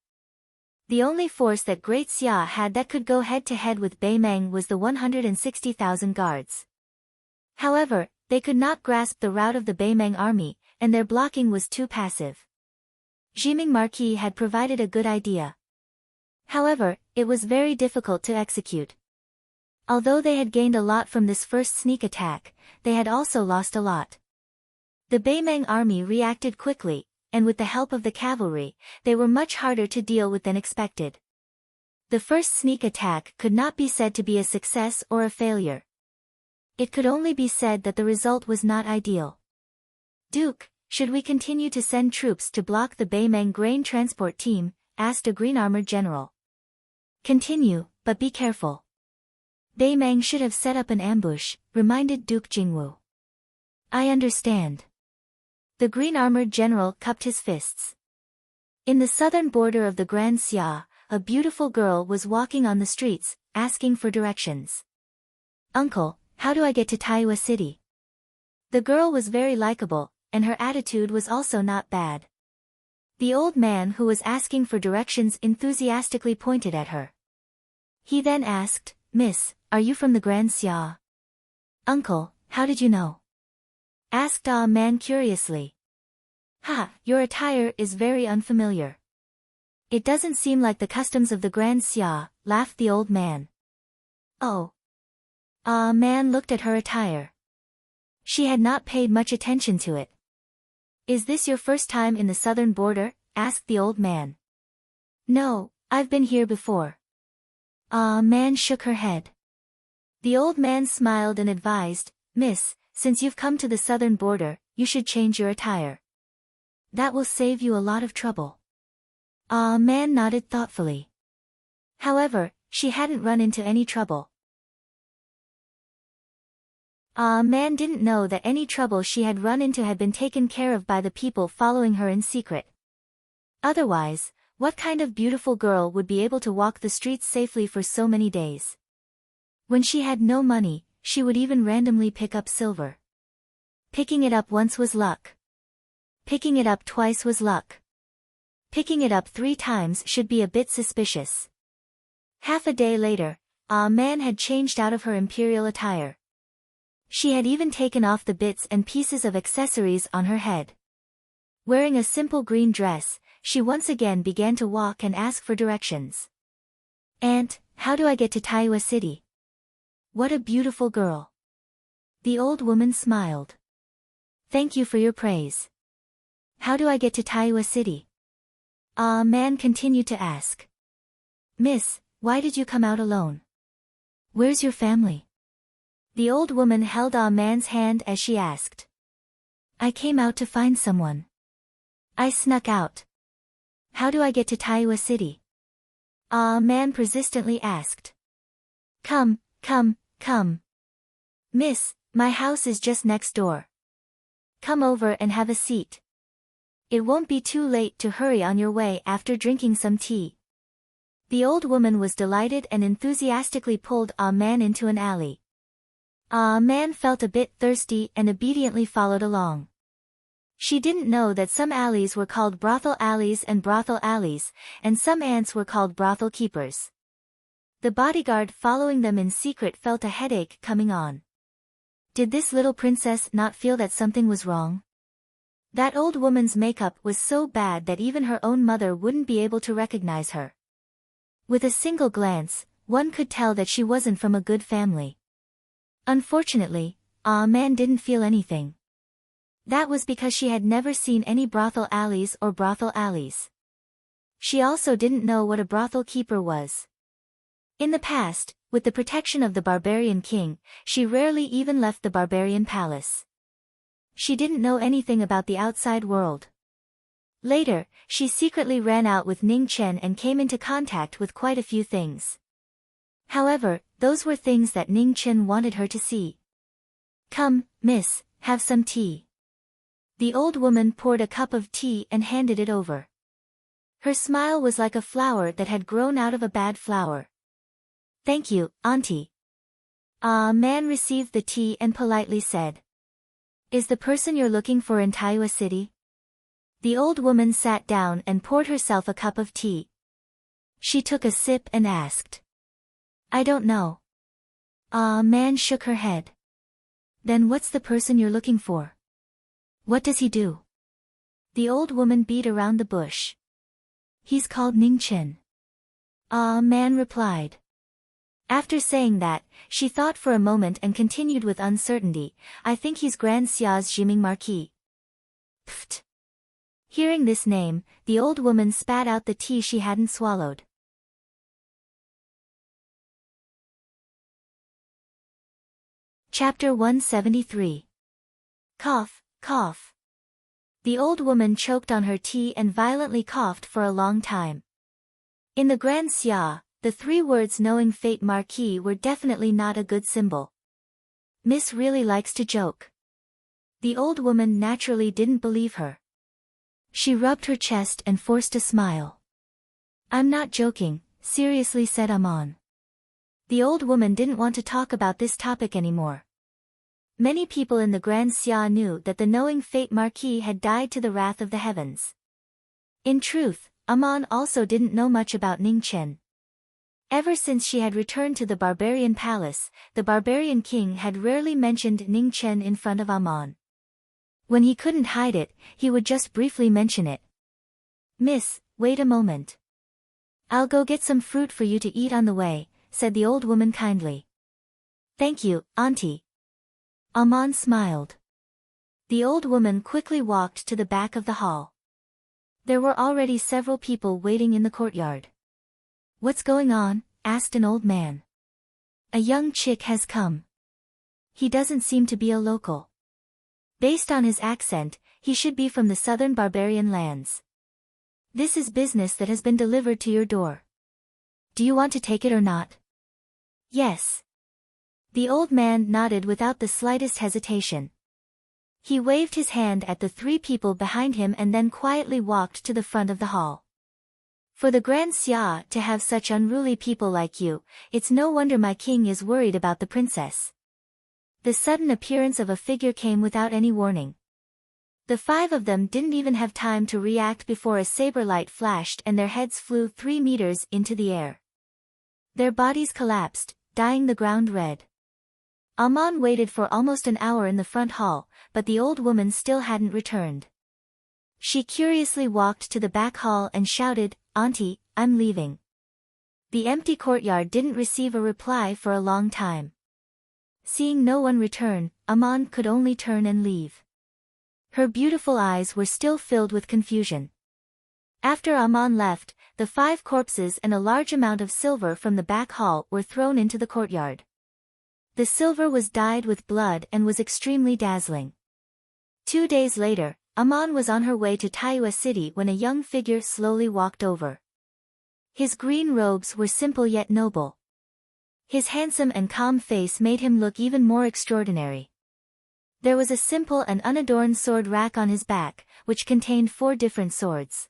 The only force that Great Xia had that could go head-to-head with Beimeng was the 160,000 guards. However, they could not grasp the rout of the Beimeng army, and their blocking was too passive. Jiming Marquis had provided a good idea. However, it was very difficult to execute. Although they had gained a lot from this first sneak attack, they had also lost a lot. The Beimeng army reacted quickly, and with the help of the cavalry, they were much harder to deal with than expected. The first sneak attack could not be said to be a success or a failure. It could only be said that the result was not ideal. Duke, should we continue to send troops to block the Baimeng grain transport team? Asked a green-armored general. Continue, but be careful. Baimeng should have set up an ambush, reminded Duke Jingwu. I understand. The green-armored general cupped his fists. In the southern border of the Grand Xia, a beautiful girl was walking on the streets, asking for directions. Uncle, how do I get to Taiyuan City? The girl was very likable, and her attitude was also not bad. The old man who was asking for directions enthusiastically pointed at her. He then asked, Miss, are you from the Grand Xia? Uncle, how did you know? Asked a man curiously. Ha, your attire is very unfamiliar. It doesn't seem like the customs of the Grand Xia, laughed the old man. Oh. A man looked at her attire. She had not paid much attention to it. Is this your first time in the southern border? Asked the old man. No, I've been here before. A man shook her head. The old man smiled and advised, Miss, since you've come to the southern border, you should change your attire. That will save you a lot of trouble. A man nodded thoughtfully. However, she hadn't run into any trouble. A man didn't know that any trouble she had run into had been taken care of by the people following her in secret. Otherwise, what kind of beautiful girl would be able to walk the streets safely for so many days? When she had no money, she would even randomly pick up silver. Picking it up once was luck. Picking it up twice was luck. Picking it up 3 times should be a bit suspicious. Half a day later, a man had changed out of her imperial attire. She had even taken off the bits and pieces of accessories on her head. Wearing a simple green dress, she once again began to walk and ask for directions. Aunt, how do I get to Taiyuan City? What a beautiful girl. The old woman smiled. Thank you for your praise. How do I get to Taiyuan City? A man continued to ask. Miss, why did you come out alone? Where's your family? The old woman held a man's hand as she asked. I came out to find someone. I snuck out. How do I get to Taiyuan City? A man persistently asked. Come. Miss, my house is just next door. Come over and have a seat. It won't be too late to hurry on your way after drinking some tea. The old woman was delighted and enthusiastically pulled a man into an alley. A man felt a bit thirsty and obediently followed along. She didn't know that some alleys were called brothel alleys and some ants were called brothel keepers. The bodyguard following them in secret felt a headache coming on. Did this little princess not feel that something was wrong? That old woman's makeup was so bad that even her own mother wouldn't be able to recognize her. With a single glance, one could tell that she wasn't from a good family. Unfortunately, a man didn't feel anything. That was because she had never seen any brothel alleys. She also didn't know what a brothel keeper was. In the past, with the protection of the barbarian king, she rarely even left the barbarian palace. She didn't know anything about the outside world. Later, she secretly ran out with Ning Chen and came into contact with quite a few things. However, those were things that Ning Chen wanted her to see. Come, miss, have some tea. The old woman poured a cup of tea and handed it over. Her smile was like a flower that had grown out of a bad flower. Thank you, auntie. A man received the tea and politely said. Is the person you're looking for in Taiyuan City? The old woman sat down and poured herself a cup of tea. She took a sip and asked. I don't know. A man shook her head. Then what's the person you're looking for? What does he do? The old woman beat around the bush. He's called Ning Chen. A man replied. After saying that, she thought for a moment and continued with uncertainty, I think he's Grand Xia's Jiming Marquis. Pfft. Hearing this name, the old woman spat out the tea she hadn't swallowed. Chapter 173. Cough, cough. The old woman choked on her tea and violently coughed for a long time. In the Grand Xia, the 3 words knowing fate Marquis were definitely not a good symbol. Miss really likes to joke. The old woman naturally didn't believe her. She rubbed her chest and forced a smile. I'm not joking, seriously said Amon. The old woman didn't want to talk about this topic anymore. Many people in the Grand Xia knew that the knowing fate Marquis had died to the wrath of the heavens. In truth, Amon also didn't know much about Ning Chen. Ever since she had returned to the barbarian palace, the barbarian king had rarely mentioned Ning Chen in front of Amon. When he couldn't hide it, he would just briefly mention it. Miss, wait a moment. I'll go get some fruit for you to eat on the way, said the old woman kindly. Thank you, Auntie. Amon smiled. The old woman quickly walked to the back of the hall. There were already several people waiting in the courtyard. What's going on? Asked an old man. A young chick has come. He doesn't seem to be a local. Based on his accent, he should be from the southern barbarian lands. This is business that has been delivered to your door. Do you want to take it or not? Yes. The old man nodded without the slightest hesitation. He waved his hand at the 3 people behind him and then quietly walked to the front of the hall. For the Grand Xia to have such unruly people like you, it's no wonder my king is worried about the princess. The sudden appearance of a figure came without any warning. The 5 of them didn't even have time to react before a saber light flashed and their heads flew 3 meters into the air. Their bodies collapsed, dyeing the ground red. Amon waited for almost an hour in the front hall, but the old woman still hadn't returned. She curiously walked to the back hall and shouted, Auntie, I'm leaving. The empty courtyard didn't receive a reply for a long time. Seeing no one return, Amon could only turn and leave. Her beautiful eyes were still filled with confusion. After Amon left, the 5 corpses and a large amount of silver from the back hall were thrown into the courtyard. The silver was dyed with blood and was extremely dazzling. 2 days later, Amon was on her way to Taiyue City when a young figure slowly walked over. His green robes were simple yet noble. His handsome and calm face made him look even more extraordinary. There was a simple and unadorned sword rack on his back, which contained 4 different swords.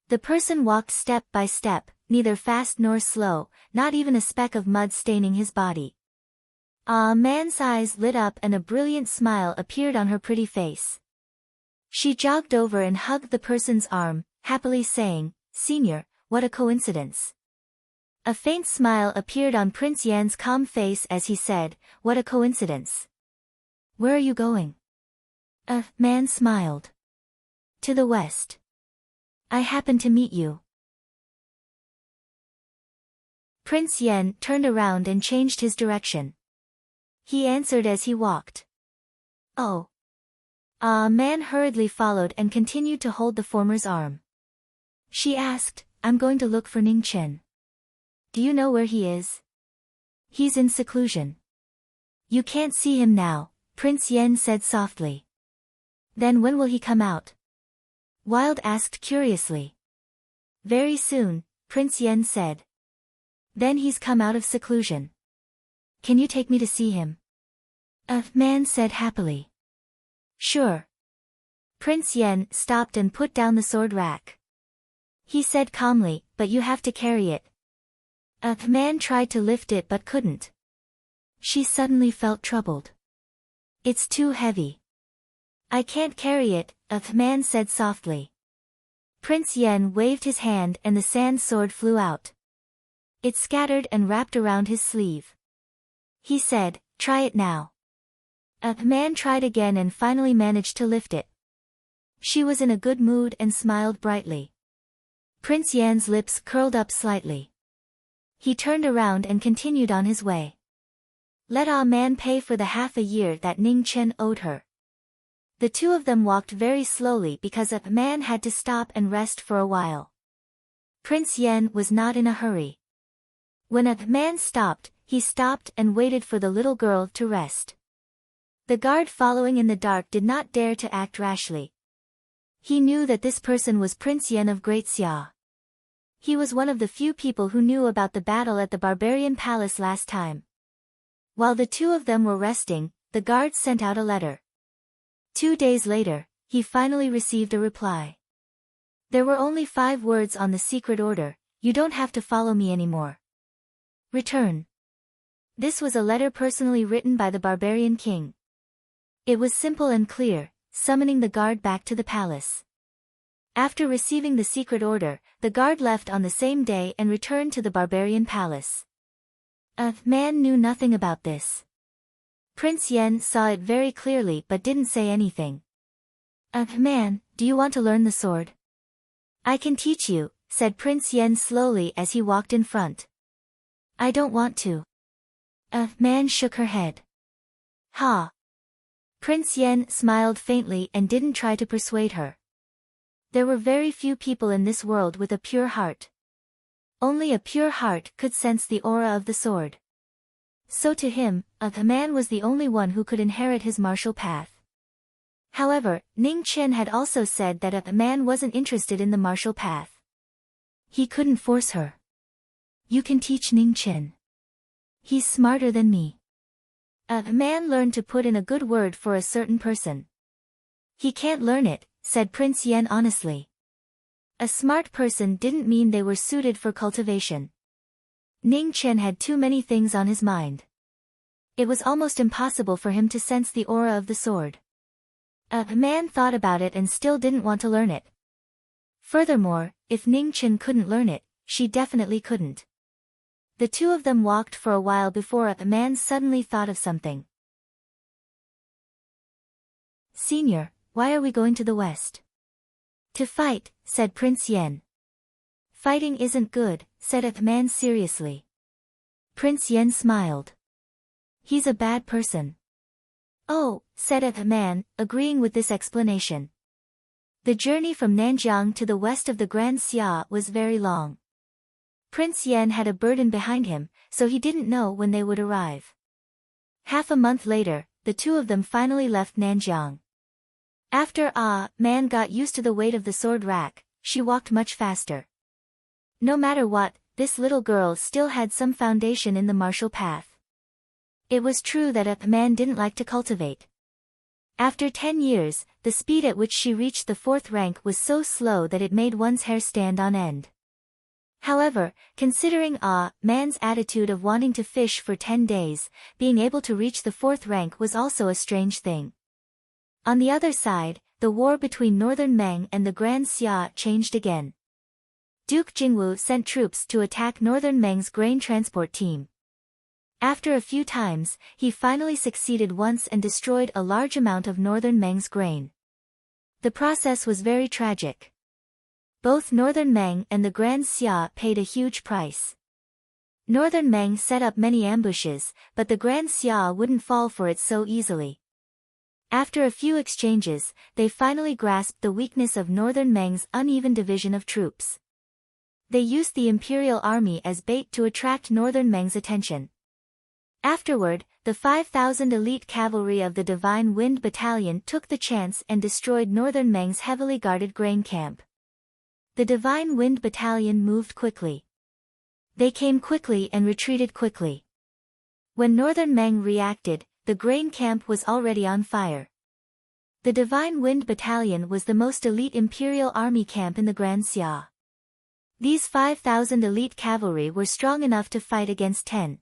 The person walked step by step, neither fast nor slow, not even a speck of mud staining his body. A man's eyes lit up and a brilliant smile appeared on her pretty face. She jogged over and hugged the person's arm, happily saying, Senior, what a coincidence. A faint smile appeared on Prince Yan's calm face as he said, What a coincidence. Where are you going? Man smiled. To the west. I happened to meet you. Prince Yan turned around and changed his direction. He answered as he walked. Oh. A man hurriedly followed and continued to hold the former's arm. She asked, I'm going to look for Ning Chen. Do you know where he is? He's in seclusion. You can't see him now, Prince Yan said softly. Then when will he come out? Wild asked curiously. Very soon, Prince Yan said. Then he's come out of seclusion. Can you take me to see him? Man said happily. Sure. Prince Yan stopped and put down the sword rack. He said calmly, but you have to carry it. Man tried to lift it but couldn't. She suddenly felt troubled. It's too heavy. I can't carry it, man said softly. Prince Yan waved his hand and the sand sword flew out. It scattered and wrapped around his sleeve. He said, Try it now. Man tried again and finally managed to lift it. She was in a good mood and smiled brightly. Prince Yan's lips curled up slightly. He turned around and continued on his way. Let man pay for the half a year that Ning Chen owed her. The 2 of them walked very slowly because man had to stop and rest for a while. Prince Yan was not in a hurry. When man stopped, he stopped and waited for the little girl to rest. The guard following in the dark did not dare to act rashly. He knew that this person was Prince Yen of Great Xia. He was one of the few people who knew about the battle at the barbarian palace last time. While the two of them were resting, the guards sent out a letter. 2 days later, he finally received a reply. There were only 5 words on the secret order: "You don't have to follow me anymore. Return." This was a letter personally written by the barbarian king. It was simple and clear, summoning the guard back to the palace. After receiving the secret order, the guard left on the same day and returned to the barbarian palace. A man knew nothing about this. Prince Yen saw it very clearly but didn't say anything. Man, do you want to learn the sword? I can teach you, said Prince Yen slowly as he walked in front. I don't want to. Man shook her head. Ha! Prince Yen smiled faintly and didn't try to persuade her. There were very few people in this world with a pure heart. Only a pure heart could sense the aura of the sword. So to him, a man was the only one who could inherit his martial path. However, Ning Chen had also said that a man wasn't interested in the martial path. He couldn't force her. You can teach Ning Chen. He's smarter than me. A man learned to put in a good word for a certain person. He can't learn it, said Prince Yen honestly. A smart person didn't mean they were suited for cultivation. Ning Chen had too many things on his mind. It was almost impossible for him to sense the aura of the sword. A man thought about it and still didn't want to learn it. Furthermore, if Ning Chen couldn't learn it, she definitely couldn't. The two of them walked for a while before a man suddenly thought of something. Senior, why are we going to the west? To fight, said Prince Yen. Fighting isn't good, said a man seriously. Prince Yen smiled. He's a bad person. Oh, said a man, agreeing with this explanation. The journey from Nanjiang to the west of the Grand Xia was very long. Prince Yen had a burden behind him, so he didn't know when they would arrive. Half a month later, the two of them finally left Nanjiang. After man got used to the weight of the sword rack, she walked much faster. No matter what, this little girl still had some foundation in the martial path. It was true that a man didn't like to cultivate. After 10 years, the speed at which she reached the 4th rank was so slow that it made one's hair stand on end. However, considering man's attitude of wanting to fish for 10 days, being able to reach the 4th rank was also a strange thing. On the other side, the war between Northern Meng and the Grand Xia changed again. Duke Jingwu sent troops to attack Northern Meng's grain transport team. After a few times, he finally succeeded once and destroyed a large amount of Northern Meng's grain. The process was very tragic. Both Northern Meng and the Grand Xia paid a huge price. Northern Meng set up many ambushes, but the Grand Xia wouldn't fall for it so easily. After a few exchanges, they finally grasped the weakness of Northern Meng's uneven division of troops. They used the Imperial Army as bait to attract Northern Meng's attention. Afterward, the 5,000 elite cavalry of the Divine Wind Battalion took the chance and destroyed Northern Meng's heavily guarded grain camp. The Divine Wind Battalion moved quickly. They came quickly and retreated quickly. When Northern Meng reacted, the grain camp was already on fire. The Divine Wind Battalion was the most elite Imperial Army camp in the Grand Xia. These 5,000 elite cavalry were strong enough to fight against 10.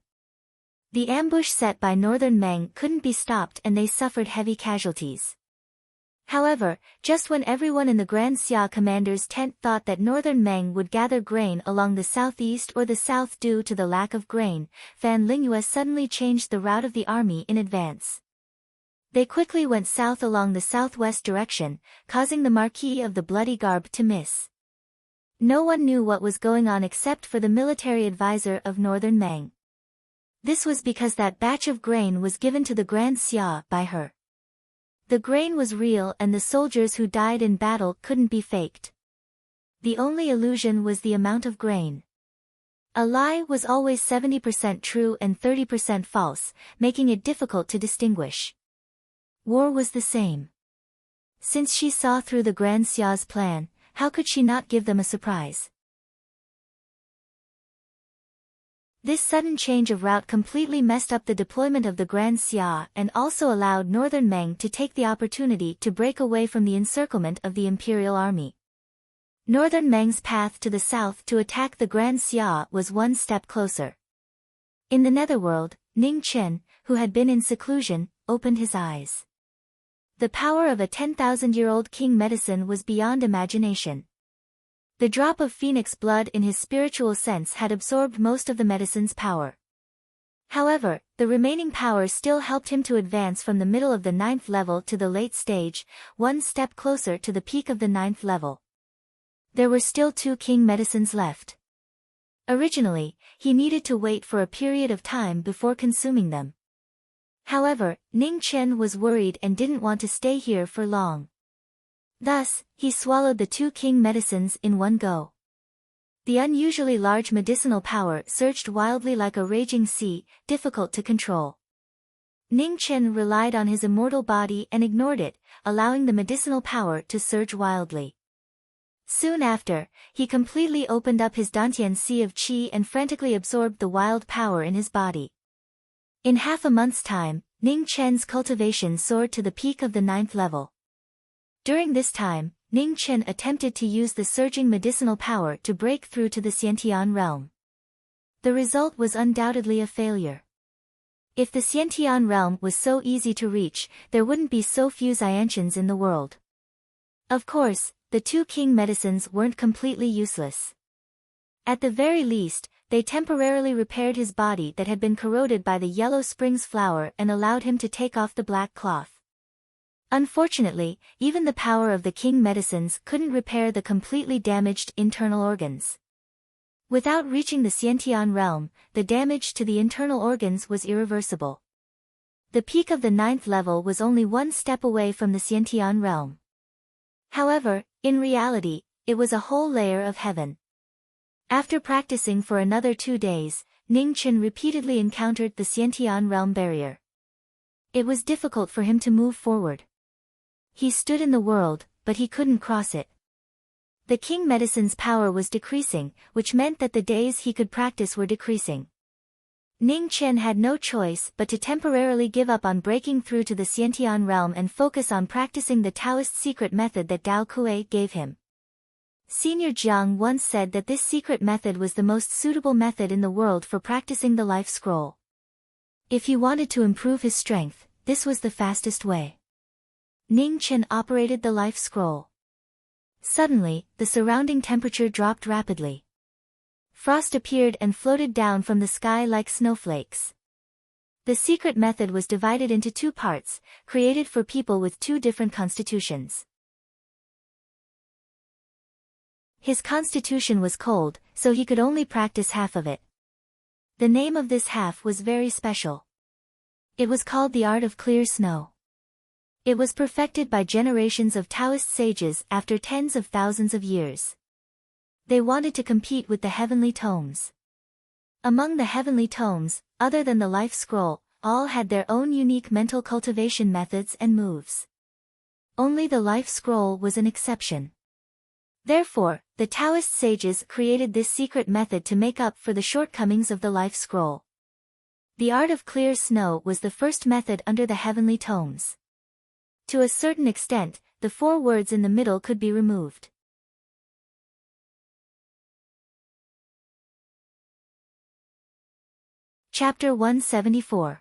The ambush set by Northern Meng couldn't be stopped and they suffered heavy casualties. However, just when everyone in the Grand Xia commander's tent thought that Northern Meng would gather grain along the southeast or the south due to the lack of grain, Fan Lingyue suddenly changed the route of the army in advance. They quickly went south along the southwest direction, causing the Marquis of the Bloody Garb to miss. No one knew what was going on except for the military advisor of Northern Meng. This was because that batch of grain was given to the Grand Xia by her. The grain was real and the soldiers who died in battle couldn't be faked. The only illusion was the amount of grain. A lie was always 70% true and 30% false, making it difficult to distinguish. War was the same. Since she saw through the Grand Xia's plan, how could she not give them a surprise? This sudden change of route completely messed up the deployment of the Grand Xia and also allowed Northern Meng to take the opportunity to break away from the encirclement of the imperial army. Northern Meng's path to the south to attack the Grand Xia was one step closer. In the netherworld, Ning Chen, who had been in seclusion, opened his eyes. The power of a 10,000-year-old king medicine was beyond imagination. The drop of phoenix blood in his spiritual sense had absorbed most of the medicine's power. However, the remaining power still helped him to advance from the middle of the 9th level to the late stage, one step closer to the peak of the 9th level. There were still 2 king medicines left. Originally, he needed to wait for a period of time before consuming them. However, Ning Chen was worried and didn't want to stay here for long. Thus, he swallowed the 2 king medicines in one go. The unusually large medicinal power surged wildly like a raging sea, difficult to control. Ning Chen relied on his immortal body and ignored it, allowing the medicinal power to surge wildly. Soon after, he completely opened up his Dantian Sea of Qi and frantically absorbed the wild power in his body. In half a month's time, Ning Chen's cultivation soared to the peak of the 9th level. During this time, Ning Chen attempted to use the surging medicinal power to break through to the Xiantian realm. The result was undoubtedly a failure. If the Xiantian realm was so easy to reach, there wouldn't be so few Xiantians in the world. Of course, the 2 king medicines weren't completely useless. At the very least, they temporarily repaired his body that had been corroded by the yellow springs flower and allowed him to take off the black cloth. Unfortunately, even the power of the king medicines couldn't repair the completely damaged internal organs. Without reaching the Xiantian realm, the damage to the internal organs was irreversible. The peak of the 9th level was only one step away from the Xiantian realm. However, in reality, it was a whole layer of heaven. After practicing for another 2 days, Ning Chen repeatedly encountered the Xiantian realm barrier. It was difficult for him to move forward. He stood in the world, but he couldn't cross it. The king medicine's power was decreasing, which meant that the days he could practice were decreasing. Ning Chen had no choice but to temporarily give up on breaking through to the Xiantian realm and focus on practicing the Taoist secret method that Dao Kuei gave him. Senior Jiang once said that this secret method was the most suitable method in the world for practicing the life scroll. If he wanted to improve his strength, this was the fastest way. Ning Chen operated the life scroll. Suddenly, the surrounding temperature dropped rapidly. Frost appeared and floated down from the sky like snowflakes. The secret method was divided into 2 parts, created for people with 2 different constitutions. His constitution was cold, so he could only practice half of it. The name of this half was very special. It was called the art of clear snow. It was perfected by generations of Taoist sages after tens of thousands of years. They wanted to compete with the heavenly tomes. Among the heavenly tomes, other than the life scroll, all had their own unique mental cultivation methods and moves. Only the life scroll was an exception. Therefore, the Taoist sages created this secret method to make up for the shortcomings of the life scroll. The art of clear snow was the first method under the heavenly tomes. To a certain extent, the 4 words in the middle could be removed. Chapter 174.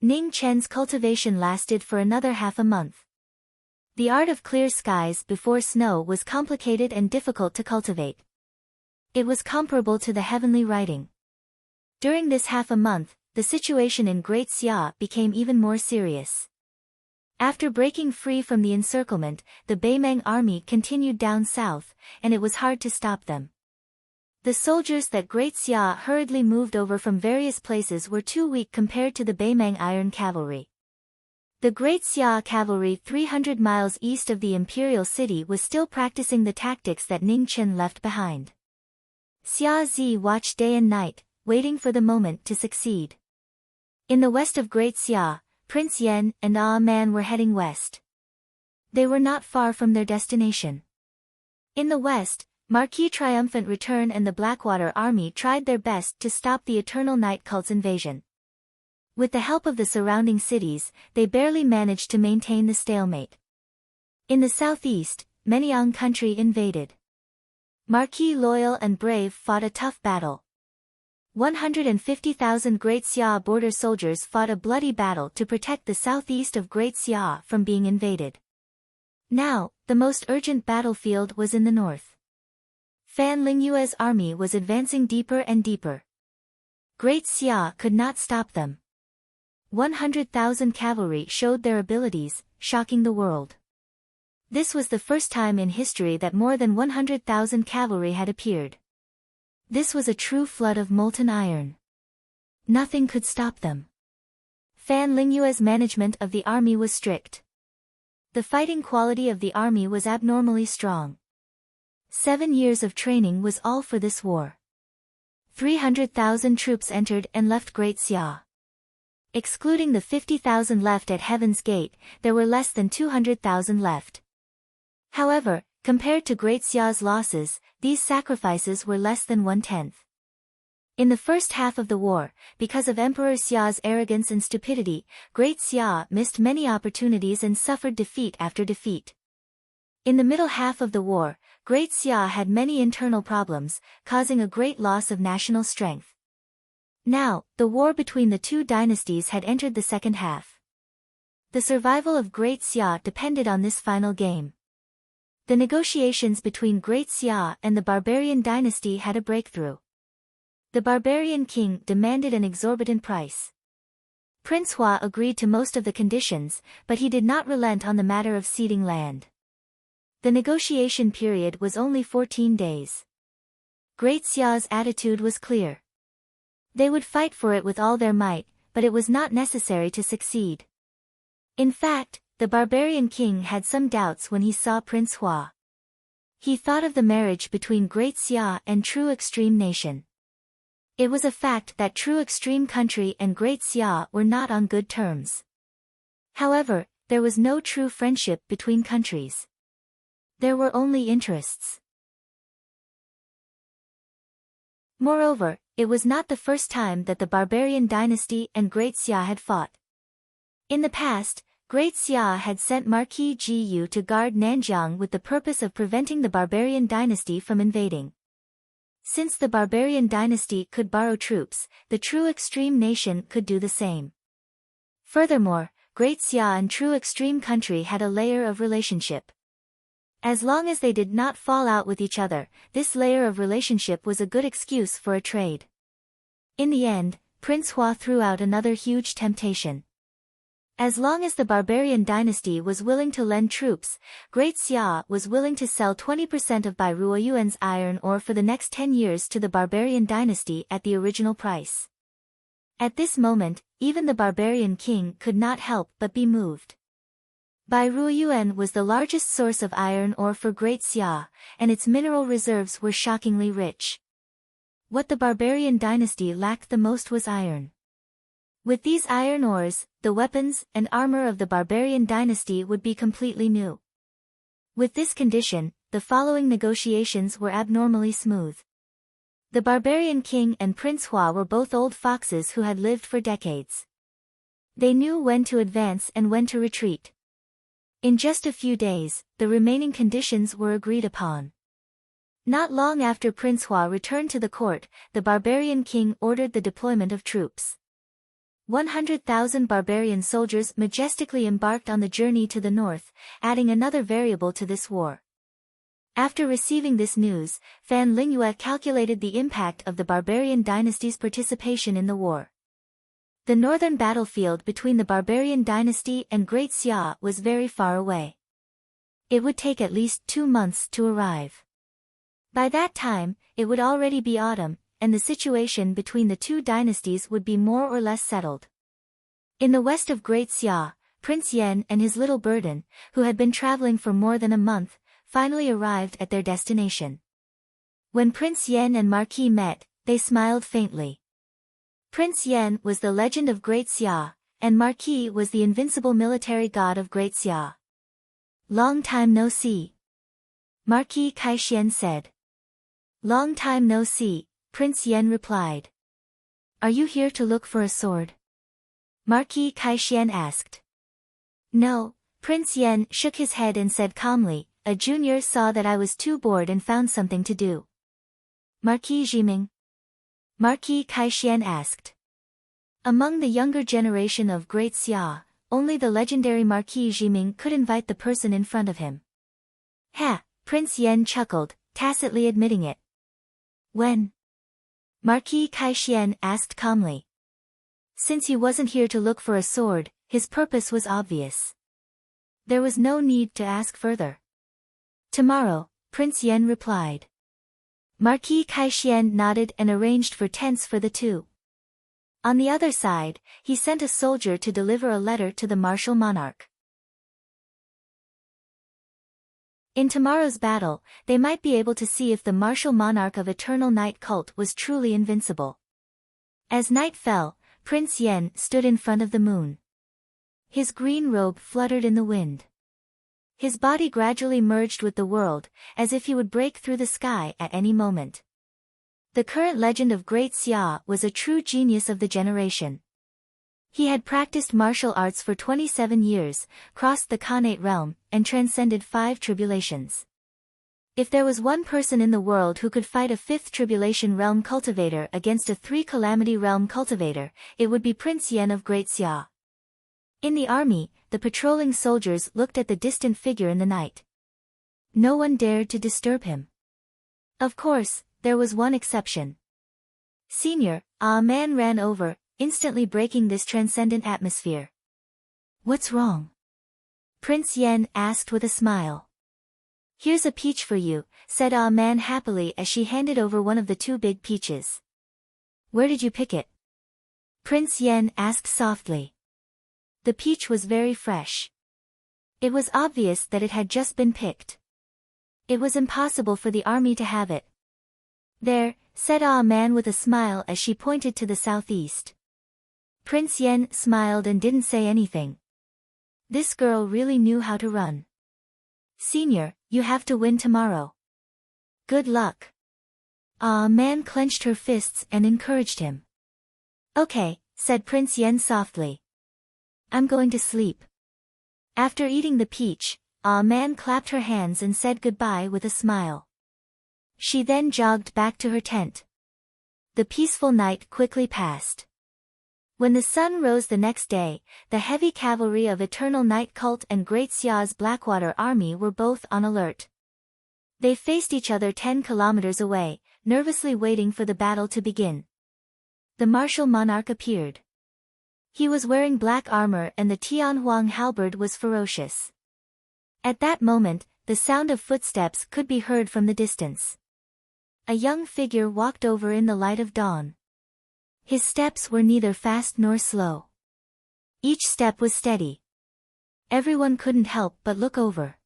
Ning Chen's cultivation lasted for another half a month. The art of clear skies before snow was complicated and difficult to cultivate. It was comparable to the heavenly writing. During this half a month, the situation in Great Xia became even more serious. After breaking free from the encirclement, the Beimeng army continued down south, and it was hard to stop them. The soldiers that Great Xia hurriedly moved over from various places were too weak compared to the Beimeng iron cavalry. The Great Xia cavalry 300 miles east of the imperial city was still practicing the tactics that Ning Chen left behind. Xia Zi watched day and night, waiting for the moment to succeed. In the west of Great Xia, Prince Yan and Ah Man were heading west. They were not far from their destination. In the west, Marquis' triumphant return and the Blackwater army tried their best to stop the Eternal Night Cult's invasion. With the help of the surrounding cities, they barely managed to maintain the stalemate. In the southeast, Menyang country invaded. Marquis loyal and brave fought a tough battle. 150,000 Great Xia border soldiers fought a bloody battle to protect the southeast of Great Xia from being invaded. Now, the most urgent battlefield was in the north. Fan Lingyue's army was advancing deeper and deeper. Great Xia could not stop them. 100,000 cavalry showed their abilities, shocking the world. This was the first time in history that more than 100,000 cavalry had appeared. This was a true flood of molten iron. Nothing could stop them. Fan Lingyue's management of the army was strict. The fighting quality of the army was abnormally strong. 7 years of training was all for this war. 300,000 troops entered and left Great Xia. Excluding the 50,000 left at Heaven's Gate, there were less than 200,000 left. However, compared to Great Xia's losses, these sacrifices were less than 1/10. In the first half of the war, because of Emperor Xia's arrogance and stupidity, Great Xia missed many opportunities and suffered defeat after defeat. In the middle half of the war, Great Xia had many internal problems, causing a great loss of national strength. Now, the war between the two dynasties had entered the second half. The survival of Great Xia depended on this final game. The negotiations between Great Xia and the Barbarian dynasty had a breakthrough. The Barbarian king demanded an exorbitant price. Prince Hua agreed to most of the conditions, but he did not relent on the matter of ceding land. The negotiation period was only 14 days. Great Xia's attitude was clear. They would fight for it with all their might, but it was not necessary to succeed. In fact, the Barbarian king had some doubts when he saw Prince Hua. He thought of the marriage between Great Xia and True Extreme Nation. It was a fact that True Extreme Country and Great Xia were not on good terms. However, there was no true friendship between countries. There were only interests. Moreover, it was not the first time that the Barbarian dynasty and Great Xia had fought. In the past, Great Xia had sent Marquis Ji Yu to guard Nanjiang with the purpose of preventing the Barbarian dynasty from invading. Since the Barbarian dynasty could borrow troops, the True Extreme Nation could do the same. Furthermore, Great Xia and True Extreme Country had a layer of relationship. As long as they did not fall out with each other, this layer of relationship was a good excuse for a trade. In the end, Prince Hua threw out another huge temptation. As long as the Barbarian dynasty was willing to lend troops, Great Xia was willing to sell 20% of Bai Ruoyuan's iron ore for the next 10 years to the Barbarian dynasty at the original price. At this moment, even the Barbarian king could not help but be moved. Bai Ruoyuan was the largest source of iron ore for Great Xia, and its mineral reserves were shockingly rich. What the Barbarian dynasty lacked the most was iron. With these iron ores, the weapons and armor of the Barbarian dynasty would be completely new. With this condition, the following negotiations were abnormally smooth. The Barbarian king and Prince Hua were both old foxes who had lived for decades. They knew when to advance and when to retreat. In just a few days, the remaining conditions were agreed upon. Not long after Prince Hua returned to the court, the Barbarian king ordered the deployment of troops. 100,000 barbarian soldiers majestically embarked on the journey to the north, adding another variable to this war. After receiving this news, Fan Lingyue calculated the impact of the Barbarian dynasty's participation in the war. The northern battlefield between the Barbarian dynasty and Great Xia was very far away. It would take at least 2 months to arrive. By that time, it would already be autumn, and the situation between the two dynasties would be more or less settled. In the west of Great Xia, Prince Yan and his little burden, who had been traveling for more than a month, finally arrived at their destination. When Prince Yen and Marquis met, they smiled faintly. Prince Yen was the legend of Great Xia, and Marquis was the invincible military god of Great Xia. Long time no see. Marquis Kaishian said. Long time no see, Prince Yen replied. Are you here to look for a sword? Marquis Kaishian asked. No, Prince Yen shook his head and said calmly, a junior saw that I was too bored and found something to do. Marquis Jiming? Marquis Kaishian asked. Among the younger generation of Great Xia, only the legendary Marquis Jiming could invite the person in front of him. Ha, Prince Yen chuckled, tacitly admitting it. When? Marquis Kaishian asked calmly. Since he wasn't here to look for a sword, his purpose was obvious. There was no need to ask further. Tomorrow, Prince Yen replied. Marquis Kaishian nodded and arranged for tents for the two. On the other side, he sent a soldier to deliver a letter to the martial monarch. In tomorrow's battle, they might be able to see if the martial monarch of Eternal Night cult was truly invincible. As night fell, Prince Yen stood in front of the moon. His green robe fluttered in the wind. His body gradually merged with the world, as if he would break through the sky at any moment. The current legend of Great Xia was a true genius of the generation. He had practiced martial arts for 27 years, crossed the Khanate realm, and transcended 5 tribulations. If there was one person in the world who could fight a 5th tribulation realm cultivator against a 3 calamity realm cultivator, it would be Prince Yen of Great Xia. In the army, the patrolling soldiers looked at the distant figure in the night. No one dared to disturb him. Of course, there was one exception. Senior, a man ran over, instantly breaking this transcendent atmosphere. What's wrong? Prince Yen asked with a smile. Here's a peach for you, said a man happily as she handed over one of the 2 big peaches. Where did you pick it? Prince Yen asked softly. The peach was very fresh. It was obvious that it had just been picked. It was impossible for the army to have it. There, said a man with a smile as she pointed to the southeast. Prince Yen smiled and didn't say anything. This girl really knew how to run. Senior, you have to win tomorrow. Good luck. A man clenched her fists and encouraged him. Okay, said Prince Yen softly. I'm going to sleep. After eating the peach, a man clapped her hands and said goodbye with a smile. She then jogged back to her tent. The peaceful night quickly passed. When the sun rose the next day, the heavy cavalry of Eternal Night Cult and Great Xia's Blackwater army were both on alert. They faced each other 10 kilometers away, nervously waiting for the battle to begin. The martial monarch appeared. He was wearing black armor and the Tianhuang halberd was ferocious. At that moment, the sound of footsteps could be heard from the distance. A young figure walked over in the light of dawn. His steps were neither fast nor slow. Each step was steady. Everyone couldn't help but look over.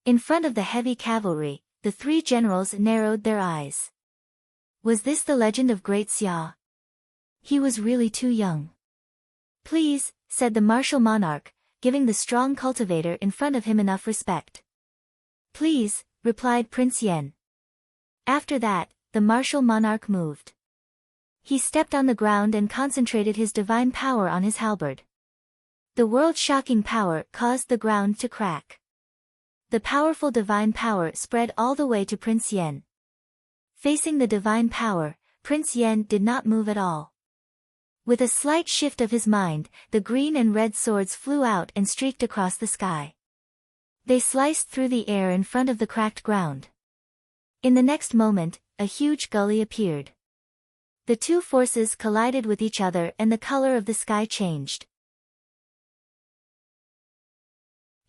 In front of the heavy cavalry, the 3 generals narrowed their eyes. Was this the legend of Great Xia? He was really too young. Please, said the martial monarch, giving the strong cultivator in front of him enough respect. Please, replied Prince Yen. After that, the martial monarch moved. He stepped on the ground and concentrated his divine power on his halberd. The world-shocking power caused the ground to crack. The powerful divine power spread all the way to Prince Yen. Facing the divine power, Prince Yen did not move at all. With a slight shift of his mind, the green and red swords flew out and streaked across the sky. They sliced through the air in front of the cracked ground. In the next moment, a huge gully appeared. The 2 forces collided with each other and the color of the sky changed.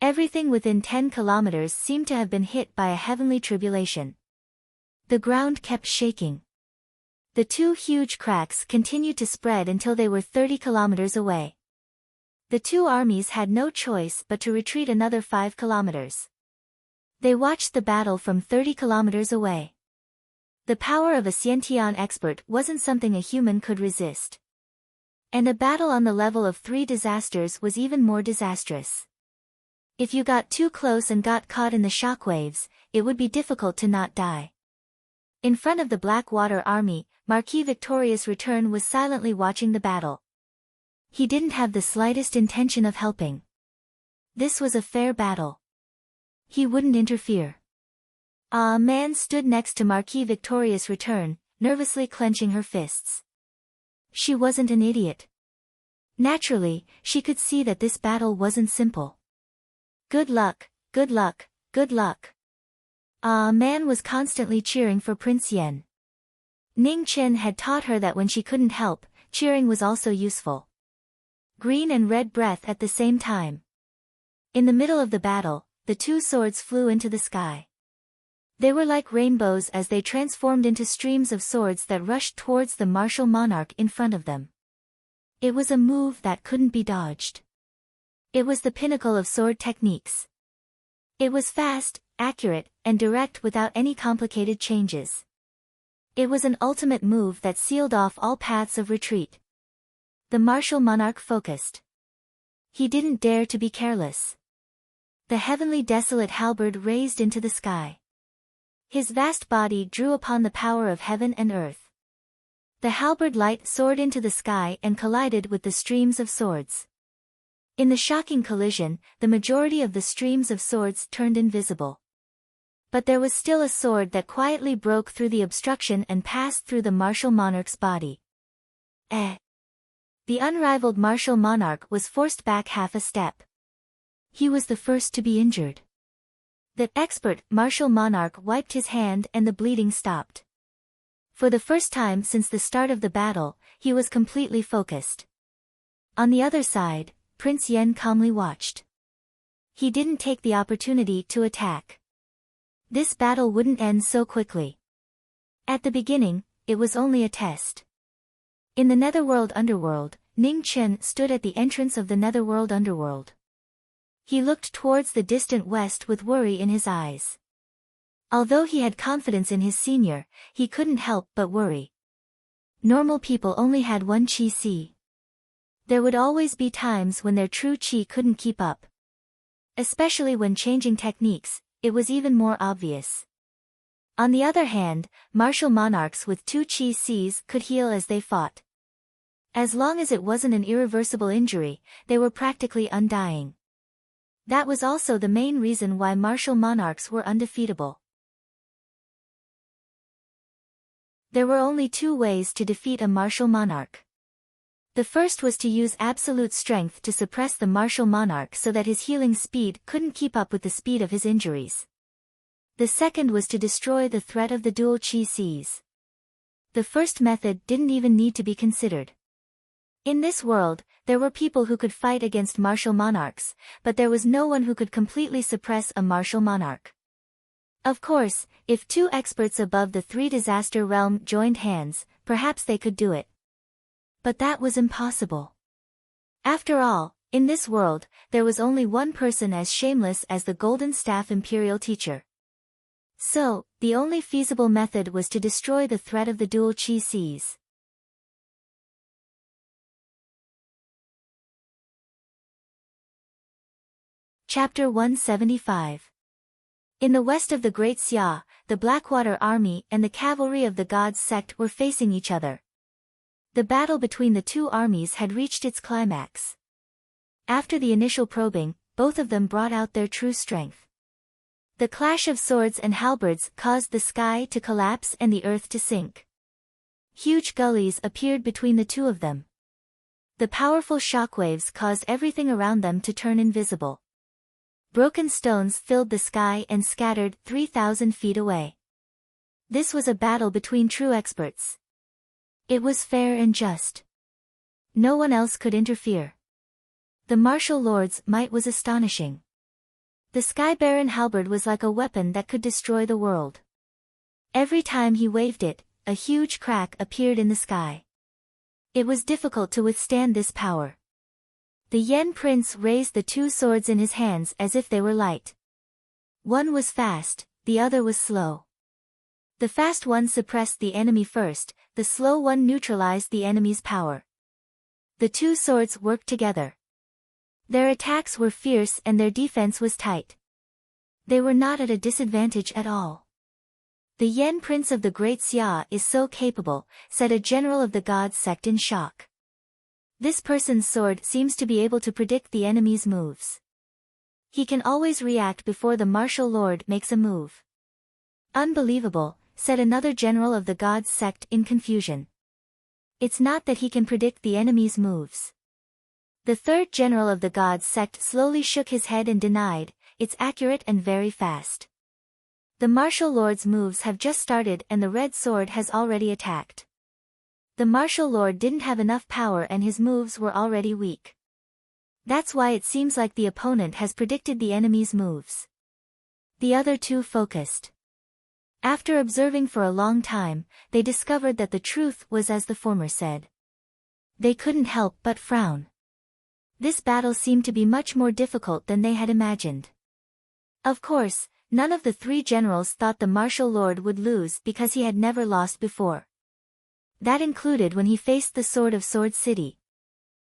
Everything within 10 kilometers seemed to have been hit by a heavenly tribulation. The ground kept shaking. The 2 huge cracks continued to spread until they were 30 kilometers away. The 2 armies had no choice but to retreat another 5 kilometers. They watched the battle from 30 kilometers away. The power of a Xiantian expert wasn't something a human could resist. And a battle on the level of 3 disasters was even more disastrous. If you got too close and got caught in the shockwaves, it would be difficult to not die. In front of the Blackwater army, Marquis Victorious Return was silently watching the battle. He didn't have the slightest intention of helping. This was a fair battle. He wouldn't interfere. A man stood next to Marquis Victorious Return, nervously clenching her fists. She wasn't an idiot. Naturally, she could see that this battle wasn't simple. Good luck, good luck, good luck. A man was constantly cheering for Prince Yen. Ning Chen had taught her that when she couldn't help, cheering was also useful. Green and red breath at the same time. In the middle of the battle, the 2 swords flew into the sky. They were like rainbows as they transformed into streams of swords that rushed towards the martial monarch in front of them. It was a move that couldn't be dodged. It was the pinnacle of sword techniques. It was fast, accurate, and direct without any complicated changes. It was an ultimate move that sealed off all paths of retreat. The martial monarch focused. He didn't dare to be careless. The heavenly desolate halberd raised into the sky. His vast body drew upon the power of heaven and earth. The halberd light soared into the sky and collided with the streams of swords. In the shocking collision, the majority of the streams of swords turned invisible. But there was still a sword that quietly broke through the obstruction and passed through the martial monarch's body. The unrivaled martial monarch was forced back half a step. He was the first to be injured. The expert martial monarch wiped his hand and the bleeding stopped. For the first time since the start of the battle, he was completely focused. On the other side, Prince Yen calmly watched. He didn't take the opportunity to attack. This battle wouldn't end so quickly. At the beginning, it was only a test. In the Netherworld Underworld, Ning Chen stood at the entrance of the Netherworld Underworld. He looked towards the distant west with worry in his eyes. Although he had confidence in his senior, he couldn't help but worry. Normal people only had 1 qi. There would always be times when their true qi couldn't keep up. Especially when changing techniques, it was even more obvious. On the other hand, martial monarchs with 2 qis could heal as they fought. As long as it wasn't an irreversible injury, they were practically undying. That was also the main reason why martial monarchs were undefeatable. There were only 2 ways to defeat a martial monarch. The first was to use absolute strength to suppress the martial monarch so that his healing speed couldn't keep up with the speed of his injuries. The second was to destroy the threat of the dual qis. The first method didn't even need to be considered. In this world, there were people who could fight against martial monarchs, but there was no one who could completely suppress a martial monarch. Of course, if 2 experts above the 3 disaster realm joined hands, perhaps they could do it. But that was impossible. After all, in this world, there was only one person as shameless as the Golden Staff Imperial Teacher. So, the only feasible method was to destroy the threat of the dual qis. Chapter 175. In the west of the Great Xia, the Blackwater Army and the cavalry of the Gods sect were facing each other. The battle between the 2 armies had reached its climax. After the initial probing, both of them brought out their true strength. The clash of swords and halberds caused the sky to collapse and the earth to sink. Huge gullies appeared between the 2 of them. The powerful shockwaves caused everything around them to turn invisible. Broken stones filled the sky and scattered 3,000 feet away. This was a battle between true experts. It was fair and just. No one else could interfere. The martial lord's might was astonishing. The Sky Baron halberd was like a weapon that could destroy the world. Every time he waved it, a huge crack appeared in the sky. It was difficult to withstand this power. The Yen Prince raised the 2 swords in his hands as if they were light. One was fast, the other was slow. The fast one suppressed the enemy first, the slow one neutralized the enemy's power. The two swords worked together. Their attacks were fierce and their defense was tight. They were not at a disadvantage at all. "The Yen Prince of the Great Xia is so capable," said a general of the gods sect in shock. "This person's sword seems to be able to predict the enemy's moves. He can always react before the martial lord makes a move." "Unbelievable," said another general of the gods sect in confusion. "It's not that he can predict the enemy's moves." The third general of the gods sect slowly shook his head and denied, "It's accurate and very fast. The martial lord's moves have just started and the red sword has already attacked. The martial lord didn't have enough power and his moves were already weak. That's why it seems like the opponent has predicted the enemy's moves." The other two focused. After observing for a long time, they discovered that the truth was as the former said. They couldn't help but frown. This battle seemed to be much more difficult than they had imagined. Of course, none of the three generals thought the martial lord would lose because he had never lost before. That included when he faced the Sword of Sword City.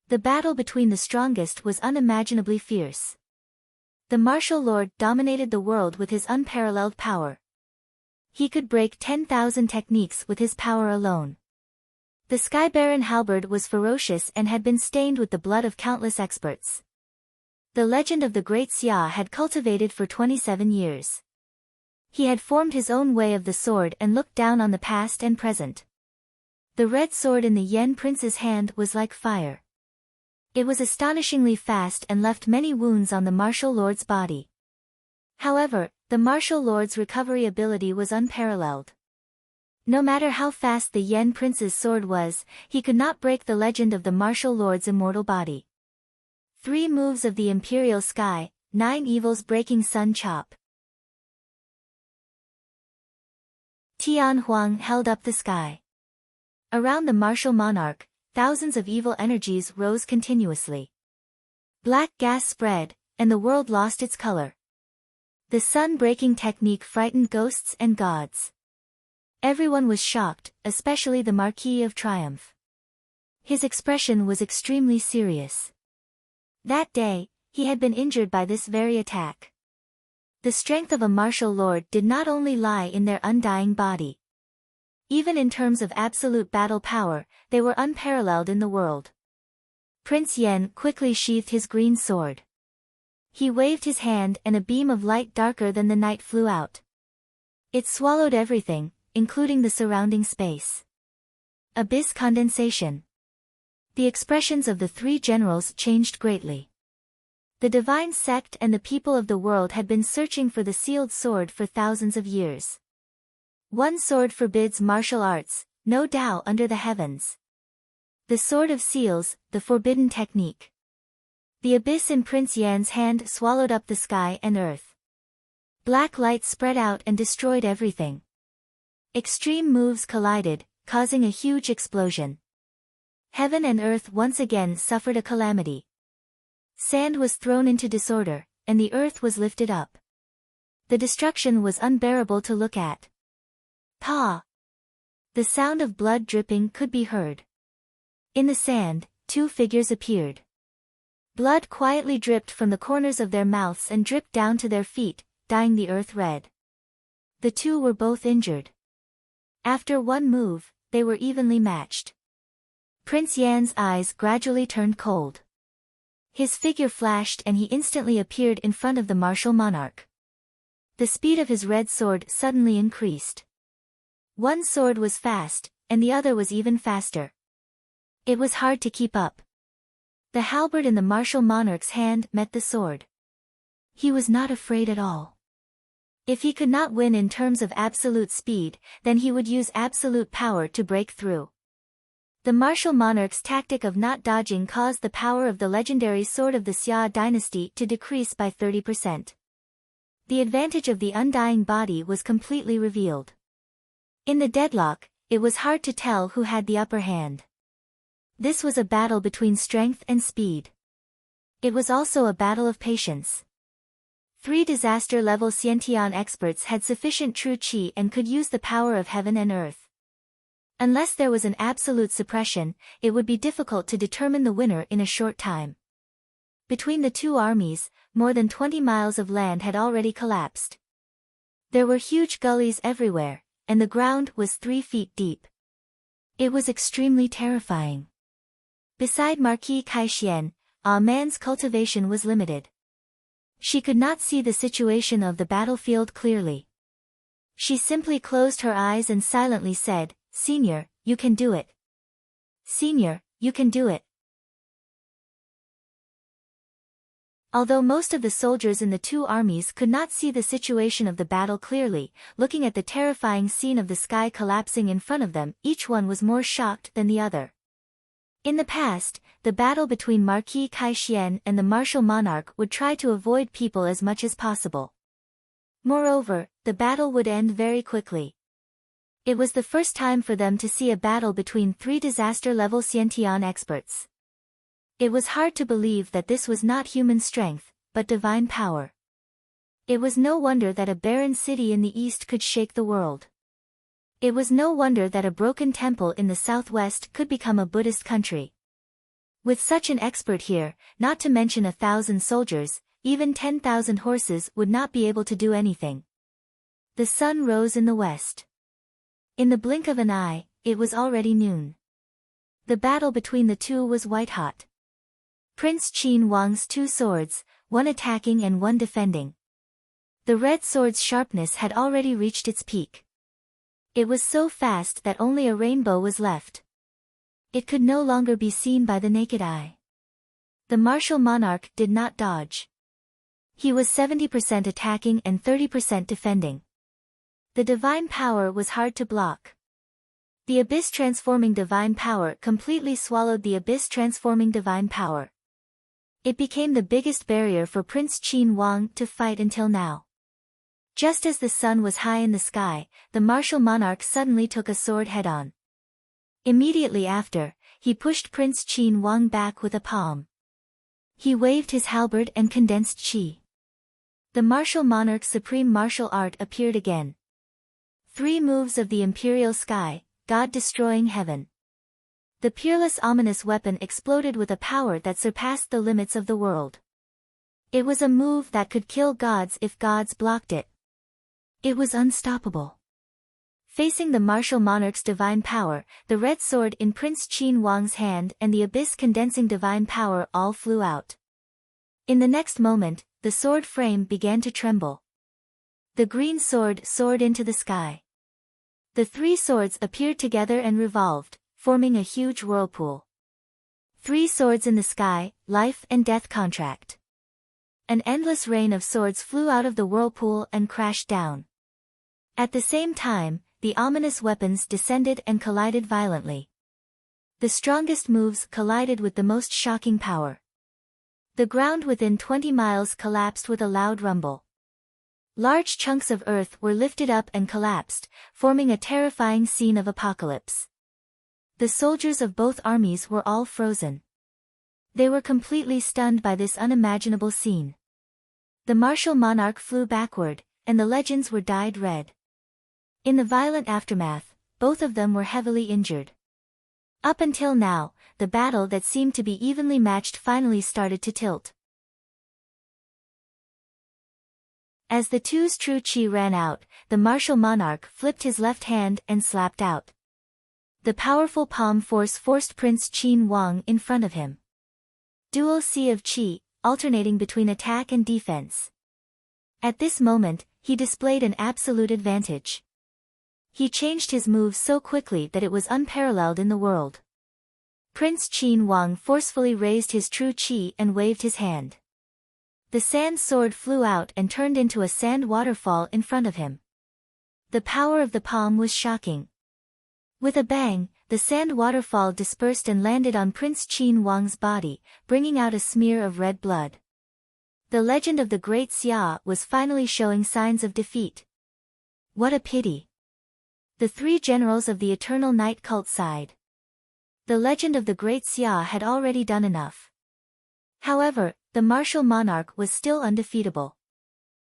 The battle between the strongest was unimaginably fierce. The martial lord dominated the world with his unparalleled power. He could break 10,000 techniques with his power alone. The Sky Baron halberd was ferocious and had been stained with the blood of countless experts. The legend of the Great Xia had cultivated for 27 years. He had formed his own way of the sword and looked down on the past and present. The red sword in the Yen Prince's hand was like fire. It was astonishingly fast and left many wounds on the martial lord's body. However, the martial lord's recovery ability was unparalleled. No matter how fast the Yen Prince's sword was, he could not break the legend of the martial lord's immortal body. 3 moves of the Imperial Sky, 9 evils breaking sun chop. Tian Huang held up the sky. Around the martial monarch, thousands of evil energies rose continuously. Black gas spread, and the world lost its color. The sun-breaking technique frightened ghosts and gods. Everyone was shocked, especially the Marquis of Triumph. His expression was extremely serious. That day, he had been injured by this very attack. The strength of a martial lord did not only lie in their undying body. Even in terms of absolute battle power, they were unparalleled in the world. Prince Yen quickly sheathed his green sword. He waved his hand and a beam of light darker than the night flew out. It swallowed everything, including the surrounding space. Abyss condensation. The expressions of the 3 generals changed greatly. The divine sect and the people of the world had been searching for the sealed sword for thousands of years. One sword forbids martial arts, no Tao under the heavens. The Sword of Seals, the forbidden technique. The abyss in Prince Yan's hand swallowed up the sky and earth. Black light spread out and destroyed everything. Extreme moves collided, causing a huge explosion. Heaven and earth once again suffered a calamity. Sand was thrown into disorder, and the earth was lifted up. The destruction was unbearable to look at. Pa! The sound of blood dripping could be heard. In the sand, 2 figures appeared. Blood quietly dripped from the corners of their mouths and dripped down to their feet, dyeing the earth red. The 2 were both injured. After one move, they were evenly matched. Prince Yan's eyes gradually turned cold. His figure flashed and he instantly appeared in front of the martial monarch. The speed of his red sword suddenly increased. One sword was fast, and the other was even faster. It was hard to keep up. The halberd in the martial monarch's hand met the sword. He was not afraid at all. If he could not win in terms of absolute speed, then he would use absolute power to break through. The martial monarch's tactic of not dodging caused the power of the legendary sword of the Xia dynasty to decrease by 30%. The advantage of the undying body was completely revealed. In the deadlock, it was hard to tell who had the upper hand. This was a battle between strength and speed. It was also a battle of patience. 3 disaster-level Xiantian experts had sufficient true qi and could use the power of heaven and earth. Unless there was an absolute suppression, it would be difficult to determine the winner in a short time. Between the two armies, more than 20 miles of land had already collapsed. There were huge gullies everywhere, and the ground was 3 feet deep. It was extremely terrifying. Beside Marquis Kaixuan, a man's cultivation was limited. She could not see the situation of the battlefield clearly. She simply closed her eyes and silently said, "Senior, you can do it. Senior, you can do it." Although most of the soldiers in the two armies could not see the situation of the battle clearly, looking at the terrifying scene of the sky collapsing in front of them, each one was more shocked than the other. In the past, the battle between Marquis Kaixuan and the martial monarch would try to avoid people as much as possible. Moreover, the battle would end very quickly. It was the first time for them to see a battle between 3 disaster-level Xiantian experts. It was hard to believe that this was not human strength, but divine power. It was no wonder that a barren city in the east could shake the world. It was no wonder that a broken temple in the southwest could become a Buddhist country. With such an expert here, not to mention 1,000 soldiers, even 10,000 horses would not be able to do anything. The sun rose in the west. In the blink of an eye, it was already noon. The battle between the two was white-hot. Prince Qin Huang's 2 swords, one attacking and one defending. The red sword's sharpness had already reached its peak. It was so fast that only a rainbow was left. It could no longer be seen by the naked eye. The martial monarch did not dodge. He was 70% attacking and 30% defending. The divine power was hard to block. The abyss-transforming divine power completely swallowed the abyss-transforming divine power. It became the biggest barrier for Prince Qin Huang to fight until now. Just as the sun was high in the sky, the martial monarch suddenly took a sword head-on. Immediately after, he pushed Prince Qin Huang back with a palm. He waved his halberd and condensed qi. The martial monarch's supreme martial art appeared again. 3 moves of the imperial sky, God destroying heaven. The peerless ominous weapon exploded with a power that surpassed the limits of the world. It was a move that could kill gods if gods blocked it. It was unstoppable. Facing the martial monarch's divine power, the red sword in Prince Qin Huang's hand and the abyss-condensing divine power all flew out. In the next moment, the sword frame began to tremble. The green sword soared into the sky. The 3 swords appeared together and revolved, forming a huge whirlpool. 3 swords in the sky, life and death contract. An endless rain of swords flew out of the whirlpool and crashed down. At the same time, the ominous weapons descended and collided violently. The strongest moves collided with the most shocking power. The ground within 20 miles collapsed with a loud rumble. Large chunks of earth were lifted up and collapsed, forming a terrifying scene of apocalypse. The soldiers of both armies were all frozen. They were completely stunned by this unimaginable scene. The martial monarch flew backward, and the legends were dyed red. In the violent aftermath, both of them were heavily injured. Up until now, the battle that seemed to be evenly matched finally started to tilt. As the two's true qi ran out, the martial monarch flipped his left hand and slapped out. The powerful palm force forced Prince Qin Huang in front of him. Dual sea of qi, alternating between attack and defense. At this moment, he displayed an absolute advantage. He changed his moves so quickly that it was unparalleled in the world. Prince Qin Huang forcefully raised his true qi and waved his hand. The sand sword flew out and turned into a sand waterfall in front of him. The power of the palm was shocking. With a bang, the sand waterfall dispersed and landed on Prince Qin Huang's body, bringing out a smear of red blood. The legend of the Great Xia was finally showing signs of defeat. What a pity! The 3 generals of the Eternal Night cult sighed. The legend of the Great Xia had already done enough. However, the martial monarch was still undefeatable.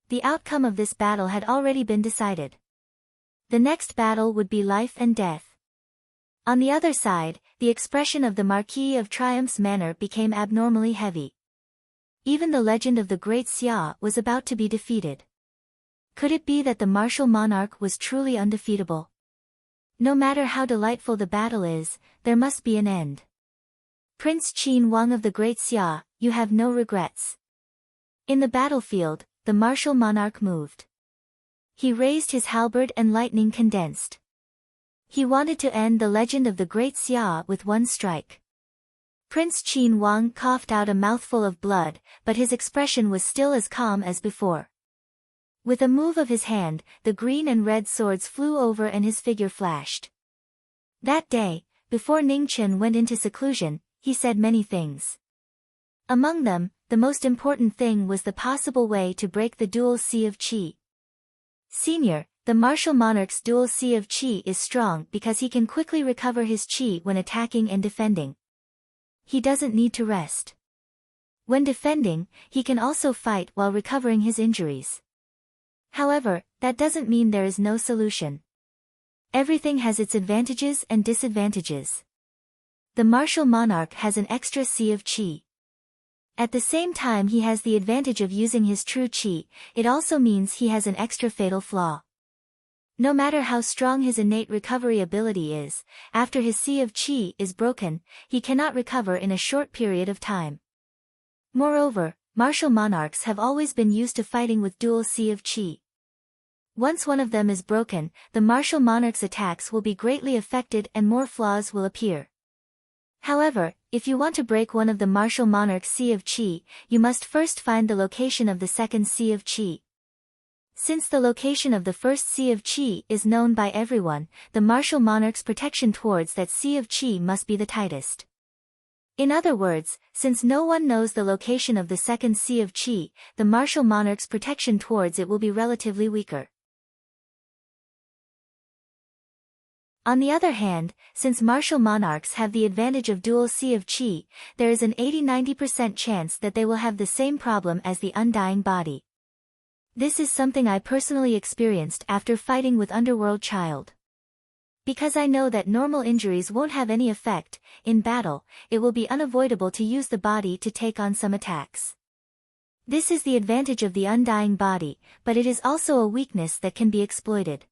The outcome of this battle had already been decided. The next battle would be life and death. On the other side, the expression of the Marquis of Triumph's manner became abnormally heavy. Even the legend of the Great Xia was about to be defeated. Could it be that the martial monarch was truly undefeatable? No matter how delightful the battle is, there must be an end. Prince Qin Wang of the Great Xia, you have no regrets. In the battlefield, the martial monarch moved. He raised his halberd and lightning condensed. He wanted to end the legend of the Great Xia with one strike. Prince Qin Wang coughed out a mouthful of blood, but his expression was still as calm as before. With a move of his hand, the green and red swords flew over and his figure flashed. That day, before Ning Chen went into seclusion, he said many things. Among them, the most important thing was the possible way to break the dual Sea of Qi. Senior, the martial monarch's dual Sea of Qi is strong because he can quickly recover his Qi when attacking and defending. He doesn't need to rest. When defending, he can also fight while recovering his injuries. However, that doesn't mean there is no solution. Everything has its advantages and disadvantages. The martial monarch has an extra Sea of Qi. At the same time he has the advantage of using his true Qi, it also means he has an extra fatal flaw. No matter how strong his innate recovery ability is, after his Sea of Qi is broken, he cannot recover in a short period of time. Moreover, martial monarchs have always been used to fighting with dual Sea of Qi. Once one of them is broken, the martial monarch's attacks will be greatly affected and more flaws will appear. However, if you want to break one of the martial monarch's Sea of Qi, you must first find the location of the second Sea of Qi. Since the location of the first Sea of Qi is known by everyone, the martial monarch's protection towards that Sea of Qi must be the tightest. In other words, since no one knows the location of the second Sea of Qi, the martial monarch's protection towards it will be relatively weaker. On the other hand, since martial monarchs have the advantage of dual Sea of Qi, there is an 80–90% chance that they will have the same problem as the undying body. This is something I personally experienced after fighting with Underworld Child. Because I know that normal injuries won't have any effect, in battle, it will be unavoidable to use the body to take on some attacks. This is the advantage of the undying body, but it is also a weakness that can be exploited.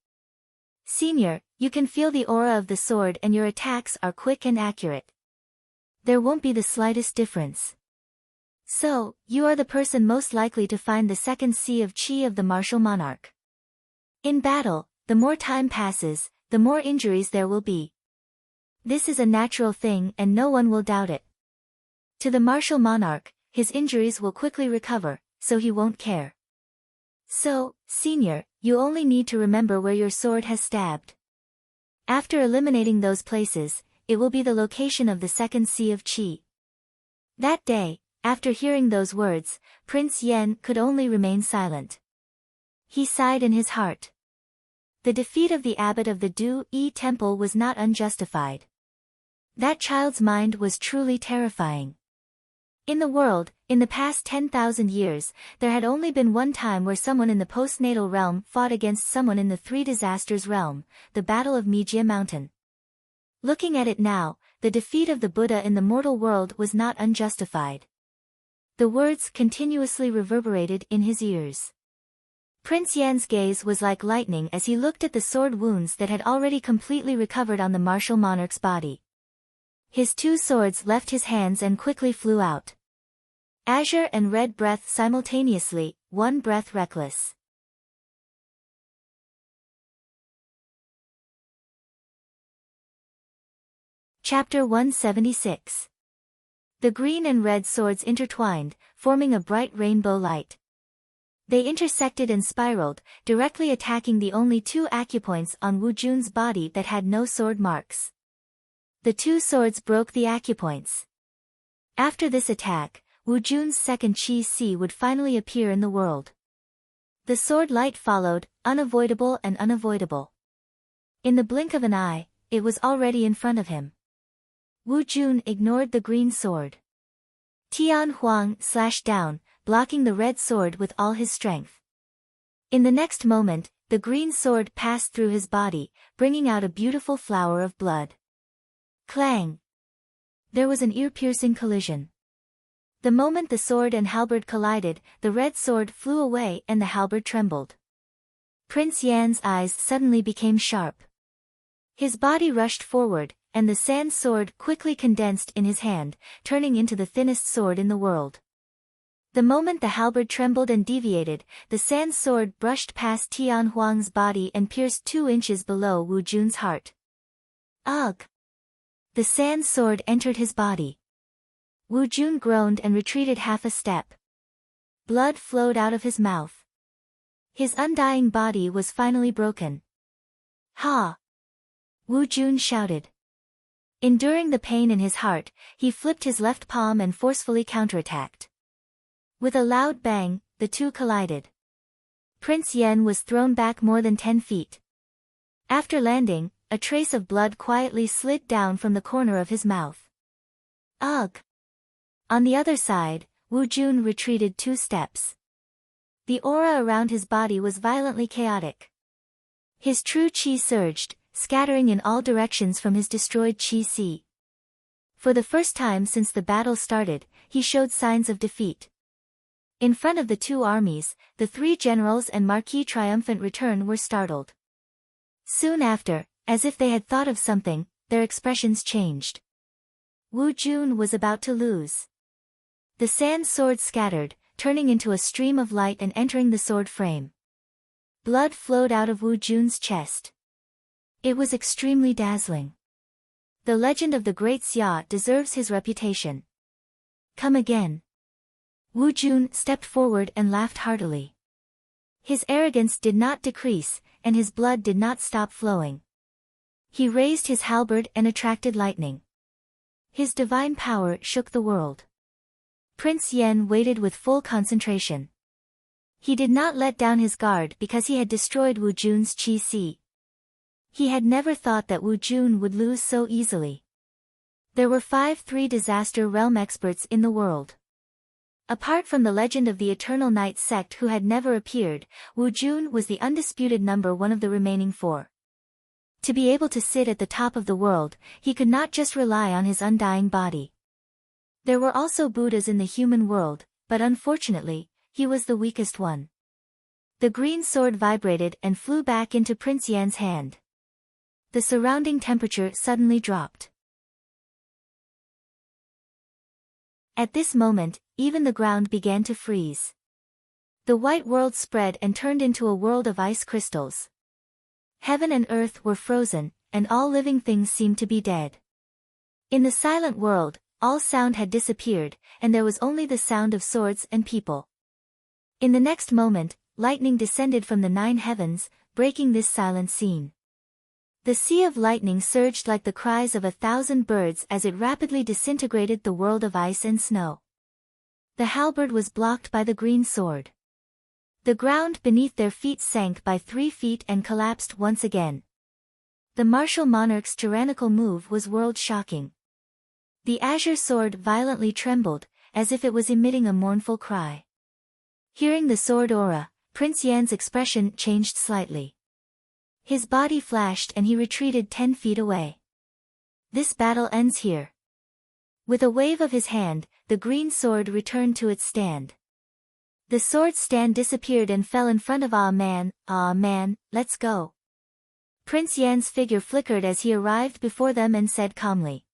Senior, you can feel the aura of the sword and your attacks are quick and accurate. There won't be the slightest difference. So, you are the person most likely to find the second Sea of Qi of the martial monarch. In battle, the more time passes, the more injuries there will be. This is a natural thing and no one will doubt it. To the martial monarch, his injuries will quickly recover, so he won't care. So, senior, you only need to remember where your sword has stabbed. After eliminating those places, it will be the location of the second Sea of Qi. That day, after hearing those words, Prince Yen could only remain silent. He sighed in his heart. The defeat of the abbot of the Du-Yi temple was not unjustified. That child's mind was truly terrifying. In the world, in the past 10,000 years, there had only been one time where someone in the postnatal realm fought against someone in the Three Disasters realm, the Battle of Mijie Mountain. Looking at it now, the defeat of the Buddha in the mortal world was not unjustified. The words continuously reverberated in his ears. Prince Yan's gaze was like lightning as he looked at the sword wounds that had already completely recovered on the martial monarch's body. His two swords left his hands and quickly flew out. Azure and red breath simultaneously, one breath reckless. Chapter 176. The green and red swords intertwined, forming a bright rainbow light. They intersected and spiraled, directly attacking the only two acupoints on Wu Jun's body that had no sword marks. The two swords broke the acupoints. After this attack, Wu Jun's second Qi Si would finally appear in the world. The sword light followed, unavoidable and unavoidable. In the blink of an eye, it was already in front of him. Wu Jun ignored the green sword. Tian Huang slashed down, blocking the red sword with all his strength. In the next moment, the green sword passed through his body, bringing out a beautiful flower of blood. Clang! There was an ear-piercing collision. The moment the sword and halberd collided, the red sword flew away and the halberd trembled. Prince Yan's eyes suddenly became sharp. His body rushed forward, and the sand sword quickly condensed in his hand, turning into the thinnest sword in the world. The moment the halberd trembled and deviated, the sand sword brushed past Tian Huang's body and pierced 2 inches below Wu Jun's heart. Ugh! The sand sword entered his body. Wu Jun groaned and retreated half a step. Blood flowed out of his mouth. His undying body was finally broken. Ha! Wu Jun shouted. Enduring the pain in his heart, he flipped his left palm and forcefully counterattacked. With a loud bang, the two collided. Prince Yan was thrown back more than 10 feet. After landing, a trace of blood quietly slid down from the corner of his mouth. Ugh! On the other side, Wu Jun retreated 2 steps. The aura around his body was violently chaotic. His true qi surged, scattering in all directions from his destroyed qi sea. For the first time since the battle started, he showed signs of defeat. In front of the 2 armies, the 3 generals and Marquis' triumphant return were startled. Soon after, as if they had thought of something, their expressions changed. Wu Jun was about to lose. The sand sword scattered, turning into a stream of light and entering the sword frame. Blood flowed out of Wu Jun's chest. It was extremely dazzling. The legend of the Great Xia deserves his reputation. Come again. Wu Jun stepped forward and laughed heartily. His arrogance did not decrease, and his blood did not stop flowing. He raised his halberd and attracted lightning. His divine power shook the world. Prince Yan waited with full concentration. He did not let down his guard because he had destroyed Wu Jun's qi sea. He had never thought that Wu Jun would lose so easily. There were 5 3-disaster realm experts in the world. Apart from the legend of the Eternal Night sect who had never appeared, Wu Jun was the undisputed number 1 of the remaining 4. To be able to sit at the top of the world, he could not just rely on his undying body. There were also Buddhas in the human world, but unfortunately, he was the weakest one. The green sword vibrated and flew back into Prince Yan's hand. The surrounding temperature suddenly dropped. At this moment, even the ground began to freeze. The white world spread and turned into a world of ice crystals. Heaven and earth were frozen, and all living things seemed to be dead. In the silent world, all sound had disappeared, and there was only the sound of swords and people. In the next moment, lightning descended from the 9 heavens, breaking this silent scene. The sea of lightning surged like the cries of 1,000 birds as it rapidly disintegrated the world of ice and snow. The halberd was blocked by the green sword. The ground beneath their feet sank by 3 feet and collapsed once again. The martial monarch's tyrannical move was world-shocking. The azure sword violently trembled, as if it was emitting a mournful cry. Hearing the sword aura, Prince Yan's expression changed slightly. His body flashed and he retreated 10 feet away. This battle ends here. With a wave of his hand, the green sword returned to its stand. The sword's stand disappeared and fell in front of Ah Man, let's go. Prince Yan's figure flickered as he arrived before them and said calmly.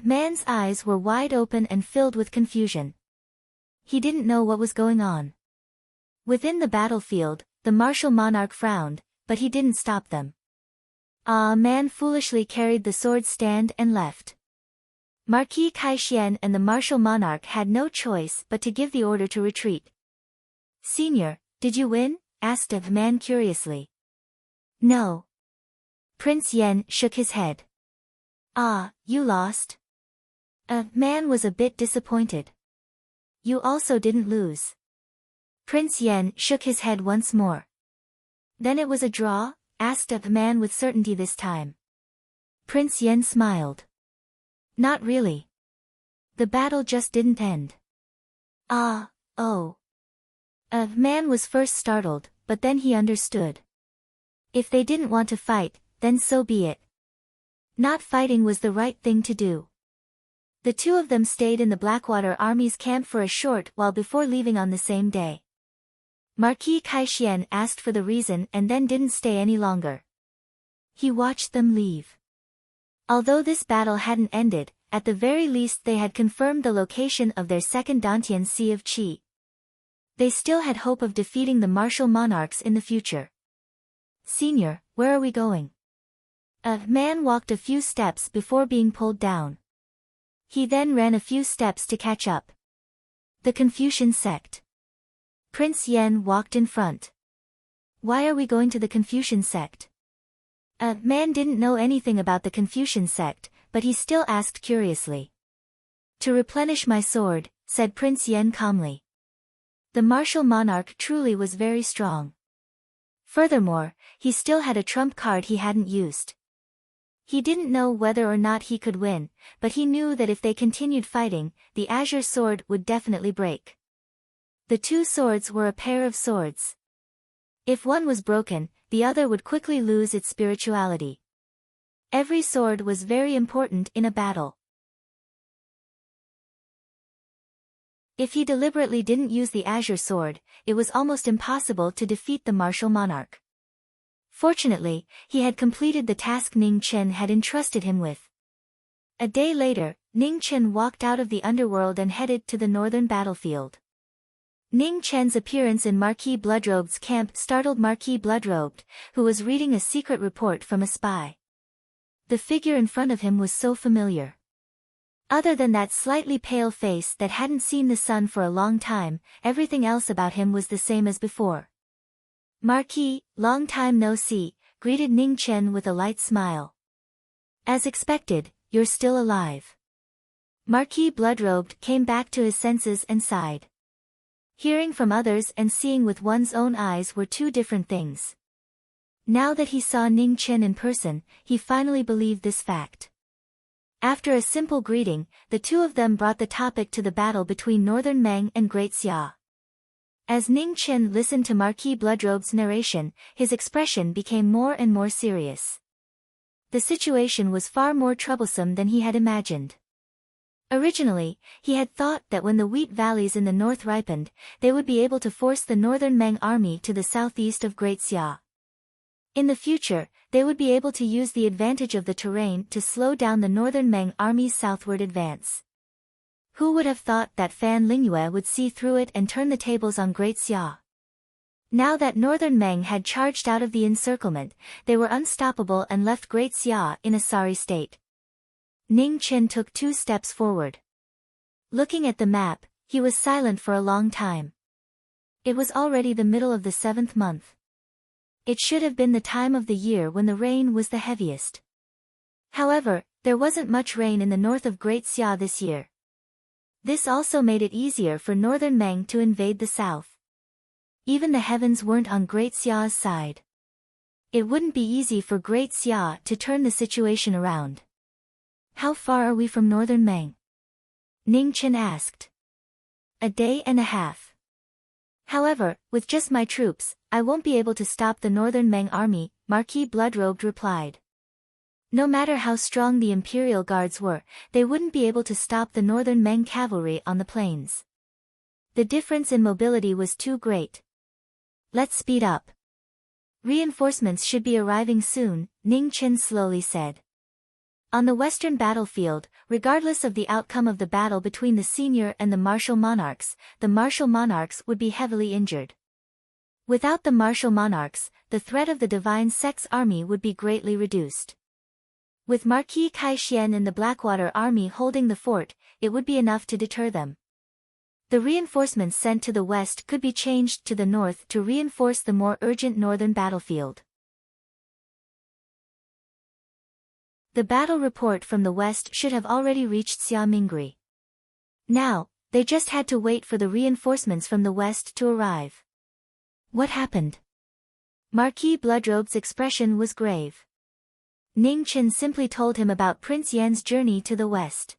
Man's eyes were wide open and filled with confusion. He didn't know what was going on. Within the battlefield, the martial monarch frowned, but he didn't stop them. Ah Man foolishly carried the sword stand and left. Marquis Kaishian and the martial monarch had no choice but to give the order to retreat. Senior, did you win? Asked a man curiously. No. Prince Yan shook his head. Ah, you lost? Man was a bit disappointed. You also didn't lose. Prince Yan shook his head once more. Then it was a draw? Asked a man with certainty this time. Prince Yan smiled. Not really. The battle just didn't end. Oh. A man was first startled, but then he understood. If they didn't want to fight, then so be it. Not fighting was the right thing to do. The two of them stayed in the Blackwater Army's camp for a short while before leaving on the same day. Marquis Kaixuan asked for the reason and then didn't stay any longer. He watched them leave. Although this battle hadn't ended, at the very least they had confirmed the location of their second Dantian Sea of Qi. They still had hope of defeating the martial monarchs in the future. "Senior, where are we going?" A man walked a few steps before being pulled down. He then ran a few steps to catch up. "The Confucian sect." Prince Yen walked in front. "Why are we going to the Confucian sect?" A man didn't know anything about the Confucian sect, but he still asked curiously. "To replenish my sword," said Prince Yen calmly. The martial monarch truly was very strong. Furthermore, he still had a trump card he hadn't used. He didn't know whether or not he could win, but he knew that if they continued fighting, the azure sword would definitely break. The two swords were a pair of swords. If one was broken, the other would quickly lose its spirituality. Every sword was very important in a battle. If he deliberately didn't use the azure sword, it was almost impossible to defeat the martial monarch. Fortunately, he had completed the task Ning Chen had entrusted him with. A day later, Ning Chen walked out of the underworld and headed to the northern battlefield. Ning Chen's appearance in Marquis Bloodrobe's camp startled Marquis Bloodrobe, who was reading a secret report from a spy. The figure in front of him was so familiar. Other than that slightly pale face that hadn't seen the sun for a long time, everything else about him was the same as before. "Marquis, long time no see," greeted Ning Chen with a light smile. "As expected, you're still alive." Marquis Bloodrobe came back to his senses and sighed. Hearing from others and seeing with one's own eyes were two different things. Now that he saw Ning Chen in person, he finally believed this fact. After a simple greeting, the two of them brought the topic to the battle between Northern Meng and Great Xia. As Ning Chen listened to Marquis Bloodrobe's narration, his expression became more and more serious. The situation was far more troublesome than he had imagined. Originally, he had thought that when the wheat valleys in the north ripened, they would be able to force the Northern Meng army to the southeast of Great Xia. In the future, they would be able to use the advantage of the terrain to slow down the Northern Meng army's southward advance. Who would have thought that Fan Lingyue would see through it and turn the tables on Great Xia? Now that Northern Meng had charged out of the encirclement, they were unstoppable and left Great Xia in a sorry state. Ning Chen took 2 steps forward. Looking at the map, he was silent for a long time. It was already the middle of the 7th month. It should have been the time of the year when the rain was the heaviest. However, there wasn't much rain in the north of Great Xia this year. This also made it easier for Northern Meng to invade the south. Even the heavens weren't on Great Xia's side. It wouldn't be easy for Great Xia to turn the situation around. "How far are we from Northern Meng?" Ning Chen asked. "A day and a half. However, with just my troops, I won't be able to stop the Northern Meng army," Marquis Bloodrobe replied. No matter how strong the Imperial Guards were, they wouldn't be able to stop the Northern Meng cavalry on the plains. The difference in mobility was too great. "Let's speed up. Reinforcements should be arriving soon," Ning Chen slowly said. On the western battlefield, regardless of the outcome of the battle between the senior and the martial monarchs would be heavily injured. Without the martial monarchs, the threat of the Divine Sect's army would be greatly reduced. With Marquis Kaixuan and the Blackwater army holding the fort, it would be enough to deter them. The reinforcements sent to the west could be changed to the north to reinforce the more urgent northern battlefield. The battle report from the west should have already reached Xiamingri. Now, they just had to wait for the reinforcements from the west to arrive. What happened? Marquis Bloodrobe's expression was grave. Ning Chen simply told him about Prince Yan's journey to the west.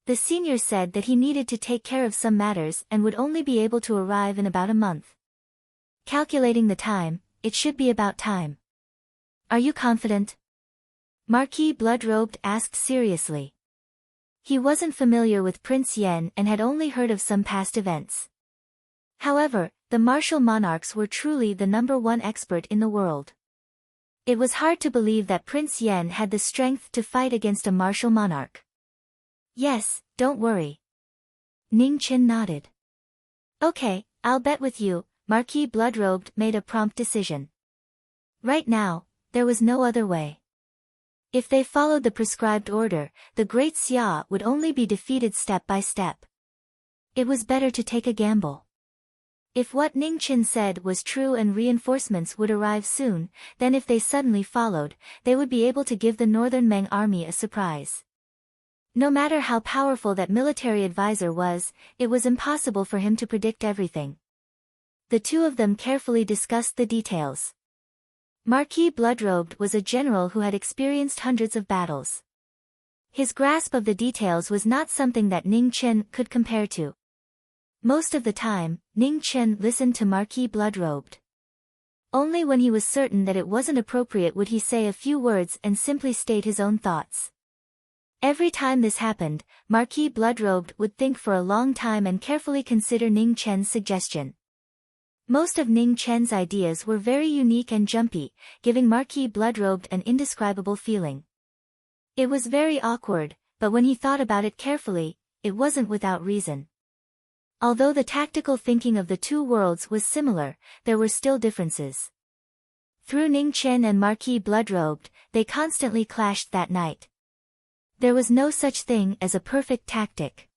The senior said that he needed to take care of some matters and would only be able to arrive in about a month. Calculating the time, it should be about time. Are you confident? Marquis Bloodrobed asked seriously. He wasn't familiar with Prince Yen and had only heard of some past events. However, the martial monarchs were truly the #1 expert in the world. It was hard to believe that Prince Yen had the strength to fight against a martial monarch. Yes, don't worry. Ning Qin nodded. Okay, I'll bet with you. Marquis Bloodrobed made a prompt decision. Right now, there was no other way. If they followed the prescribed order, the Great Xia would only be defeated step by step. It was better to take a gamble. If what Ning Qin said was true and reinforcements would arrive soon, then if they suddenly followed, they would be able to give the Northern Meng army a surprise. No matter how powerful that military advisor was, it was impossible for him to predict everything. The two of them carefully discussed the details. Marquis Bloodrobed was a general who had experienced hundreds of battles. His grasp of the details was not something that Ning Qin could compare to. Most of the time, Ning Qin listened to Marquis Bloodrobed. Only when he was certain that it wasn't appropriate would he say a few words and simply state his own thoughts. Every time this happened, Marquis Bloodrobed would think for a long time and carefully consider Ning Qin's suggestion. Most of Ning Qin's ideas were very unique and jumpy, giving Marquis Bloodrobed an indescribable feeling. It was very awkward, but when he thought about it carefully, it wasn't without reason. Although the tactical thinking of the two worlds was similar, there were still differences. Through Ning Qin and Marquis Bloodrobed, they constantly clashed that night. There was no such thing as a perfect tactic.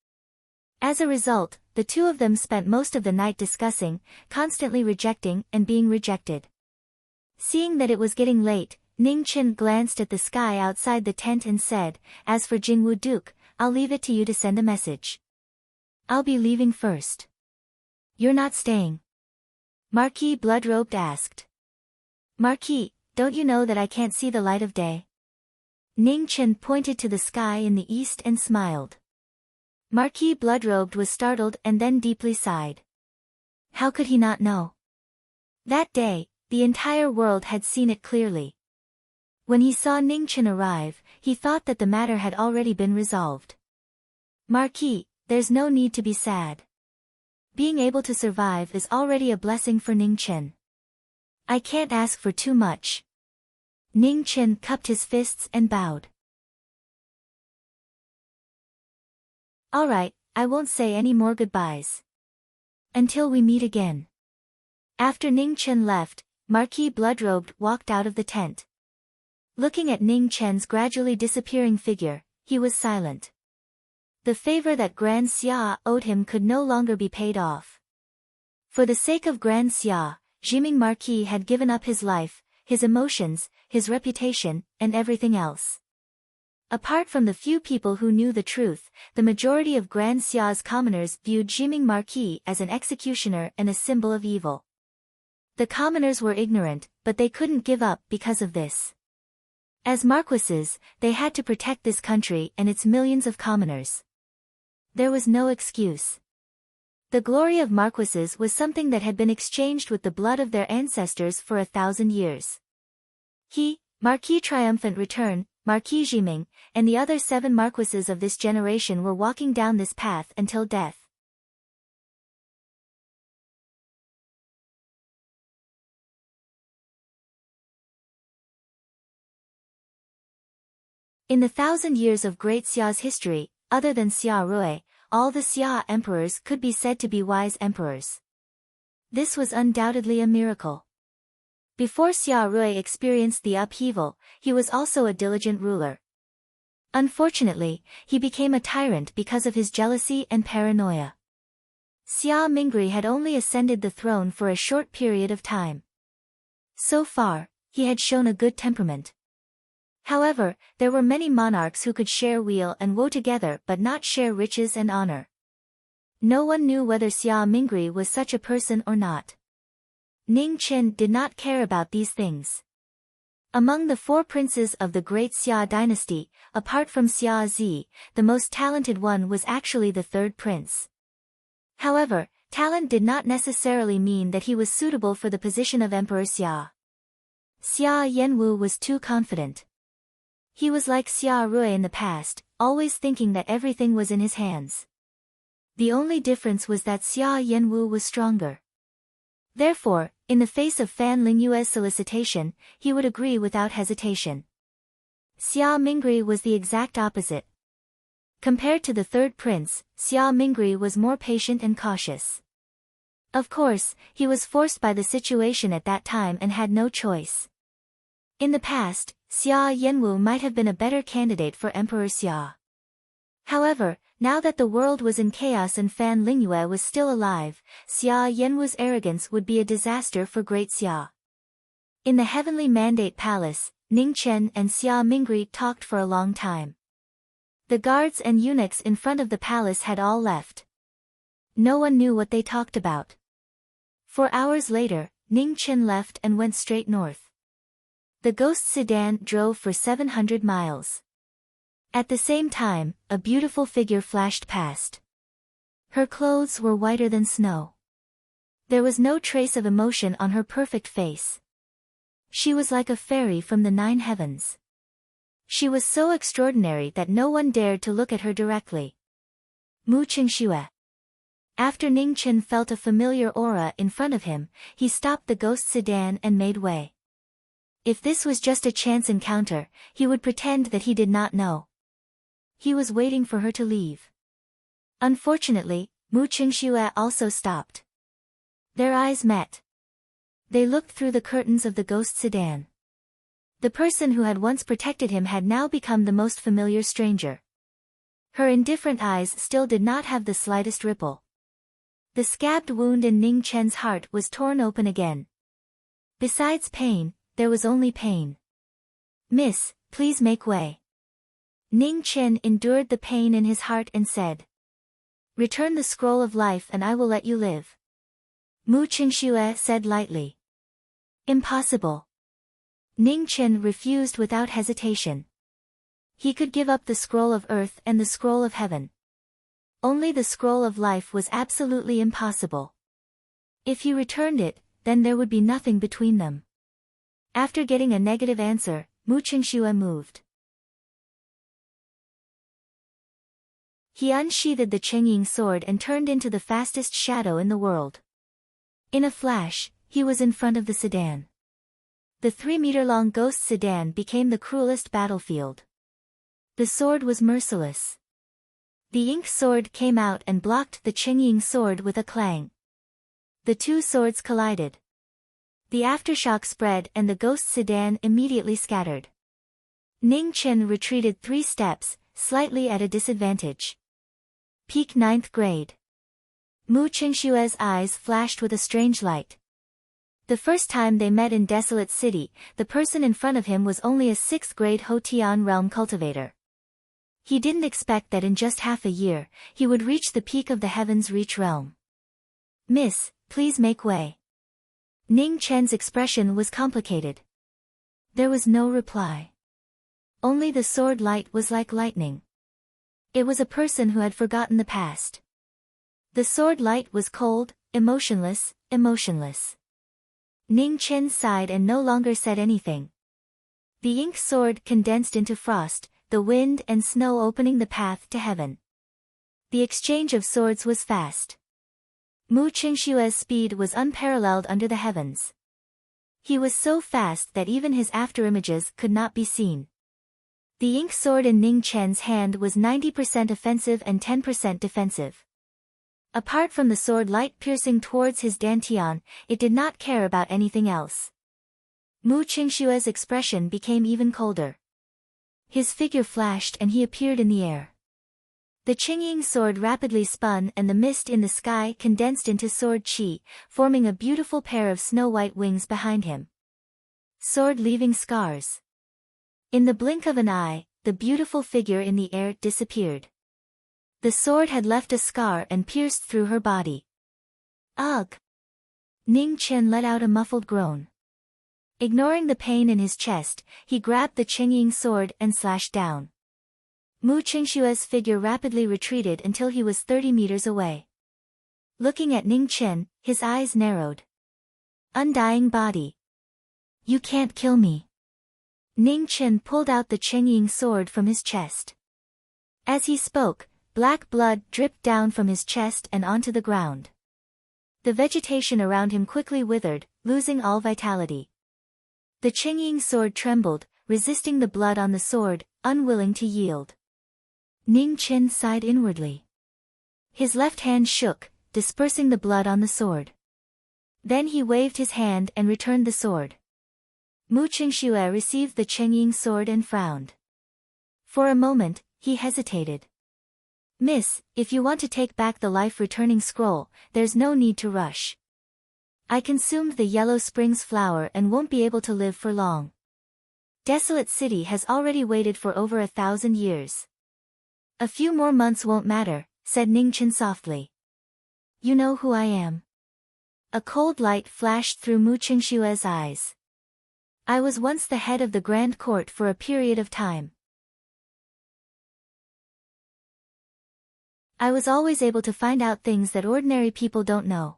As a result, the two of them spent most of the night discussing, constantly rejecting and being rejected. Seeing that it was getting late, Ning Qin glanced at the sky outside the tent and said, "As for Jingwu Duke, I'll leave it to you to send a message. I'll be leaving first." "You're not staying?" Marquis Bloodrobed asked. "Marquis, don't you know that I can't see the light of day?" Ning Qin pointed to the sky in the east and smiled. Marquis Bloodrobed was startled and then deeply sighed. How could he not know? That day, the entire world had seen it clearly. When he saw Ning Qin arrive, he thought that the matter had already been resolved. "Marquis, there's no need to be sad. Being able to survive is already a blessing for Ning Qin. I can't ask for too much." Ning Qin cupped his fists and bowed. "All right, I won't say any more goodbyes. Until we meet again." After Ning Qin left, Marquis Bloodrobed walked out of the tent. Looking at Ning Qin's gradually disappearing figure, he was silent. The favor that Grand Xia owed him could no longer be paid off. For the sake of Grand Xia, Jiming Marquis had given up his life, his emotions, his reputation, and everything else. Apart from the few people who knew the truth, the majority of Grand Xia's commoners viewed Jiming Marquis as an executioner and a symbol of evil. The commoners were ignorant, but they couldn't give up because of this. As marquises, they had to protect this country and its millions of commoners. There was no excuse. The glory of marquises was something that had been exchanged with the blood of their ancestors for 1,000 years. He, Marquis Triumphant Return, Marquis Jiming, and the other 7 marquises of this generation were walking down this path until death. In the 1,000 years of Great Xia's history, other than Xia Rui, all the Xia emperors could be said to be wise emperors. This was undoubtedly a miracle. Before Xia Rui experienced the upheaval, he was also a diligent ruler. Unfortunately, he became a tyrant because of his jealousy and paranoia. Xia Mingri had only ascended the throne for a short period of time. So far, he had shown a good temperament. However, there were many monarchs who could share weal and woe together but not share riches and honor. No one knew whether Xia Mingri was such a person or not. Ning Qin did not care about these things. Among the 4 princes of the Great Xia dynasty, apart from Xia Zi, the most talented one was actually the 3rd prince. However, Talent did not necessarily mean that he was suitable for the position of Emperor Xia. Xia Yanwu was too confident. He was like Xia Rui in the past, always thinking that everything was in his hands. The only difference was that Xia Yanwu was stronger. Therefore, in the face of Fan Lingyue's solicitation, he would agree without hesitation. Xia Mingri was the exact opposite. Compared to the third prince, Xia Mingri was more patient and cautious. Of course, he was forced by the situation at that time and had no choice. In the past, Xia Yanwu might have been a better candidate for Emperor Xia. However, now that the world was in chaos and Fan Lingyue was still alive, Xia Yanwu's arrogance would be a disaster for Great Xia. In the Heavenly Mandate Palace, Ning Chen and Xia Mingri talked for a long time. The guards and eunuchs in front of the palace had all left. No one knew what they talked about. 4 hours later, Ning Chen left and went straight north. The ghost sedan drove for 700 miles. At the same time, a beautiful figure flashed past. Her clothes were whiter than snow. There was no trace of emotion on her perfect face. She was like a fairy from the 9 heavens. She was so extraordinary that no one dared to look at her directly. Mu Qingxue. After Ning Chen felt a familiar aura in front of him, he stopped the ghost sedan and made way. If this was just a chance encounter, he would pretend that he did not know. He was waiting for her to leave. Unfortunately, Mu Qingxue also stopped. Their eyes met. They looked through the curtains of the ghost sedan. The person who had once protected him had now become the most familiar stranger. Her indifferent eyes still did not have the slightest ripple. The scabbed wound in Ning Chen's heart was torn open again. Besides pain, there was only pain. "Miss, please make way." Ning Chen endured the pain in his heart and said, "Return the scroll of life and I will let you live." Mu Qingxue said lightly. "Impossible." Ning Chen refused without hesitation. He could give up the scroll of earth and the scroll of heaven. Only the scroll of life was absolutely impossible. If he returned it, then there would be nothing between them. After getting a negative answer, Mu Qingxue moved. He unsheathed the Qingying sword and turned into the fastest shadow in the world. In a flash, he was in front of the sedan. The 3-meter-long ghost sedan became the cruelest battlefield. The sword was merciless. The ink sword came out and blocked the Qingying sword with a clang. The two swords collided. The aftershock spread and the ghost sedan immediately scattered. Ning Chen retreated 3 steps, slightly at a disadvantage. Peak 9th grade. Mu Qingxue's eyes flashed with a strange light. The first time they met in Desolate City, the person in front of him was only a 6th grade Hotian realm cultivator. He didn't expect that in just half a year, he would reach the peak of the Heavens Reach realm. "Miss, please make way." Ning Chen's expression was complicated. There was no reply. Only the sword light was like lightning. It was a person who had forgotten the past. The sword light was cold, emotionless. Ning Chen sighed and no longer said anything. The ink sword condensed into frost, the wind and snow opening the path to heaven. The exchange of swords was fast. Mu Qingxue's speed was unparalleled under the heavens. He was so fast that even his afterimages could not be seen. The ink sword in Ning Chen's hand was 90% offensive and 10% defensive. Apart from the sword light piercing towards his dantian, it did not care about anything else. Mu Qingxue's expression became even colder. His figure flashed and he appeared in the air. The Qingying sword rapidly spun and the mist in the sky condensed into sword qi, forming a beautiful pair of snow-white wings behind him. Sword leaving scars. In the blink of an eye, the beautiful figure in the air disappeared. The sword had left a scar and pierced through her body. Ugh! Ning Chen let out a muffled groan. Ignoring the pain in his chest, he grabbed the Qingying sword and slashed down. Mu Qingxue's figure rapidly retreated until he was 30 meters away. Looking at Ning Chen, his eyes narrowed. Undying body. You can't kill me. Ning Chen pulled out the Chengying sword from his chest. As he spoke, black blood dripped down from his chest and onto the ground. The vegetation around him quickly withered, losing all vitality. The Chengying sword trembled, resisting the blood on the sword, unwilling to yield. Ning Chen sighed inwardly. His left hand shook, dispersing the blood on the sword. Then he waved his hand and returned the sword. Mu Qingxue received the Chengying sword and frowned. For a moment, he hesitated. Miss, if you want to take back the life-returning scroll, there's no need to rush. I consumed the Yellow Springs flower and won't be able to live for long. Desolate City has already waited for over 1,000 years. A few more months won't matter, said Ning Chen softly. You know who I am. A cold light flashed through Mu Qingxue's eyes. I was once the head of the Grand Court for a period of time. I was always able to find out things that ordinary people don't know.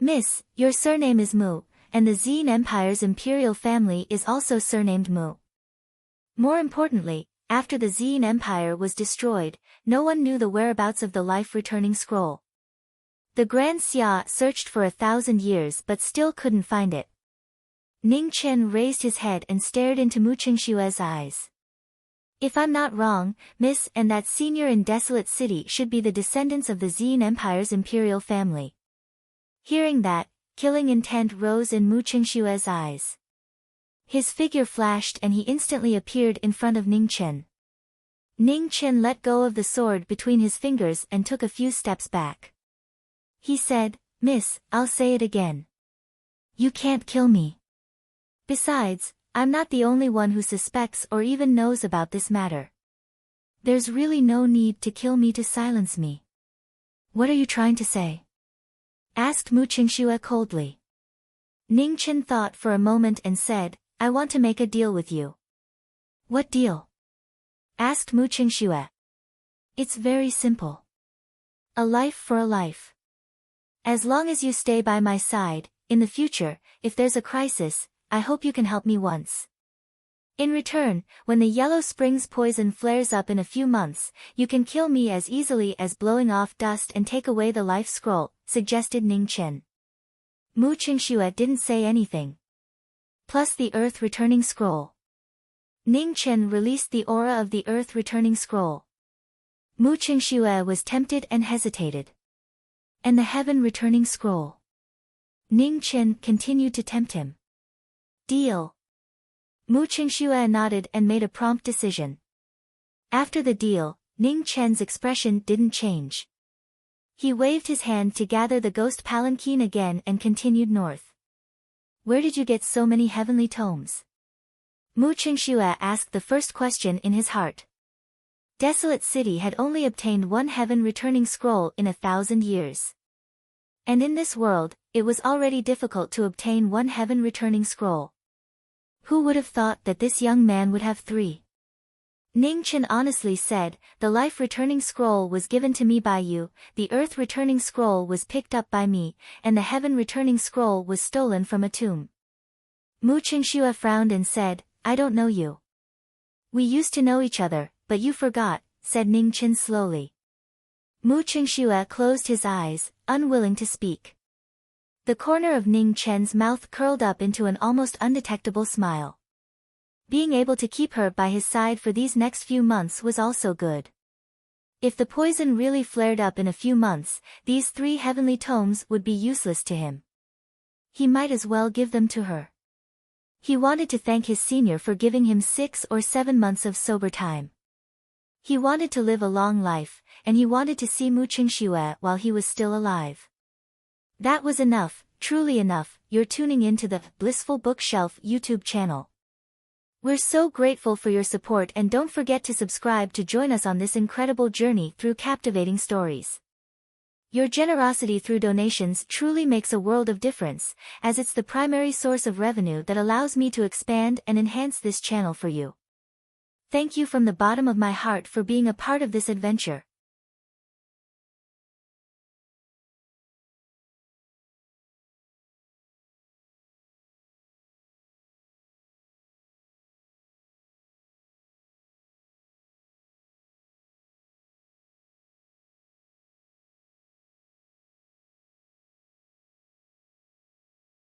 Miss, your surname is Mu, and the Zine Empire's imperial family is also surnamed Mu. More importantly, after the Zine Empire was destroyed, no one knew the whereabouts of the life-returning scroll. The Grand Xia searched for 1,000 years but still couldn't find it. Ning Chen raised his head and stared into Mu Qingxue's eyes. If I'm not wrong, Miss, and that senior in Desolate City should be the descendants of the Zine Empire's imperial family. Hearing that, killing intent rose in Mu Qingxue's eyes. His figure flashed and he instantly appeared in front of Ning Chen. Ning Chen let go of the sword between his fingers and took a few steps back. He said, Miss, I'll say it again. You can't kill me. Besides, I'm not the only one who suspects or even knows about this matter. There's really no need to kill me to silence me. What are you trying to say? Asked Mu Qingxue coldly. Ning Chen thought for a moment and said, I want to make a deal with you. What deal? Asked Mu Qingxue. It's very simple. A life for a life. As long as you stay by my side, in the future, if there's a crisis, I hope you can help me once. In return, when the Yellow Springs poison flares up in a few months, you can kill me as easily as blowing off dust and take away the life scroll, suggested Ning Chen. Mu Qingxue didn't say anything. Plus the Earth-returning scroll. Ning Chen released the aura of the Earth-returning scroll. Mu Qingxue was tempted and hesitated. And the Heaven-returning scroll. Ning Chen continued to tempt him. Deal. Mu Qingxue nodded and made a prompt decision. After the deal, Ning Chen's expression didn't change. He waved his hand to gather the ghost palanquin again and continued north. Where did you get so many heavenly tomes? Mu Qingxue asked the first question in his heart. Desolate City had only obtained one heaven-returning scroll in 1,000 years. And in this world, it was already difficult to obtain one heaven-returning scroll. Who would have thought that this young man would have 3? Ning Chen honestly said, the life-returning scroll was given to me by you, the earth-returning scroll was picked up by me, and the heaven-returning scroll was stolen from a tomb. Mu Qingxue frowned and said, I don't know you. We used to know each other, but you forgot, said Ning Chen slowly. Mu Qingxue closed his eyes, unwilling to speak. The corner of Ning Chen's mouth curled up into an almost undetectable smile. Being able to keep her by his side for these next few months was also good. If the poison really flared up in a few months, these 3 heavenly tomes would be useless to him. He might as well give them to her. He wanted to thank his senior for giving him 6 or 7 months of sober time. He wanted to live a long life, and he wanted to see Mu Qingxue while he was still alive. That was enough, truly enough. You're tuning into the Blissful Bookshelf YouTube channel. We're so grateful for your support, and don't forget to subscribe to join us on this incredible journey through captivating stories. Your generosity through donations truly makes a world of difference, as it's the primary source of revenue that allows me to expand and enhance this channel for you. Thank you from the bottom of my heart for being a part of this adventure.